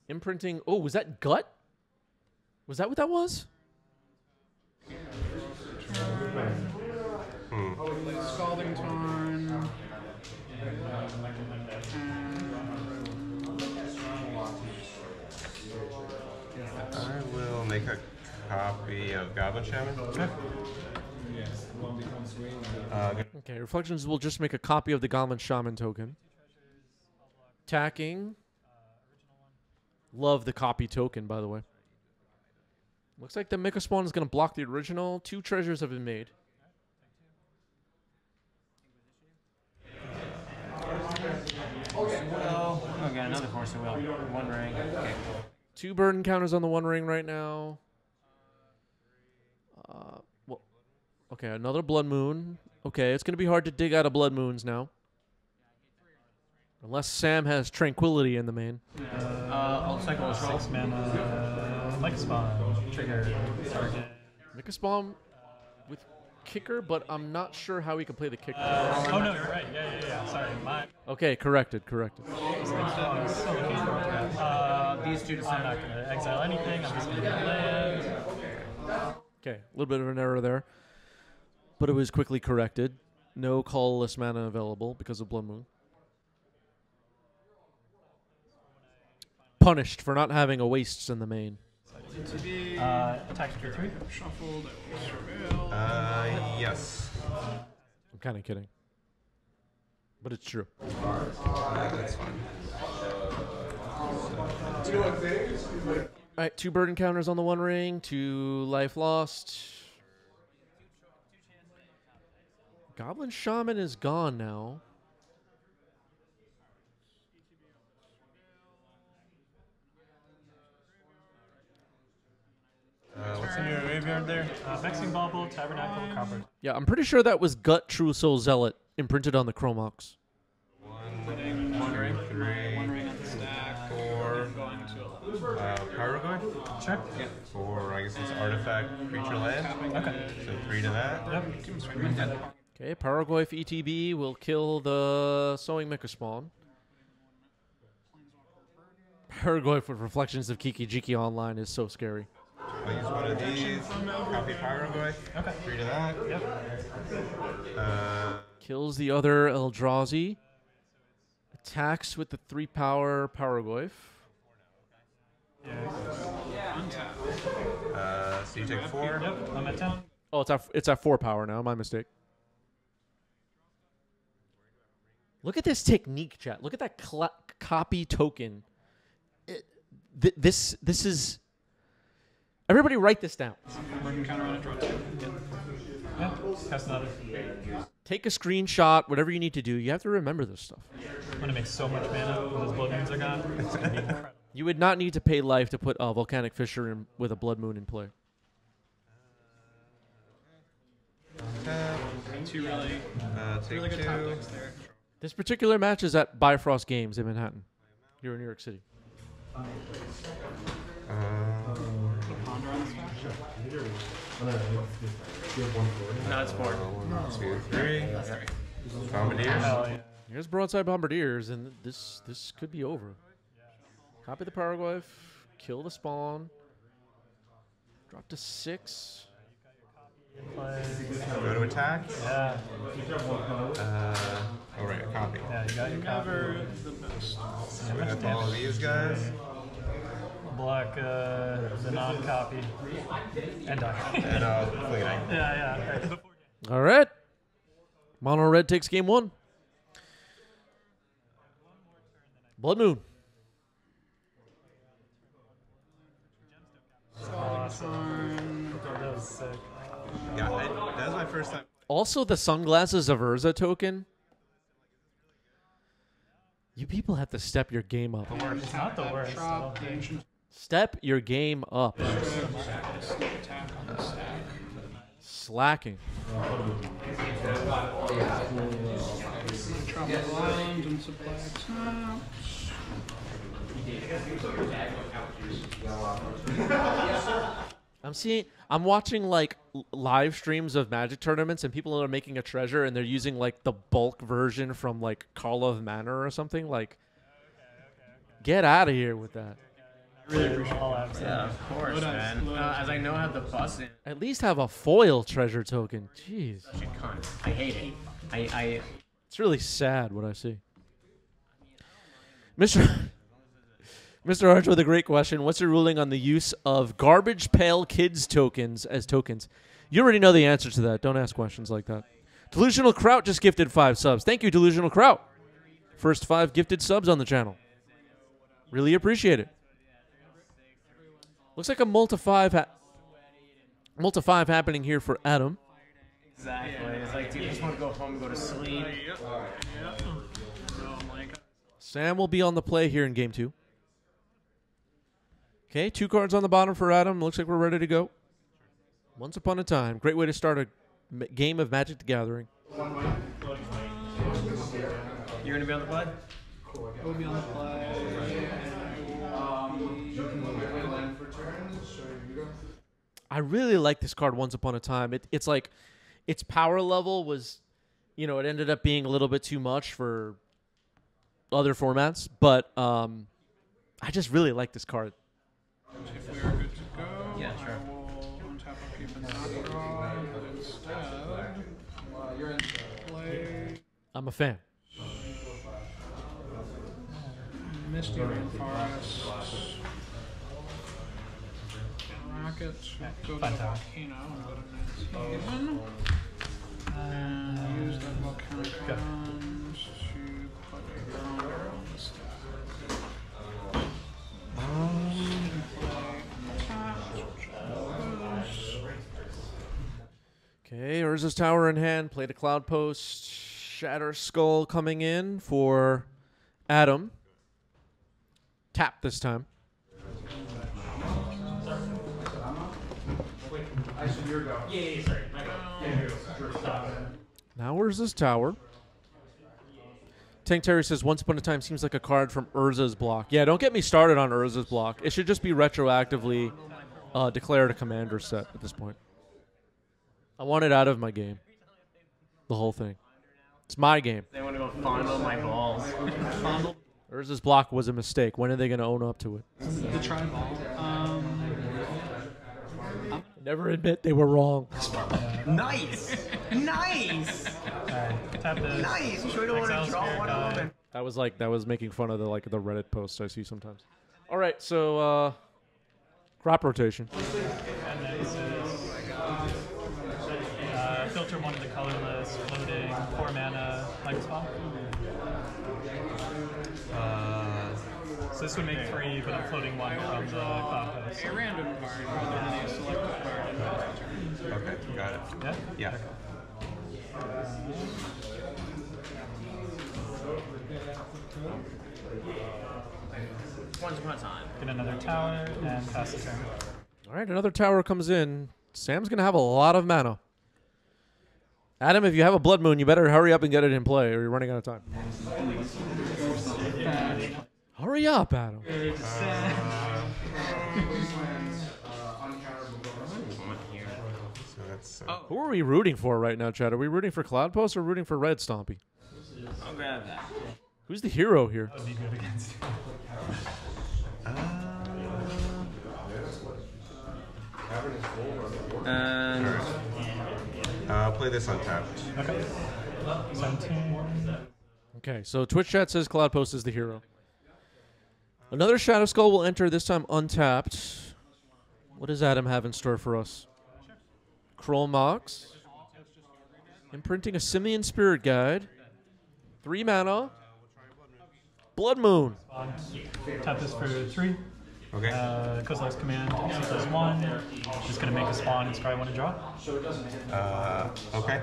Imprinting. Oh, was that Gut? Was that what that was? Scalding Tarn. I will make a copy of Goblin Shaman. Okay, Reflections will just make a copy of the Goblin Shaman token. Attacking. Love the copy token, by the way. Looks like the Mika Spawn is going to block the original. 2 treasures have been made. Okay, another Force of Will. One Ring. Okay, cool. 2 burden counters on the One Ring right now. Okay, another Blood Moon. Okay, it's going to be hard to dig out of Blood Moons now. Unless Sam has Tranquility in the main. I'll cycle 6 mana. Mika Spawn. Trigger. Target. Mika Spawn with kicker, but I'm not sure how he can play the kicker. Oh, no, you're right. Yeah. Sorry. Okay, corrected. These 2 decide. I'm not going to exile anything. I'm just going to land. Okay, a little bit of an error there. But it was quickly corrected. No colorless mana available because of Blood Moon. Punished for not having a wastes in the main. Attack for 3. Shuffled. I will Yes. I'm kind of kidding. But it's true. That's fine. Alright, 2 burden counters on the One Ring, 2 life lost. Goblin Shaman is gone now. What's in your graveyard there? Vexing Bauble, Tabernacle, Copper. Yeah, I'm pretty sure that was Gut True Soul Zealot imprinted on the Chromox. 1 ring, 3, 4. Pyroglyph? Sure. Yeah. 4, I guess it's artifact, creature, land. Okay. So 3 to that. Yep. Okay, Pyroglyph ETB will kill the Sowing Mika Spawn. Pyroglyph with Reflections of Kiki Jiki online is so scary. I'll use one of these. Copy Pyroglyph. Okay. 3 to that. Yep. Kills the other Eldrazi. Attacks with the 3-power Pyroglyph. So you take 4. Yep. I'm at 10. Oh, it's at 4 power now. My mistake. Look at this technique, chat. Look at that copy token. This is. Everybody, write this down. Working counter on a draw 2. Yeah, cast another. Take a screenshot. Whatever you need to do, you have to remember this stuff. I'm gonna make so much mana when those blood moons are gone. It's gonna be incredible. You would not need to pay life to put a Volcanic Fissure in with a Blood Moon in play. Two really, really good top decks there. This particular match is at Bifrost Games in Manhattan, here in New York City. No, it's 4. 1, 2, 3. Bombardiers. Here's Broadside Bombardiers, and this could be over. Copy the Paraglyph, kill the spawn, drop to 6. Go to attack. Yeah. Oh right, a copy. Yeah, you got your Never the best. So we have all of these guys. Block the non-copy. And die. And fleeting. Yeah. Right. All right. Mono Red takes game 1. Blood Moon. Awesome. That was sick. Yeah, that was my first time. Also, the Sunglasses of Urza token. You people have to step your game up. It's not the worst. I don't think. Step your game up. Slacking. Travel island and supply taps. I'm watching like live streams of Magic tournaments, and people are making a treasure, and they're using like the bulk version from like Call of Manor or something. Like, get out of here with that. Yeah, of course, man. As I know how the bus in. At least have a foil treasure token. Jeez. I hate it. I It's really sad what I see. Mr. Arch with a great question. What's your ruling on the use of Garbage Pail Kids tokens as tokens? You already know the answer to that. Don't ask questions like that. Delusional Kraut just gifted 5 subs. Thank you, Delusional Kraut. First 5 gifted subs on the channel. Really appreciate it. Looks like a multi-5 happening here for Adam. Exactly. It's like, dude, you just want to go home and go to sleep. Sam will be on the play here in game 2. Okay, 2 cards on the bottom for Adam. Looks like we're ready to go. Once Upon a Time. Great way to start a game of Magic the Gathering. You're going to be on the play? We'll be on the play. I really like this card Once Upon a Time. It's like its power level was, it ended up being a little bit too much for other formats, but I just really like this card. If we are good to go, yeah, sure. I will untap a keep and not draw, but instead, you're in play. I'm a fan. Misty Rainforest. Rocket. Go to Volcano and go to 19. And use that Volcanic Island to put a grounder on the stack. Okay, Urza's Tower in hand. Played a Cloud Post. Shatter Skull coming in for Adam. Tap this time. Now Urza's Tower. Tank Terry says, Once Upon a Time seems like a card from Urza's block. Yeah, don't get me started on Urza's block. It should just be retroactively declared a commander set at this point. I want it out of my game. The whole thing. It's my game. They want to go fondle my balls. Urza's block was a mistake. When are they going to own up to it? The tri-ball. Never admit they were wrong. Nice! Nice! Nice! You sure don't want to draw one of them? That was making fun of the Reddit posts I see sometimes. All right, so crop rotation. Filter one of the colorless, floating, 4 mana, like spell. So this would make 3, but I'm floating 1 from the cloud post. A random card rather than a selected card in the turn. Okay, got it. Yeah? Yeah. Once upon a time. Get another tower and pass the turn. All right, another tower comes in. Sam's going to have a lot of mana. Adam, if you have a Blood Moon, you better hurry up and get it in play, or you're running out of time. Hurry up, Adam. Who are we rooting for right now, Chad? Are we rooting for Cloud Post or rooting for Red Stompy? I'll grab that. Who's the hero here? That'd be good against you. And I'll play this untapped. Okay. 17. Okay, so Twitch chat says Cloud Post is the hero. Another Shadow Skull will enter, this time untapped. What does Adam have in store for us? Kroll Mox. Imprinting a Simian Spirit Guide. 3 mana. Blood Moon. Tap this for 3. Okay. Kozilek's command, C+1. Just going to make a spawn and scry 1 and draw. Okay.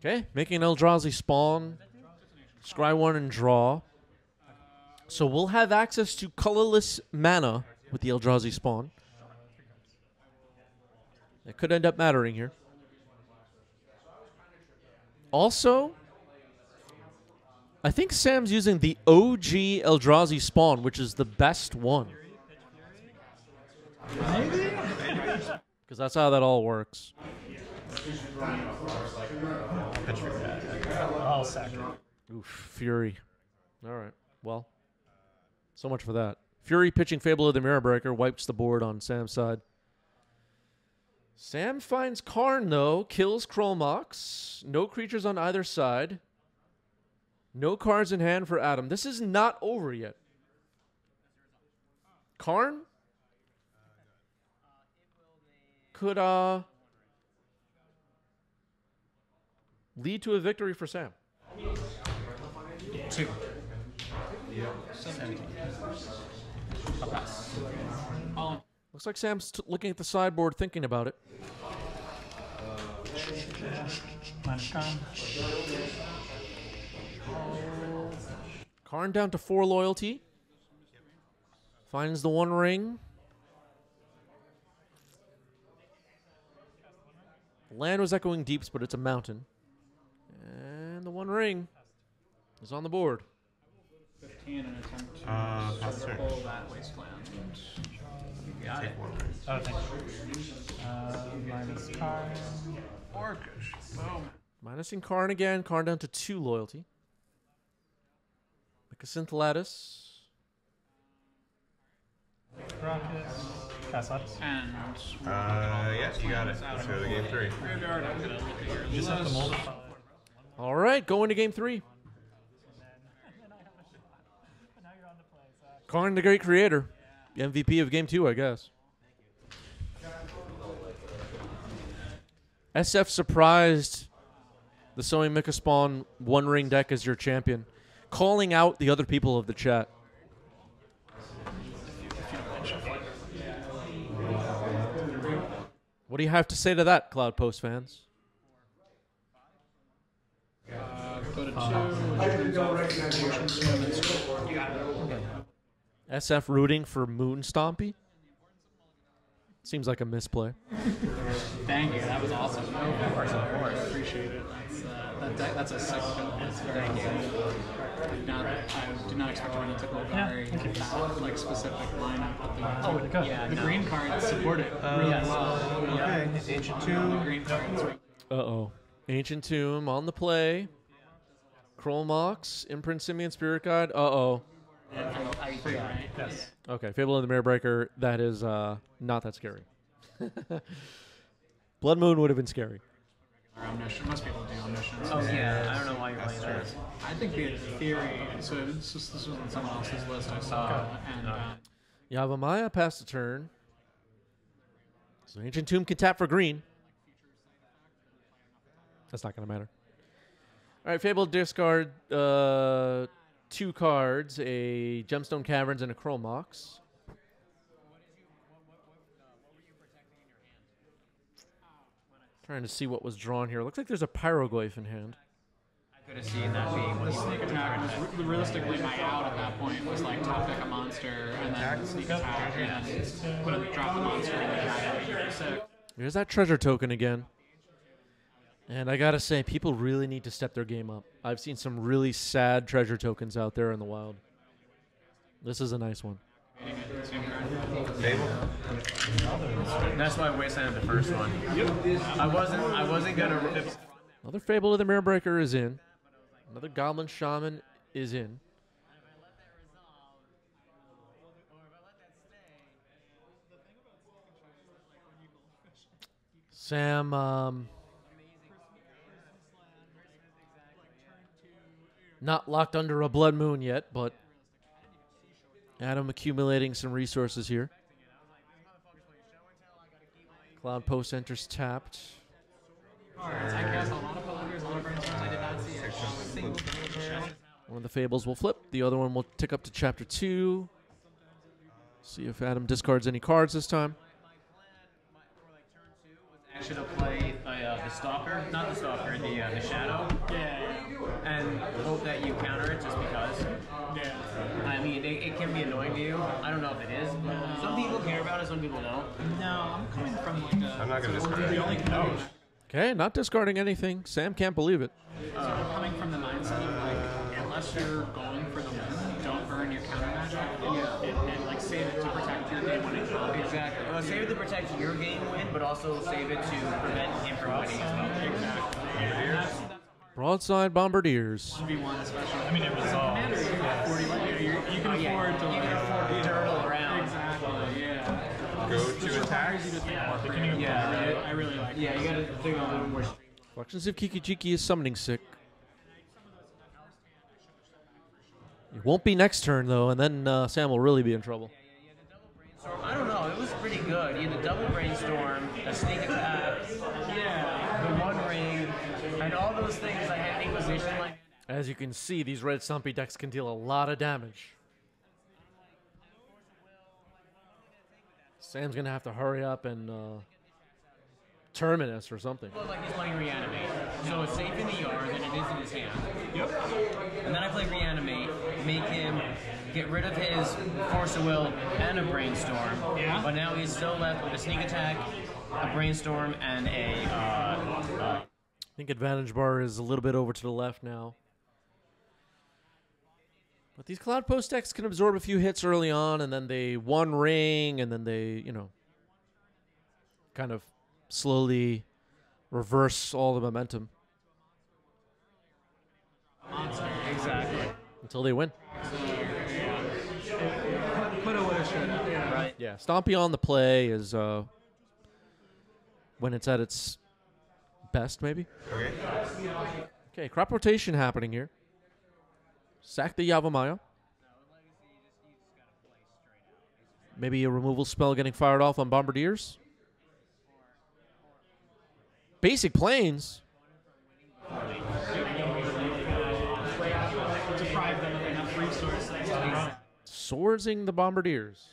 Okay, making an Eldrazi spawn. Scry 1 and draw. So we'll have access to colorless mana with the Eldrazi spawn. That could end up mattering here. Also, I think Sam's using the OG Eldrazi spawn, which is the best one. Maybe? Because that's how that all works. I'll sack it. Oof, Fury. All right, well, so much for that. Fury pitching Fable of the Mirror Breaker wipes the board on Sam's side. Sam finds Karn, though, kills Kroll Mox. No creatures on either side. No cards in hand for Adam. This is not over yet. Karn could lead to a victory for Sam. 2. 17. I'll pass. Looks like Sam's looking at the sideboard, thinking about it. Minus Karn. Karn down to 4 loyalty. Finds the 1 ring. Land was echoing deeps, but it's a mountain. And the 1 ring is on the board. 15 and attempt to pass turn. pull that wasteland. got it. Oh, thank you. Minus Karn. Orcish. Boom. Minusing Karn again. Karn down to 2 loyalty. Mycosynth Lattice. Rocket. Cast Lattice. And yeah, you got it. Let's go to game 3. Graveyard, I'm gonna look at your You just have to list. mold it. All right, going to game 3. Karn, the great creator. The MVP of game 2, I guess. SF surprised the Sowing Mika Spawn 1 ring deck as your champion, calling out the other people of the chat. What do you have to say to that, Cloud Post fans? Go to 2. SF rooting for Moon Stompy? Seems like a misplay. Thank you. That was awesome. No, of course. Appreciate it. That's a sick build. It's very good. I do not expect to run into a very like specific lineup. But the green cards support it really well. Okay, Ancient Tomb. The green cards. Uh-oh. Ancient Tomb on the play. Kroll Mox, Imprint Simian Spirit Guide. Uh-oh. Yes. Okay, Fable of the Mirror Breaker. That is not that scary. Blood Moon would have been scary. Omniscient. Most people do omniscience. Oh yeah, I don't know why you're playing that. I think the theory. So this was on someone else's list I saw, and Yavimaya passed the turn. So Ancient Tomb can tap for green. That's not going to matter. All right, Fable discard 2 cards, a Gemstone Caverns and a Chrome Mox. Trying to see what was drawn here. Looks like there's a Pyroglyph in hand. I could have seen that being what Sneak attack was realistically my out at that point. Was like top deck a monster and then sneak attack and put a drop the monster and then attack it for 6. Here's that treasure token again. And I gotta say, people really need to step their game up. I've seen some really sad treasure tokens out there in the wild. This is a nice one. Fable. That's why I wastelanded the first one. I wasn't gonna. Another Fable of the Mirror Breaker is in. Another Goblin Shaman is in. Sam, not locked under a blood moon yet, but Adam accumulating some resources here. Cloud Post enters tapped. I cast a lot of Polanders, a lot of brainstorms. I did not see a single thing. One of the Fables will flip. The other one will tick up to Chapter 2. See if Adam discards any cards this time. I should have played the Stalker, not the Stalker, the Shadow. Yeah. And hope that you counter it just because. Yeah. I mean, it can be annoying to you. I don't know if it is, but some people care about it, some people don't. No, I'm coming from like a... I'm not going to discard the only coach. Okay, not discarding anything. Sam can't believe it. Sort of coming from the mindset of like, unless you're going for the win, don't burn your counter magic. And like save it to protect your game when it comes. Exactly. Well, save it to protect your game win, but also save it to prevent him from winning as well. Exactly. Broadside Bombardiers. 1v1 especially. I mean, it resolves. Commander, you have 40. You can afford to. You can afford to turtle around. Exactly. Yeah. Go to attack. Yeah. I really like. Yeah, you got to think a little more. Collections of Kiki-Jiki is summoning sick. It won't be next turn, though, and then Sam will really be in trouble. I don't know. It was pretty good. You had the double brainstorm, a sneak attack, the one ring, and all those things. I had Inquisition. Like, as you can see, these red Stumpy decks can deal a lot of damage. Sam's gonna have to hurry up and Terminus or something. It looked like he's playing Reanimate, so it's safe in the yard than it is in his hand. Yep. And then I play Reanimate, make him get rid of his Force of Will and a Brainstorm. Yeah. But now he's still left with a Sneak Attack, a Brainstorm, and a. I think advantage bar is a little bit over to the left now. But these Cloud Post decks can absorb a few hits early on, and then they one ring, and then they, you know, kind of slowly reverse all the momentum. Exactly. Until they win. Put a winner should. Right. Yeah, Stompy on the play is when it's at its best, maybe. Okay. Okay, crop rotation happening here. Sack the Yavimaya. Maybe a removal spell getting fired off on Bombardiers. Basic Plains. Deprive them of enough resources. Swordsing the Bombardiers.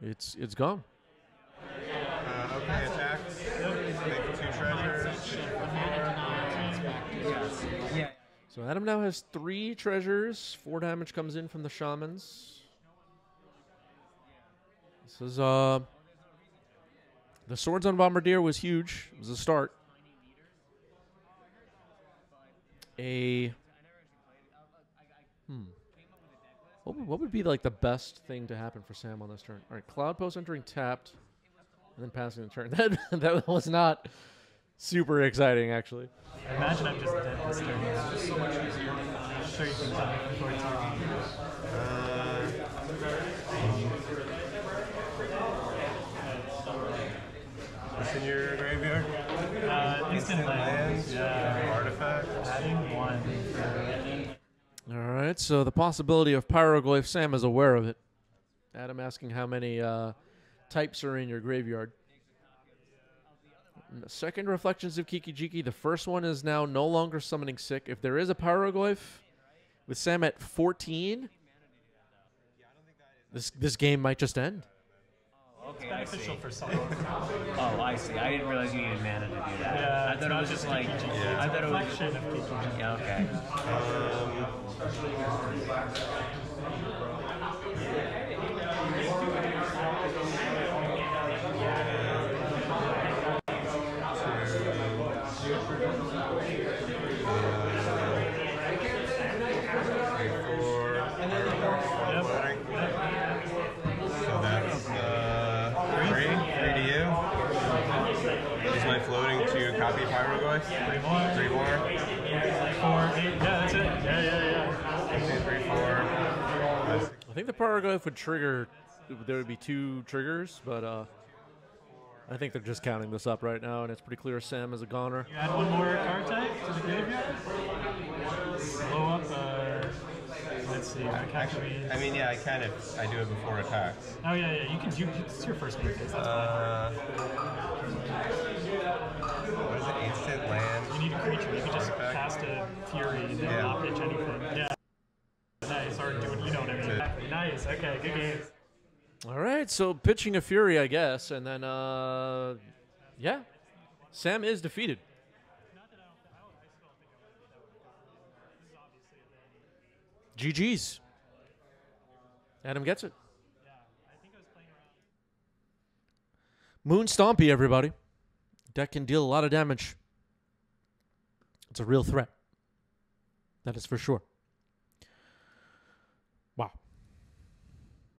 It's gone. Okay, attack. Make 2 treasures. Yeah. So Adam now has 3 treasures. 4 damage comes in from the Shamans. This is the swords on Bombardier was huge. It was a start. What would be like the best thing to happen for Sam on this turn? All right, Cloud Post entering tapped, and then passing the turn. That was not super exciting, actually. Imagine I'm just dead this turn. It's just so much easier to show you things I'm looking forward What's in your graveyard? Instant lands, Artifact. adding 1 for... All right, so the possibility of Pyroglyph, Sam is aware of it. Adam asking how many types are in your graveyard. And the second Reflections of Kiki-Jiki, the first one is now no longer summoning sick. If there is a Pyroglyph, With Sam at 14, this game might just end. It's beneficial for some. Oh, I see. I didn't realize you needed mana to do that. Yeah, I thought it was just like. Yeah. I thought it was. Reflection of PG. Yeah. Okay. So that's 3 to you. Is my floating to copy Pyroglyph? 3 more. 3 more. 4, 8. Yeah, that's it. Yeah. 1, 2, 3, 4. 5, 6. I think the Pyroglyph would trigger. There would be 2 triggers, but I think they're just counting this up right now, and it's pretty clear Sam is a goner. You add 1 more card type to the graveyard. Blow up. Let's see. Actually, I mean, yeah, I do it before attacks. Oh yeah. You can. It's your first game phase. That's fine. What is it? Instant land. You need a creature. You can just cast a Fury and not pitch anything. Yeah. Nice. Or do it. You know what I mean. Nice. Okay. Good game. All right, so pitching a Fury, I guess, and then yeah, Sam is defeated. GG's. Adam gets it. Moon Stompy, everybody. Deck can deal a lot of damage. It's a real threat. That is for sure.